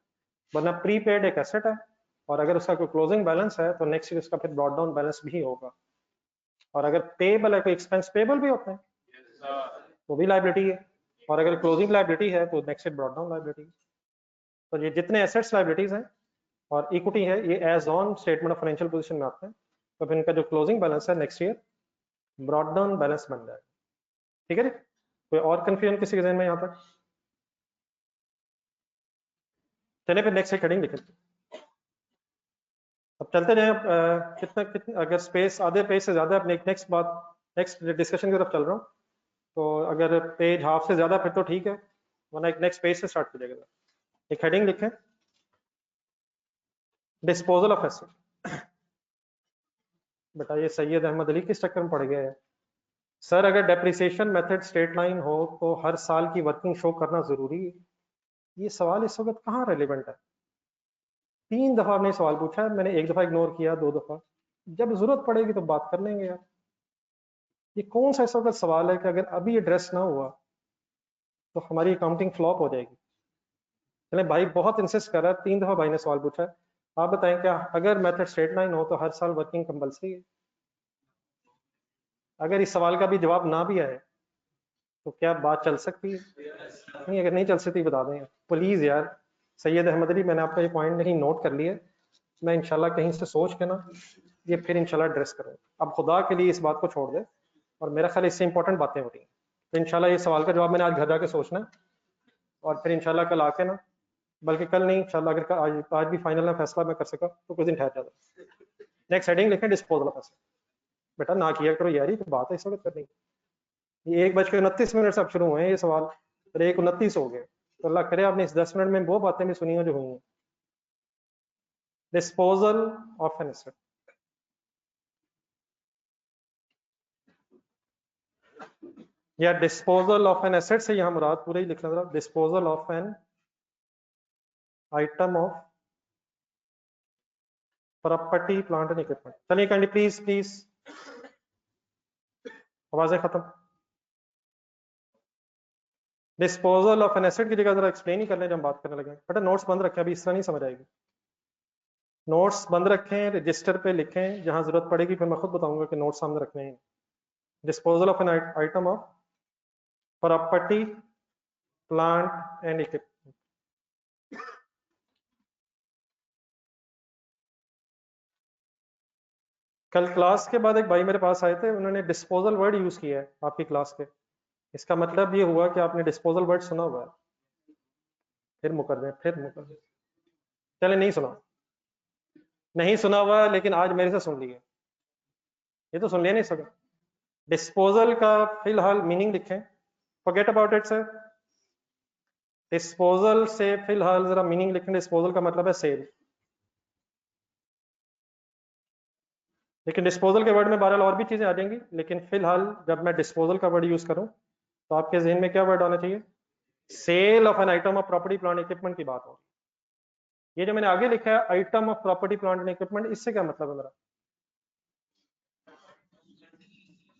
वरना प्रीपेड एक एसेट है, और अगर उसका कोई क्लोजिंग बैलेंस है तो नेक्स्ट ईयर उसका फिर ब्रॉड डाउन बैलेंस भी होगा। और अगर पेबल है, कोई एक्सपेंस पेबल भी होता है वो भी लायबिलिटी है, और अगर क्लोजिंग लायबिलिटी है तो next year brought down liability. तो ये जितने एसेट्स लायबिलिटीज हैं और इक्विटी है, ये as on statement of financial position में आते हैं। तो फिर इनका जो क्लोजिंग बैलेंस है next year brought down balance बन जाएगा। ठीक है जी, कोई और कंफ्यूजन किसी के जहन में यहाँ तक? चलिए फिर नेक्स्ट हेडिंग लिखें। अब चलते जाएं, कितना कितना अगर स्पेस आधे पेज से ज्यादा अपने नेक्स्ट डिस्कशन की तरफ चल रहा हूँ, तो अगर पेज हाफ से ज्यादा फिर तो ठीक है, वरना एक नेक्स्ट पेज से स्टार्ट कीजिएगा। एक हेडिंग लिखें, डिस्पोजल ऑफ एसेट। बेटा ये सैयद अहमद अली किस चक्कर में पड़ गया है? सर अगर डेप्रिसिएशन मेथड स्ट्रेट लाइन हो तो हर साल की वर्किंग शो करना जरूरी है। ये सवाल इस वक्त कहाँ रेलिवेंट है? 3 दफा आपने सवाल पूछा है, मैंने 1 दफा इग्नोर किया, 2 दफा। जब जरूरत पड़ेगी तो बात कर लेंगे यार। ये कौन सा इस वक्त सवाल है कि अगर अभी एड्रेस ना हुआ तो हमारी अकाउंटिंग फ्लॉप हो जाएगी? चले भाई बहुत इंसिस्ट कर रहा है, 3 दफा भाई ने सवाल पूछा है। आप बताएं क्या अगर मेथड स्ट्रेट लाइन हो तो हर साल वर्किंग कंपलसरी है? अगर इस सवाल का भी जवाब ना भी आए तो क्या बात चल सकती है? नहीं, अगर नहीं चल सकती बता दें प्लीज यार। सैयद अहमद अली, मैंने आपका ये पॉइंट नहीं नोट कर लिया, मैं इंशाल्लाह कहीं से सोच के ना ये फिर इंशाल्लाह एड्रेस करूँगा। अब खुदा के लिए इस बात को छोड़ दे, और मेरा ख्याल इससे इंपॉर्टेंट बातें हो रही हैं। तो इंशाल्लाह ये सवाल का जवाब मैंने आज घर जाके सोचना है, और फिर इंशाल्लाह कल आके ना, बल्कि कल नहीं इंशाल्लाह, अगर आज भी फाइनल ना फैसला मैं कर सका तो कुछ दिन ठहर जाता। नेक्स्ट हेडिंग लिखें, डिस्पोजल ऑफ एसेट। बेटा ना किया करो यार, ये तो बात है इस वक्त करनी। ये 1:29 से अब शुरू हुए हैं ये सवाल, और 1:29 हो गए, तो अल्लाह करे आपने इस 10 मिनट में वो बातें भी सुनी हो जो हुई हैं। डिस्पोजल ऑफ एन एसेट, या डिस्पोजल ऑफ एन एसेट से यहाँ मुराद पूरा ही लिख लेना, disposal of an item of property plant and equipment. चलिए कैंडी प्लीज प्लीज, आवाजें खत्म। डिस्पोजल ऑफ एन एसेट की जगह जरा एक्सप्लेन ही करने जब हम बात करने लगे। बेटा नोट्स बंद रखें, अभी इस तरह नहीं समझ आएगी। नोट्स बंद रखें, रजिस्टर पे लिखें, जहां जरूरत पड़ेगी फिर मैं खुद बताऊंगा कि नोट्स सामने रखने हैं। Disposal of an item of property plant and equipment. कल क्लास के बाद एक भाई मेरे पास आए थे, उन्होंने डिस्पोजल वर्ड यूज किया है आपकी क्लास के। इसका मतलब ये हुआ कि आपने डिस्पोजल वर्ड सुना हुआ है। फिर मुकर दें, फिर मुकर दें। चले, नहीं सुना, नहीं सुना हुआ, लेकिन आज मेरे से सुन लिए। ये तो सुन लिया नहीं सका। डिस्पोजल का फिलहाल मीनिंग लिखें, forget about it sir. Disposal से फिलहाल जरा मीनिंग लिखें। डिस्पोजल का मतलब है सेल। लेकिन डिस्पोजल के वर्ड में बहरहाल और भी चीजें आ जाएंगी, लेकिन फिलहाल जब मैं डिस्पोजल का वर्ड यूज करूं तो आपके जहन में क्या वर्ड आना चाहिए? Sale of an item of property plant equipment की बात हो। ये जो मैंने आगे लिखा है item of property plant and equipment, इससे क्या मतलब है मेरा?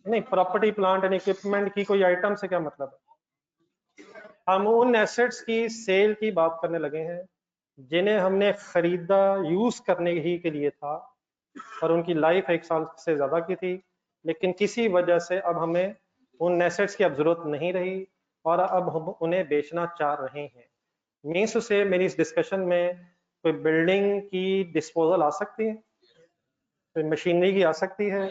नहीं, प्रॉपर्टी प्लांट एंड इक्विपमेंट की कोई आइटम से क्या मतलब है? हम उन एसेट्स की सेल की बात करने लगे हैं जिन्हें हमने खरीदा यूज करने ही के लिए था, और उनकी लाइफ 1 साल से ज्यादा की थी, लेकिन किसी वजह से अब हमें उन एसेट्स की अब जरूरत नहीं रही और अब हम उन्हें बेचना चाह रहे हैं। मीन्स से मेरी इस डिस्कशन में कोई बिल्डिंग की डिस्पोजल आ सकती है, कोई मशीनरी की आ सकती है,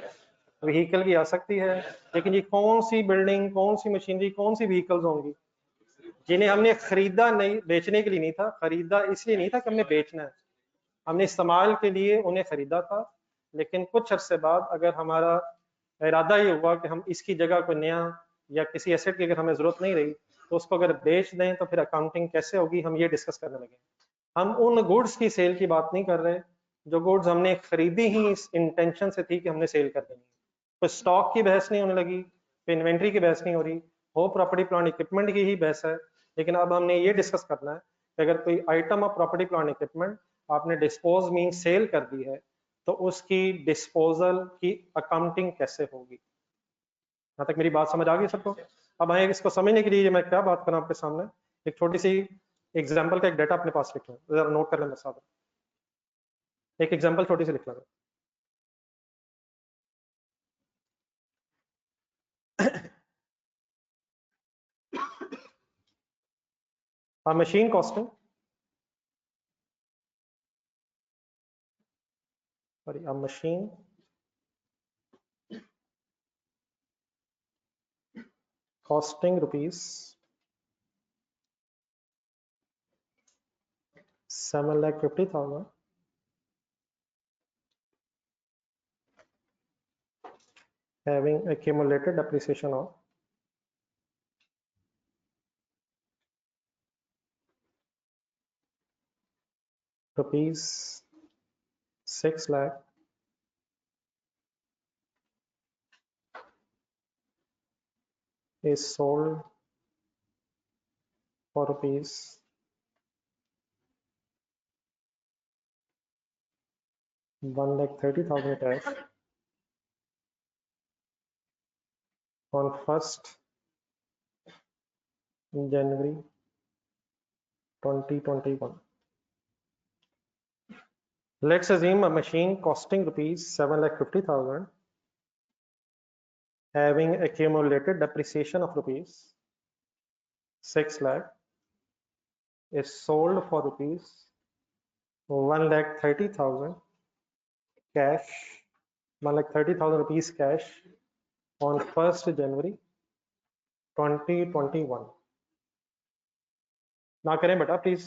व्हीकल की आ सकती है, लेकिन ये कौन सी बिल्डिंग, कौन सी मशीनरी, कौन सी व्हीकल्स होंगी जिन्हें हमने खरीदा नहीं, बेचने के लिए नहीं था। खरीदा इसलिए नहीं था कि हमने बेचना है, हमने इस्तेमाल के लिए उन्हें खरीदा था। लेकिन कुछ अरसे बाद अगर हमारा इरादा ये हुआ कि हम इसकी जगह कोई नया या किसी एसेट की अगर हमें जरूरत नहीं रही तो उसको अगर बेच दें तो फिर अकाउंटिंग कैसे होगी, हम ये डिस्कस करने लगे। हम उन गुड्स की सेल की बात नहीं कर रहे जो गुड्स हमने खरीदी ही इस इंटेंशन से थी कि हमने सेल कर देनी। तो स्टॉक की बहस नहीं होने लगी, इन्वेंट्री की बहस नहीं हो रही, हो प्रॉपर्टी प्लांट इक्विपमेंट की ही बहस है। लेकिन अब हमने ये डिस्कस करना है कि अगर कोई item of property plant equipment आपने डिस्पोज मीन सेल कर दी है तो उसकी डिस्पोजल की अकाउंटिंग कैसे होगी। यहाँ तक मेरी बात समझ आ गई सबको? अब आए इसको समझने के लिए मैं क्या बात करूँ आपके सामने, एक छोटी सी एग्जाम्पल का एक डाटा अपने पास लिख लें, जरा नोट कर लें मेरे साथ। एक एग्जाम्पल छोटी सी लिख लें। A machine costing, sorry, a machine costing rupees 7,50,000 having accumulated depreciation of rupees 6 lakh is sold for rupees 1,30,000 cash on 1st January 2021. Let's assume a machine costing rupees 7,50,000 having accumulated depreciation of rupees 6 lakh is sold for rupees 1,30,000 cash, 1,30,000 rupees cash on 1st January 2021. ना करें बेटा please,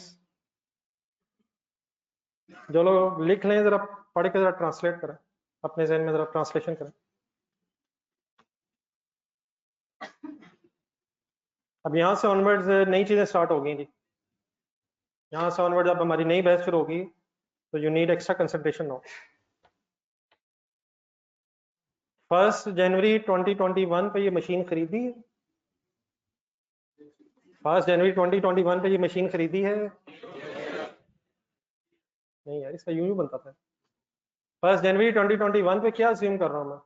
जो लोग लिख लें जरा पढ़ के जरा ट्रांसलेट करें, अपने जहन में जरा ट्रांसलेशन करें। अब यहाँ से ऑनवर्ड्स नई चीजें स्टार्ट हो गई जी। यहाँ से ऑनवर्ड जब हमारी नई बैच शुरू होगी तो you need extra concentration now. 1 जनवरी 2021 पे ये मशीन खरीदी है। 1 जनवरी 2021 पे ये मशीन खरीदी है। नहीं यार, इसका यूं ही बनता था। 1 जनवरी 2021 पे क्या अज्यूम कर रहा हूं मैं?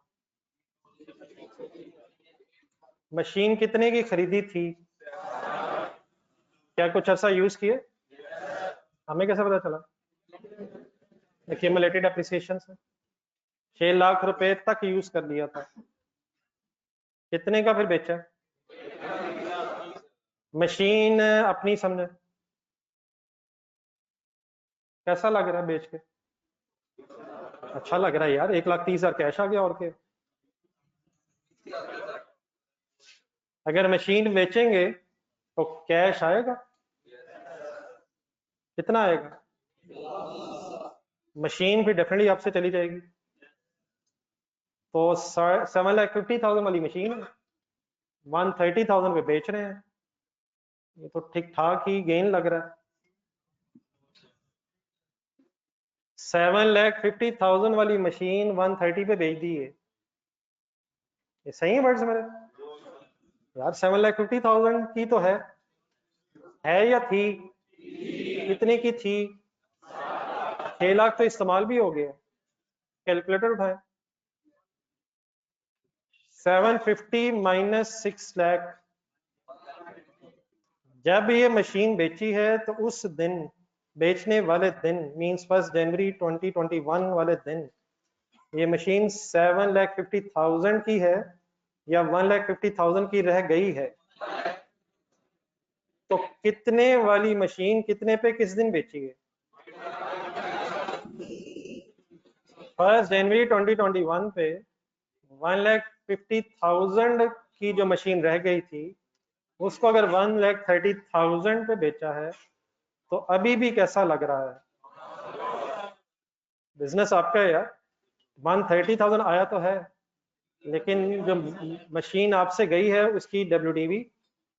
मशीन कितने की खरीदी थी? क्या कुछ अर्सा यूज किए? हमें कैसे पता चला? एक्यूमुलेटेड एप्रिसिएशन से 6 लाख रुपए तक यूज कर लिया था। कितने का फिर बेचा? मशीन अपनी समझे, कैसा लग रहा है बेच के? अच्छा लग रहा है यार, 1,30,000 कैश आ गया और क्या। अगर मशीन बेचेंगे तो कैश आएगा, कितना आएगा? मशीन फिर डेफिनेटली आपसे चली जाएगी। तो 7,50,000 वाली मशीन है, 130,000 पे बेच रहे हैं, ये तो ठीक ठाक ही गेन लग रहा है। 7,50,000 वाली मशीन 130 पे बेच दी है, ये सही है वर्ड्स मेरे? यार 7,50,000 की तो है या थी? कितने की थी? 6 लाख तो इस्तेमाल भी हो गया। कैलकुलेटर उठाए, 750 माइनस 6 लाख। जब ये मशीन बेची है तो उस दिन, बेचने वाले दिन मींस 1 जनवरी 2021 वाले दिन, ये मशीन 7,50,000 की है या 1,50,000 की रह गई है? तो कितने वाली मशीन कितने पे किस दिन बेची है? 1 जनवरी 2021 पे 1,50,000 की जो मशीन रह गई थी, उसको अगर 1,30,000 पे बेचा है तो अभी भी कैसा लग रहा है? बिजनेस आपका है यार, 130,000 आया तो है, लेकिन जो मशीन आपसे गई है उसकी WDV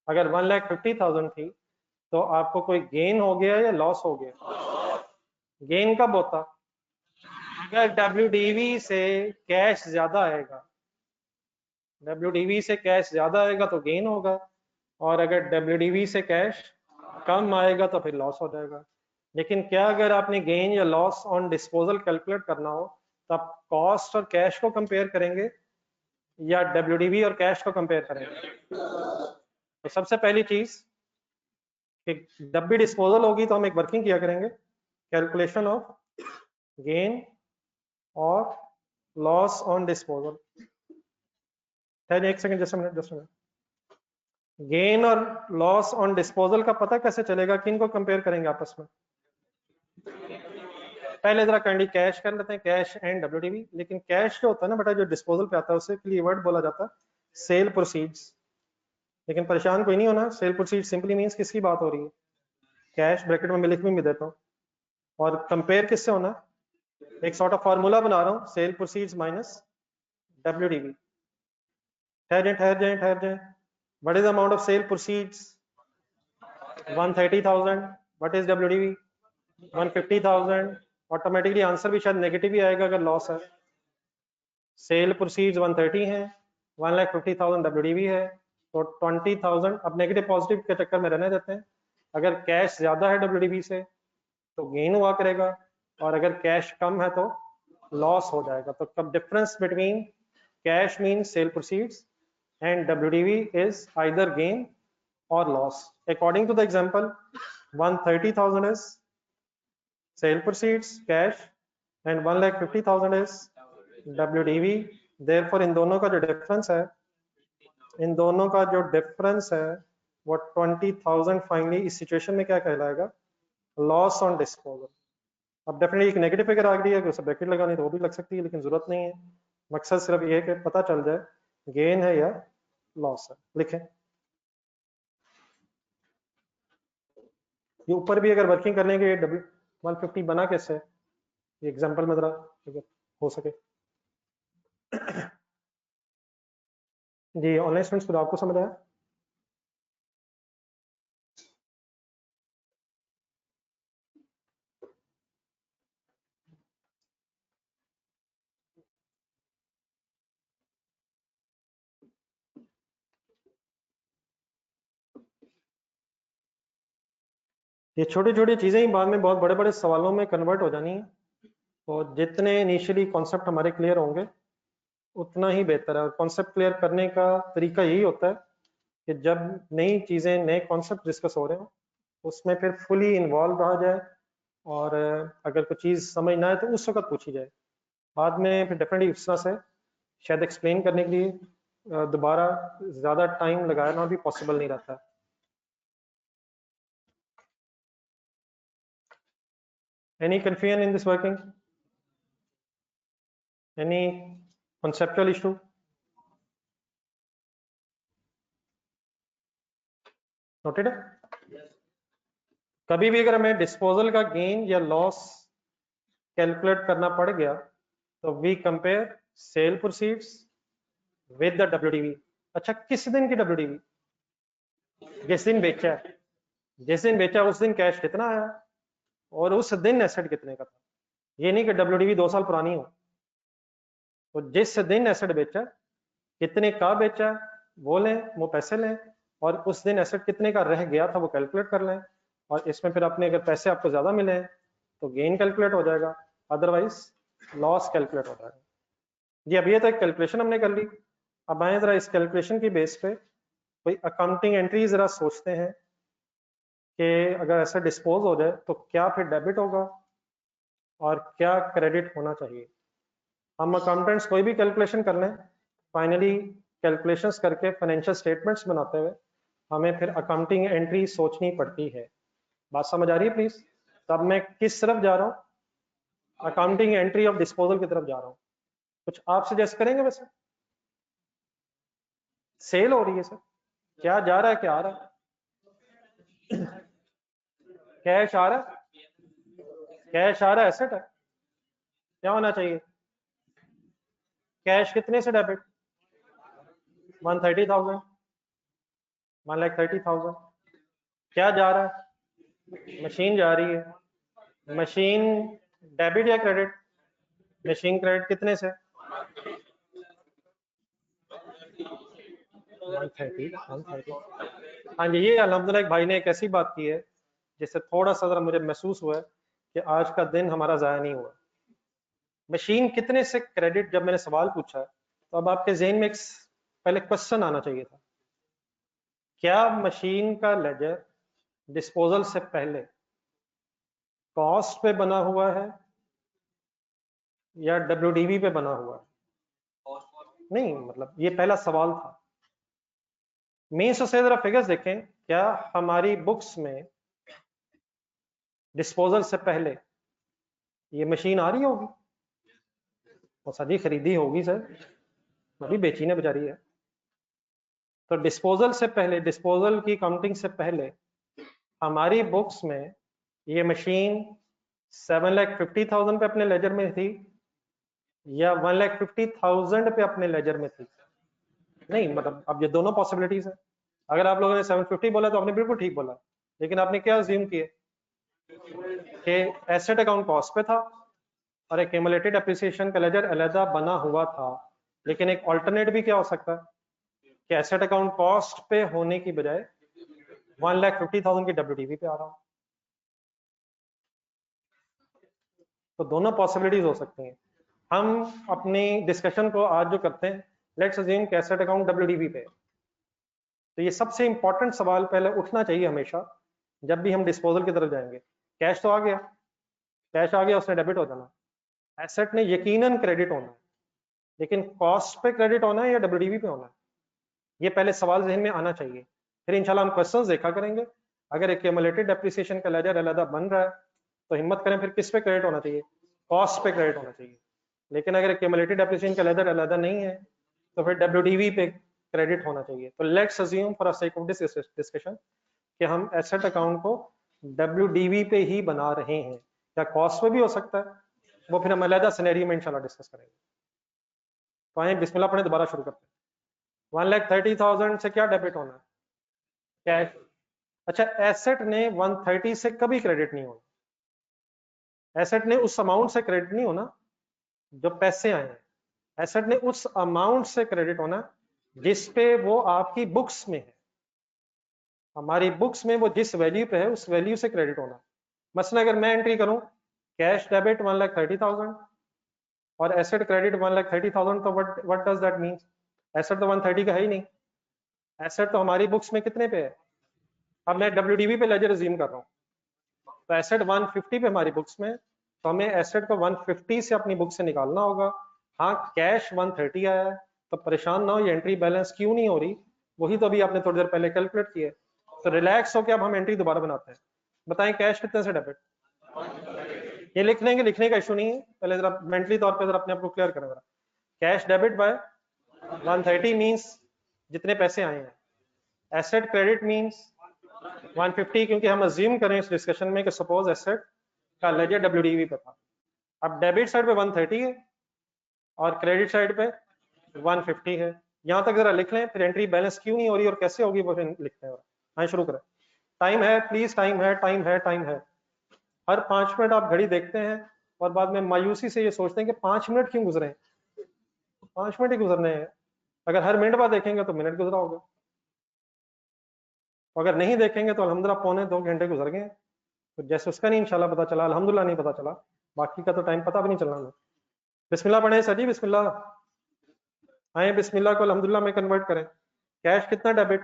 अगर 1,50,000 थी तो आपको कोई गेन हो गया या लॉस हो गया? गेन कब होता? अगर WDV से कैश ज्यादा आएगा, WDV से कैश ज्यादा आएगा तो गेन होगा, और अगर WDV से कैश कम आएगा तो फिर लॉस हो जाएगा। लेकिन क्या अगर आपने गेन या लॉस ऑन डिस्पोजल कैलकुलेट करना हो तो आप कॉस्ट और कैश को कंपेयर करेंगे या WDV और कैश को कंपेयर करेंगे? तो सबसे पहली चीज कि जब भी डिस्पोजल होगी तो हम एक वर्किंग किया करेंगे, कैलकुलेशन ऑफ गेन और लॉस ऑन डिस्पोजल। एक सेकंड, जस्ट मिनट। गेन और लॉस ऑन डिस्पोजल का पता कैसे चलेगा, किन को कंपेयर करेंगे आपस में? पहले जरा काइंडली कैश कर लेते हैं, कैश एंड WDV। लेकिन कैश जो होता है ना बेटा, जो डिस्पोजल पे आता है उसे के लिए वर्ड बोला जाता है सेल प्रोसीड्स। लेकिन परेशान कोई नहीं होना, सेल प्रोसीड्स सिंपली मींस किसकी बात हो रही है? कैश ब्रैकेट में मैं लिख भी देता हूँ। और कंपेयर किससे होना? एक सॉर्ट ऑफ फार्मूला बना रहा हूँ, सेल प्रोसीड्स माइनस WDV। ठहर जाए। What is the amount of sale proceeds? 130,000। What is WDV? 150,000। Automatically answer भी शायद नेगेटिव ही आएगा अगर लॉस है। सेल प्रोसीड्स 130 है, 1,50,000 WDV है, तो 20,000। अब नेगेटिव पॉजिटिव के चक्कर में रहने देते हैं। अगर कैश ज्यादा है WDV से तो गेन हुआ करेगा, और अगर कैश कम है तो लॉस हो जाएगा। तो कब difference between cash means sale proceeds and WDV is either gain or loss. According to the example, 130,000 is sale proceeds cash and 1,50,000 is WDV. Therefore इन दोनों का जो डिफरेंस है, इन दोनों का जो डिफरेंस है वो 20,000 फाइनली इस सिचुएशन में क्या कहलाएगा? Loss on disposal. अब डेफिनेटली एक नेगेटिव फिगर आ गई है कि उसे ब्रैकेट लगानी तो वो भी लग सकती है, लेकिन जरूरत नहीं है। मकसद सिर्फ ये है कि पता चल जाए गेन है या लॉस है। लिखें, ये ऊपर भी अगर वर्किंग करने के W150 बना कैसे, ये एग्जांपल में जरा अगर हो सके। जी ऑनलाइन स्टूडेंट्स, खुद आपको समझ आया? ये छोटी छोटी चीजें ही बाद में बहुत बड़े बड़े सवालों में कन्वर्ट हो जानी है। तो जितने इनिशियली कॉन्सेप्ट हमारे क्लियर होंगे उतना ही बेहतर है। और कॉन्सेप्ट क्लियर करने का तरीका यही होता है कि जब नई चीजें, नए कॉन्सेप्ट डिस्कस हो रहे हो उसमें फिर फुली इन्वॉल्व रहा जाए, और अगर कोई चीज समझ ना आए तो उस वक्त पूछी जाए। बाद में फिर डेफिनेटली इस तरह से शायद एक्सप्लेन करने के लिए दोबारा ज्यादा टाइम लगाना भी पॉसिबल नहीं रहता। Any confusion in this working, any conceptual issue? Noted है? कभी भी अगर हमें डिस्पोजल का गेन या लॉस कैलकुलेट करना पड़ गया तो we compare sale proceeds with the WDV. अच्छा, किस दिन की डब्ल्यूडीवी? जिस दिन बेचा है। जिस दिन बेचा उस दिन कैश कितना आया और उस दिन एसेट कितने का था। ये नहीं कि डब्ल्यूडीवी 2 साल पुरानी हो। तो जिस दिन एसेट बेचा, कितने का बेचा वो लें, वो पैसे लें, और उस दिन एसेट कितने का रह गया था वो कैलकुलेट कर लें, और इसमें फिर अपने अगर पैसे आपको ज्यादा मिले तो गेन कैलकुलेट हो जाएगा, अदरवाइज लॉस कैलकुलेट हो जाएगा। जी, अब ये तो एक कैलकुलेशन हमने कर ली। अब आए जरा इस कैलकुलेशन की बेस पे कोई अकाउंटिंग एंट्री जरा सोचते हैं कि अगर ऐसा डिस्पोज हो जाए तो क्या फिर डेबिट होगा और क्या क्रेडिट होना चाहिए। हम अकाउंटेंट्स कोई भी कैलकुलेशन कर लें, फाइनली कैलकुलेशंस करके फाइनेंशियल स्टेटमेंट्स बनाते हुए हमें फिर अकाउंटिंग एंट्री सोचनी पड़ती है। बात समझ आ रही है प्लीज? तब मैं किस तरफ जा रहा हूँ? अकाउंटिंग एंट्री ऑफ डिस्पोजल की तरफ जा रहा हूँ। कुछ आप सजेस्ट करेंगे? वैसे सेल हो रही है सर, क्या जा रहा है, क्या आ रहा है? कैश आ रहा है, कैश आ रहा है, एसेट है, क्या होना चाहिए? कैश कितने से डेबिट? 130,000, 1,30,000। क्या जा रहा है? मशीन जा रही है। मशीन डेबिट या क्रेडिट? मशीन क्रेडिट कितने से? 130, 130। हाँ जी, ये अल्हम्दुलिल्लाह एक भाई ने एक ऐसी बात की है जिससे थोड़ा सा जरा मुझे महसूस हुआ है कि आज का दिन हमारा ज़ाया नहीं हुआ। मशीन कितने से क्रेडिट जब मैंने सवाल पूछा तो अब आपके जहन में एक पहले क्वेश्चन आना चाहिए था, क्या मशीन का लेजर डिस्पोजल से पहले कॉस्ट पे बना हुआ है या डब्ल्यूडीवी पे बना हुआ है? नहीं, मतलब ये पहला सवाल था। मीन्स से जरा फिगर्स देखें, क्या हमारी बुक्स में डिस्पोजल से पहले ये मशीन आ रही होगी? तो सर जी खरीदी होगी सर, अभी बेची ने बेचारी है। तो डिस्पोजल से पहले, डिस्पोजल की काउंटिंग से पहले हमारी बुक्स में ये मशीन 7,50,000 पे अपने लेजर में थी या 1,50,000 पे अपने लेजर में थी? नहीं, मतलब अब ये दोनों पॉसिबिलिटीज है। अगर आप लोगों ने 750 बोला तो आपने बिल्कुल ठीक बोला, लेकिन आपने क्या अज्यूम किए कि एसेट अकाउंट कॉस्ट पे था और एक्यूमुलेटेड एप्रिसिएशन का लेजर अलहदा बना हुआ था। लेकिन एक ऑल्टरनेट भी क्या हो सकता है कि एसेट अकाउंट कॉस्ट पे होने की बजाय 1,50,000 की डब्ल्यूडीवी पे आ रहा हूं। तो दोनों पॉसिबिलिटीज हो सकती हैं। हम अपनी डिस्कशन को आज जो करते हैं, लेट्स अज्यूम कि एसेट अकाउंट डब्ल्यूडीवी पे, तो ये सबसे इंपॉर्टेंट सवाल पहले उठना चाहिए हमेशा जब भी हम डिस्पोजल की तरफ जाएंगे। कैश तो आ गया, कैश आ गया, उसने डेबिट हो जाना, एसेट ने यकीनन क्रेडिट होना है, लेकिन कॉस्ट पे क्रेडिट होना है या डब्ल्यूडीवी पे होना है, ये पहले सवाल जहन में आना चाहिए। फिर इंशाल्लाह हम क्वेश्चंस देखा करेंगे। अगर एक्यूमुलेटेड डेप्रिसिएशन का लेजर अलग बन रहा है तो हिम्मत करें फिर किस पे क्रेडिट होना चाहिए? कॉस्ट पे क्रेडिट होना चाहिए। लेकिन अगर एक्यूमुलेटेड डेप्रिसिएशन का लेजर अलग नहीं है तो फिर डब्ल्यूडीवी पे क्रेडिट होना चाहिए। तो let's assume for sake of this discussion कि हम एसेट अकाउंट को डब्ल्यूडीवी पे ही बना रहे हैं, या कॉस्ट पे भी हो सकता है, वो फिर हम अलग सिनेरियो में इंशाल्लाह डिस्कस करेंगे। तो आए बिस्मिल्लाह पढ़े, दोबारा शुरू करते हैं। 1,30,000 से क्या डेबिट होना है? कैश। अच्छा, एसेट ने 130 से कभी क्रेडिट नहीं होना। एसेट ने उस अमाउंट से क्रेडिट नहीं होना जो पैसे आए हैं, एसेट ने उस अमाउंट से क्रेडिट होना जिस पे वो आपकी बुक्स में है। हमारी बुक्स में वो जिस वैल्यू पे है उस वैल्यू से क्रेडिट होना। मसलन अगर मैं एंट्री करूं कैश डेबिट 1,30,000 और एसेट क्रेडिट 1,30,000, तो what does that mean? Asset तो 130 का है ही नहीं, एसेट तो हमारी बुक्स में कितने पे है? अब मैं डब्ल्यूडीवी पे लेजर अज्यूम कर रहा हूँ, तो एसेट 150 पे हमारी बुक्स में, तो हमें एसेट को 150 से अपनी बुक से निकालना होगा। हाँ, कैश 130 आया है, तो परेशान ना हो, ये एंट्री बैलेंस क्यों नहीं हो रही, वही तो अभी आपने थोड़ी देर पहले कैलकुलेट किया है। तो रिलैक्स हो के अब हम एंट्री दोबारा बनाते हैं। बताएं कैश कितने से डेबिट, ये लिख लेंगे, लिखने का इशू नहीं है, पहले जरा मेंटली तौर पे जरा अपने आप को क्लियर करें जरा। कैश डेबिट बाय 130 मींस जितने पैसे आए हैं, एसेट क्रेडिट मींस 150, क्योंकि हम अज्यूम करें इस डिस्कशन में कि सपोज एसेट का लेजर डब्ल्यूडीवी पे था। अब डेबिट साइड पे 130 है और क्रेडिट साइड पे 150 है। यहां तक जरा लिख लें, फिर एंट्री बैलेंस क्यों नहीं हो रही और कैसे होगी वो लिखते हैं। आए शुरू करें। टाइम है प्लीज, टाइम है, टाइम है, टाइम है। हर 5 मिनट आप घड़ी देखते हैं और बाद में मायूसी से ये सोचते हैं कि 5 मिनट क्यों गुजरे, 5 मिनट ही गुजरने हैं। अगर हर मिनट बाद देखेंगे तो मिनट गुजरा होगा, अगर नहीं देखेंगे तो अल्हम्दुलिल्लाह पौने 2 घंटे गुजर गए। तो जैसे उसका नहीं इंशाल्लाह पता चला, अल्हम्दुलिल्लाह नहीं पता चला, बाकी का तो टाइम पता भी नहीं चलना हमें। बिस्मिल्लाह पढ़े सर जी, बिस्मिल्लाह। आए बिस्मिल्लाह को अल्हम्दुलिल्लाह में कन्वर्ट करें। कैश कितना डेबिट,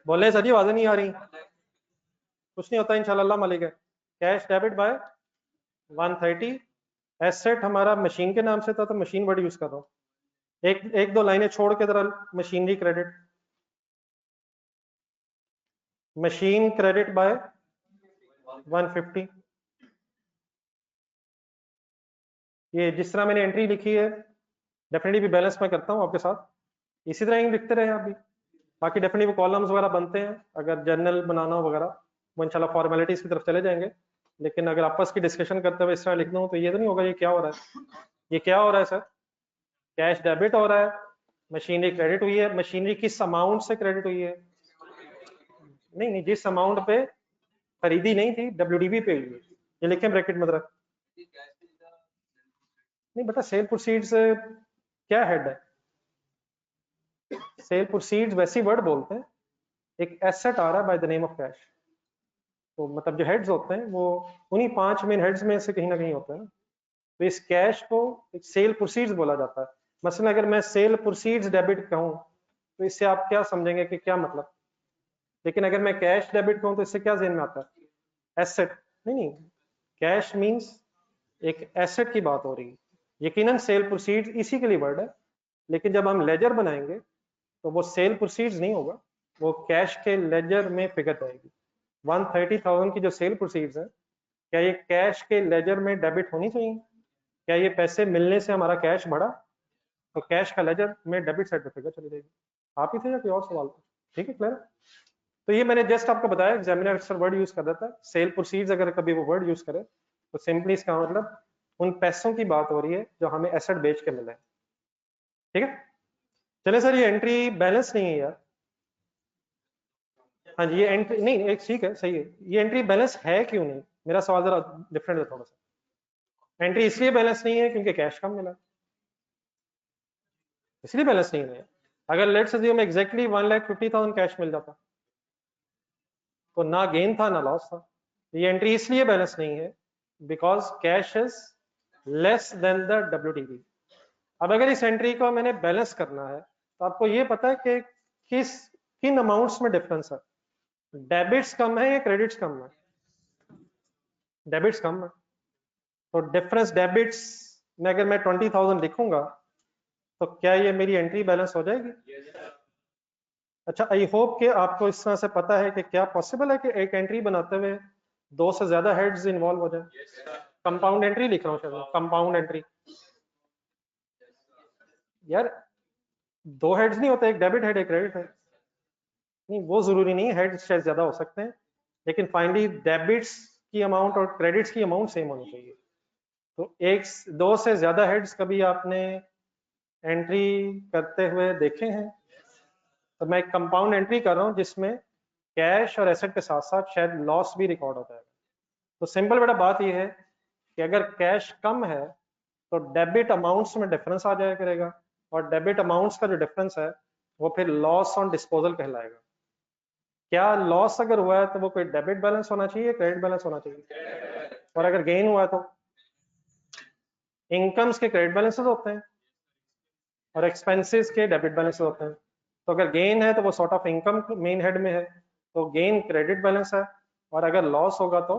बोले सर जी, आवाज़ नहीं आ रही। कुछ नहीं होता इंशाल्लाह, अल्लाह मालिक है। Cash debit bye 130। एसेट हमारा मशीन के नाम से था तो मशीन वर्ड यूज कर रहा हूँ। एक दो लाइनें छोड़ के जरा machinery credit, machine credit by 150। ये जिस तरह मैंने एंट्री लिखी है डेफिनेटली भी बैलेंस में करता हूँ आपके साथ, इसी तरह ही लिखते रहे आप भी। बाकी डेफिनेटली वो कॉलम्स वगैरह बनते हैं, अगर जर्नल बनाना हो वगैरह वो इंशाल्लाह फॉर्मेलिटीज की तरफ चले जाएंगे। लेकिन अगर आपस की डिस्कशन करते हुए इस तरह लिखना हो तो ये तो नहीं होगा ये क्या हो रहा है, ये क्या हो रहा है सर, कैश डेबिट हो रहा है, मशीनरी क्रेडिट हुई है। मशीनरी किस अमाउंट से क्रेडिट हुई है, नहीं नहीं, जिस अमाउंट पे खरीदी नहीं थी डब्ल्यूडीबी पे हुई है, ये लिखें ब्रैकेट में रख। नहीं बेटा, सेल प्रोसीड्स क्या हेड है, सेल प्रोसीड्स वैसी वर्ड बोलते हैं, एक एसेट आ रहा है by the name of cash. तो मतलब जो हेड्स होते हैं वो उन्हीं 5 मेन हेड्स में से कहीं ना कहीं होते हैं। तो इस कैश को एक सेल प्रोसीड्स बोला जाता है। मसलन अगर मैं सेल प्रोसीड्स डेबिट कहूँ तो इससे आप क्या समझेंगे कि क्या मतलब, लेकिन अगर मैं कैश डेबिट कहूँ तो इससे क्या ज़हन में आता है, एसेट। नहीं नहीं, कैश मींस एक एसेट की बात हो रही है। यकीनन सेल प्रोसीड्स इसी के लिए वर्ड है, लेकिन जब हम लेजर बनाएंगे तो वो सेल प्रोसीड्स नहीं होगा, वो कैश के लेजर में फिगर जाएगी। 130,000 की जो सेल प्रोसीड्स है, क्या ये कैश के लेजर में डेबिट होनी चाहिए, क्या ये पैसे मिलने से हमारा कैश बढ़ा, तो कैश का लेजर में डेबिट साइड पे फिगर चली जाएगी। आप ही थे या कोई और सवाल था, ठीक है क्लियर। तो ये मैंने जस्ट आपको बताया, एग्जामिनर अक्सर वर्ड यूज कर देता है सेल प्रोसीड्स, अगर कभी वो वर्ड यूज करे तो सिंपली इसका मतलब उन पैसों की बात हो रही है जो हमें एसेट बेच के मिले, ठीक है। चले सर, ये एंट्री बैलेंस नहीं है यार। हाँ जी, ये एंट्री नहीं, एक ठीक है, सही है, ये एंट्री बैलेंस है क्यों नहीं, मेरा सवाल जरा डिफरेंट है थोड़ा सा। एंट्री इसलिए बैलेंस नहीं है क्योंकि कैश कम मिला, इसलिए बैलेंस नहीं है। अगर लेट्स अज्यूम एग्जैक्टली 1,50,000 कैश मिल जाता तो ना गेन था ना लॉस था। ये एंट्री इसलिए बैलेंस नहीं है because cash is less than the WDV. अब अगर इस एंट्री को मैंने बैलेंस करना है तो आपको ये पता है कि किन अमाउंट्स में डिफरेंस है, डेबिट्स कम है या क्रेडिट्स कम है, डेबिट्स कम है। तो डिफरेंस डेबिट्स में अगर मैं 20,000 लिखूंगा तो क्या ये मेरी एंट्री बैलेंस हो जाएगी। अच्छा, आई होप कि आपको इस तरह से पता है कि क्या पॉसिबल है कि एक एंट्री बनाते हुए 2 से ज्यादा हेड्स इन्वॉल्व हो जाए। कंपाउंड एंट्री लिख रहा हूँ शायद, कंपाउंड एंट्री। यार 2 हेड्स नहीं होते, एक डेबिट हेड एक क्रेडिट हेड। नहीं वो जरूरी नहीं है, हेड शायद ज्यादा हो सकते हैं, लेकिन फाइनली डेबिट्स की अमाउंट और क्रेडिट्स की अमाउंट सेम होनी चाहिए। तो 2 से ज्यादा हेड्स कभी आपने एंट्री करते हुए देखे हैं, तो मैं एक कंपाउंड एंट्री कर रहा हूँ जिसमें कैश और एसेट के साथ साथ शायद लॉस भी रिकॉर्ड होता है। तो सिंपल बेटा बात यह है कि अगर कैश कम है तो डेबिट अमाउंट्स में डिफरेंस आ जाया करेगा, और डेबिट अमाउंट्स का जो डिफरेंस है वो फिर लॉस ऑन डिस्पोजल कहलाएगा। क्या लॉस अगर हुआ है तो वो कोई डेबिट बैलेंस होना चाहिए, क्रेडिट बैलेंस होना चाहिए, और अगर गेन हुआ है तो इनकम्स के क्रेडिट बैलेंसेस होते हैं और एक्सपेंसेस के डेबिट बैलेंस होते हैं। तो अगर गेन है तो वो sort of income main head में है, तो गेन क्रेडिट बैलेंस है, और अगर लॉस होगा तो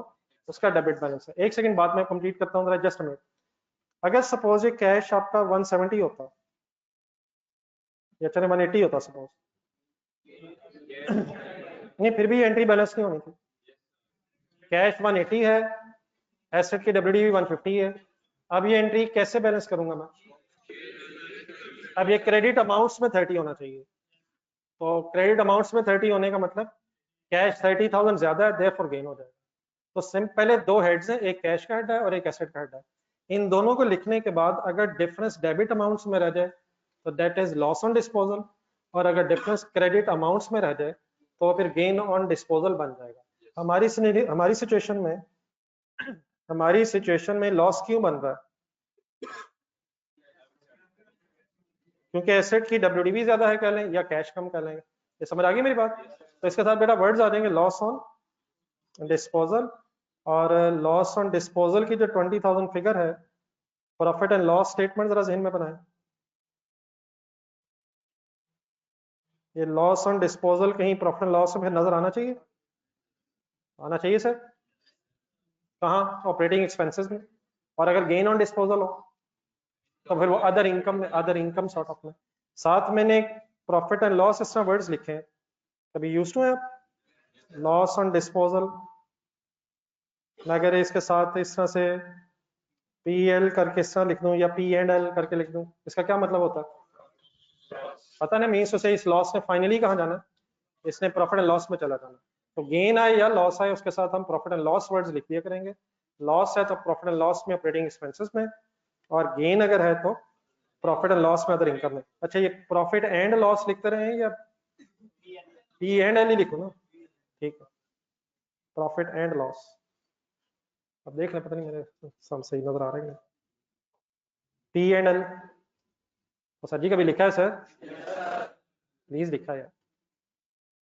उसका डेबिट बैलेंस है। एक सेकंड बाद में कंप्लीट करता हूँ जरा, जस्ट मिनट। अगर सपोज ये कैश आपका 170 होता ये चले 180 होता सपोज, नहीं फिर भी एंट्री बैलेंस नहीं होनी थी। कैश 180 है, एसेट की WDV 150 है। अब ये एंट्री कैसे बैलेंस करूंगा मैं? अब ये क्रेडिट अमाउंट्स में 30 होना चाहिए, तो क्रेडिट अमाउंट्स में 30 होने का मतलब कैश 30,000 ज्यादा है, देयरफॉर गेन हो जाएगा। तो पहले दो हेड्स हैं, एक कैश का हेड है और एक एसेट का हेड है। इन दोनों को लिखने के बाद अगर डिफरेंस डेबिट अमाउंट्स में रह जाए तो that is loss on disposal, और अगर डिफरेंस क्रेडिट अमाउंट्स में रह जाए तो फिर गेन ऑन डिस्पोजल बन जाएगा। हमारी सिचुएशन में लॉस क्यों बन रहा है? क्योंकि एसेट की WDV ज्यादा है कह लें, या कैश कम कह लेंगे। ये समझ आ गई मेरी बात? तो इसके साथ बेटा वर्ड्स आ जाएंगे लॉस ऑन डिस्पोजल, और लॉस ऑन डिस्पोजल की जो 20,000 फिगर है, प्रॉफिट एंड लॉस स्टेटमेंट जरा जहन में बनाएं। ये लॉस ऑन डिस्पोजल कहीं प्रॉफिट एंड लॉस में नजर आना चाहिए, आना चाहिए सर। कहाँ? ऑपरेटिंग एक्सपेंसेस में। और अगर गेन ऑन डिस्पोजल हो तो फिर वो अदर इनकम में, अदर इनकम सॉर्ट ऑफ में। साथ मैंने प्रॉफिट एंड लॉस इस तरह वर्ड्स लिखे हैं, कभी यूज टू है आप? लॉस ऑन डिस्पोजल, मैं अगर इसके साथ इस तरह से PL करके इस तरह लिख दूं या P&L करके लिख दूं, इसका क्या मतलब होता है? पता नहीं, मीन्स उसे इस लॉस ने फाइनली कहाँ जाना, इसने प्रॉफिट एंड लॉस में चला जाना। तो गेन आए या लॉस आए उसके साथ हम प्रॉफिट एंड लॉस वर्ड्स लिख दिया करेंगे। लॉस है तो प्रॉफिट एंड लॉस में ऑपरेटिंग एक्सपेंसेस में, और गेन अगर है तो प्रॉफिट एंड लॉस में अदर इनकम में। अच्छा, ये प्रॉफिट एंड लॉस लिखते रहे या P&L ही लिखो ना? ठीक है, प्रॉफिट एंड लॉस। अब देख ले, पता नहीं मेरे सब सही नजर आ रहे हैं। P&L तो सर जी कभी लिखा है सर? प्लीज लिखा है यार।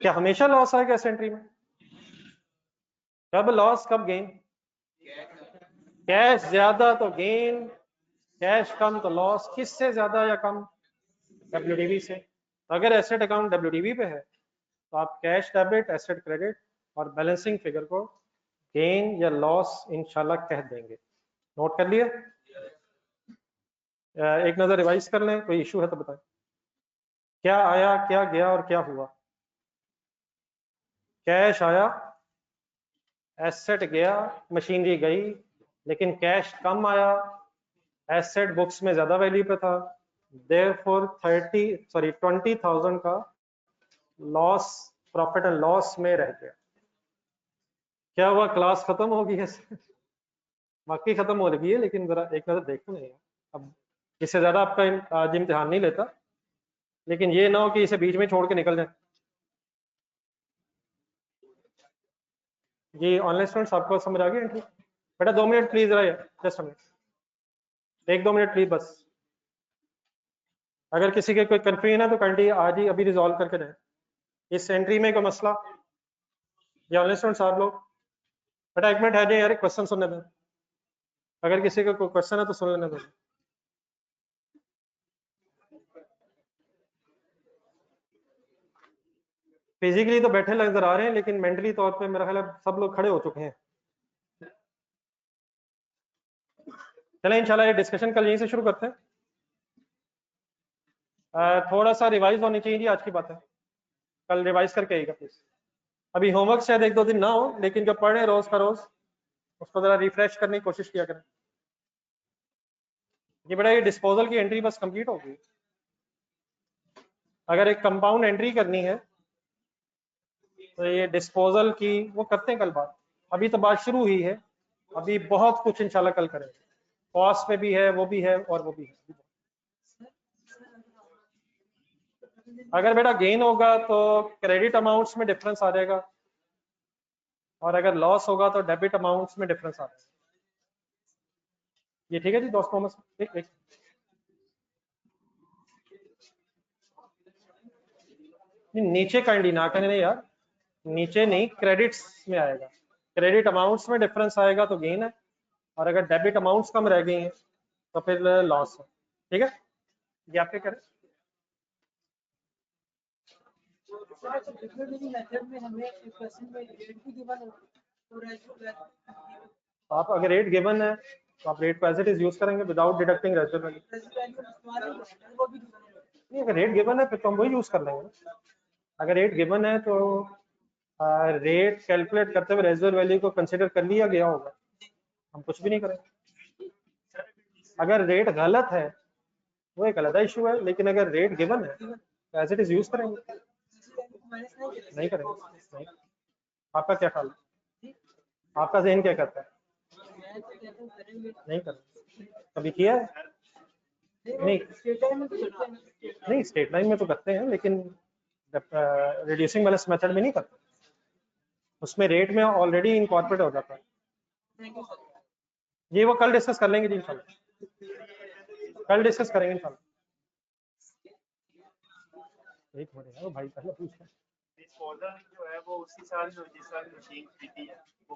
क्या हमेशा लॉस आएगा इस एंट्री में? कब लॉस कब गेन? कैश ज्यादा तो गेन, कैश कम तो लॉस। किससे ज्यादा या कम? WDV से। तो अगर एसेट अकाउंट WDV पे है तो आप कैश डेबिट, एसेट क्रेडिट और बैलेंसिंग फिगर को गेन या लॉस इंशाल्लाह कह देंगे। नोट कर लिया? एक नजर रिवाइज कर लें, कोई इशू है तो बताएं। क्या आया, क्या गया और क्या हुआ? कैश आया, एसेट गया, मशीनरी गई, लेकिन कैश कम आया, एसेट बुक्स में ज्यादा वैल्यू पे था, देयरफॉर 20,000 का लॉस प्रॉफिट एंड लॉस में रह गया। क्या हुआ? क्लास खत्म हो गई है? वाकई खत्म हो रही है, लेकिन जरा एक नजर देखो नहीं। अब इससे ज्यादा आपका आज इम्तिहान नहीं लेता, लेकिन ये ना हो कि इसे बीच में छोड़ के निकल जाए। ये ऑनलाइन स्टूडेंट्स आपको समझ आ गई एंट्री? बेटा 2 मिनट प्लीज रहा, just a minute, 1-2 minute please बस। अगर किसी के कोई कंफ्यूजन है तो काइंडली आज ही अभी रिजॉल्व करके दें। इस एंट्री में कोई मसला? ये ऑनलाइन स्टूडेंट्स आप लोग, बेटा 1 मिनट है जी यार, क्वेश्चन सुनने दें। अगर किसी का कोई क्वेश्चन है तो सुन लेने दो। फिजिकली तो बैठे नजर आ रहे हैं, लेकिन मेंटली तौर पे मेरा ख्याल है सब लोग खड़े हो चुके हैं। चलें इंशाल्लाह ये डिस्कशन कल यहीं से शुरू करते हैं। थोड़ा सा रिवाइज होनी चाहिए जी, आज की बात है, कल रिवाइज करके आइएगा प्लीज। अभी होमवर्क शायद 1-2 दिन ना हो, लेकिन जो पढ़ रहे हैं रोज का रोज उसको जरा रिफ्रेश करने की कोशिश किया करें। ये बेटा ये डिस्पोजल की एंट्री बस कंप्लीट होगी। अगर एक कंपाउंड एंट्री करनी है तो ये डिस्पोजल की वो करते हैं कल बात। अभी तो बात शुरू हुई है, अभी बहुत कुछ इंशाल्लाह कल करेंगे। कॉस्ट पे भी है, वो भी है और वो भी है। अगर बेटा गेन होगा तो क्रेडिट अमाउंट्स में डिफरेंस आ जाएगा, और अगर लॉस होगा तो डेबिट अमाउंट्स में डिफरेंस आ जाएगा। ये ठीक है जी दोस्तों में? एक नीचे काइंडली ना करने यार, नीचे नहीं, क्रेडिट्स में आएगा। क्रेडिट अमाउंट्स में डिफरेंस आएगा तो गेन है, और अगर डेबिट अमाउंट्स कम रह गई हैं तो फिर लॉस है। ठीक है, ये आपके करें। आप अगर रेट गिवन है तो आप रेट को एज इट इज यूज करेंगे विदाउट डिडक्टिंग रेजिडुअल वैल्यू। नहीं, अगर रेट गिवन है फिर तो हम वही यूज कर लेंगे ना। अगर रेट गिवन है तो रेट कैलकुलेट करते हुए रेजिडुअल वैल्यू को कंसीडर कर लिया गया होगा, हम कुछ भी नहीं करेंगे। अगर रेट गलत है वो एक अलग इशू है, लेकिन अगर रेट गिवन है तो एज इट इज यूज करेंगे। नहीं करेंगे नहीं। आपका क्या ख्याल है, आपका ज़हन क्या कहता है? नहीं करेंगे, कभी किया है? नहीं नहीं, स्टेट लाइन में तो करते हैं लेकिन रिड्यूसिंग बैलेंस मेथड में नहीं करते, उसमें रेट में ऑलरेडी इनकॉर्पोरेट हो जाता है। ये वो कल डिस्कस कर लेंगे जी इंशाल्लाह, कल डिस्कस करेंगे इंशाल्लाह। एक मिनट यार भाई पहले पूछ डिस्पोजल जो है वो उसी साल जो जिस साल मशीन खरीदी है वो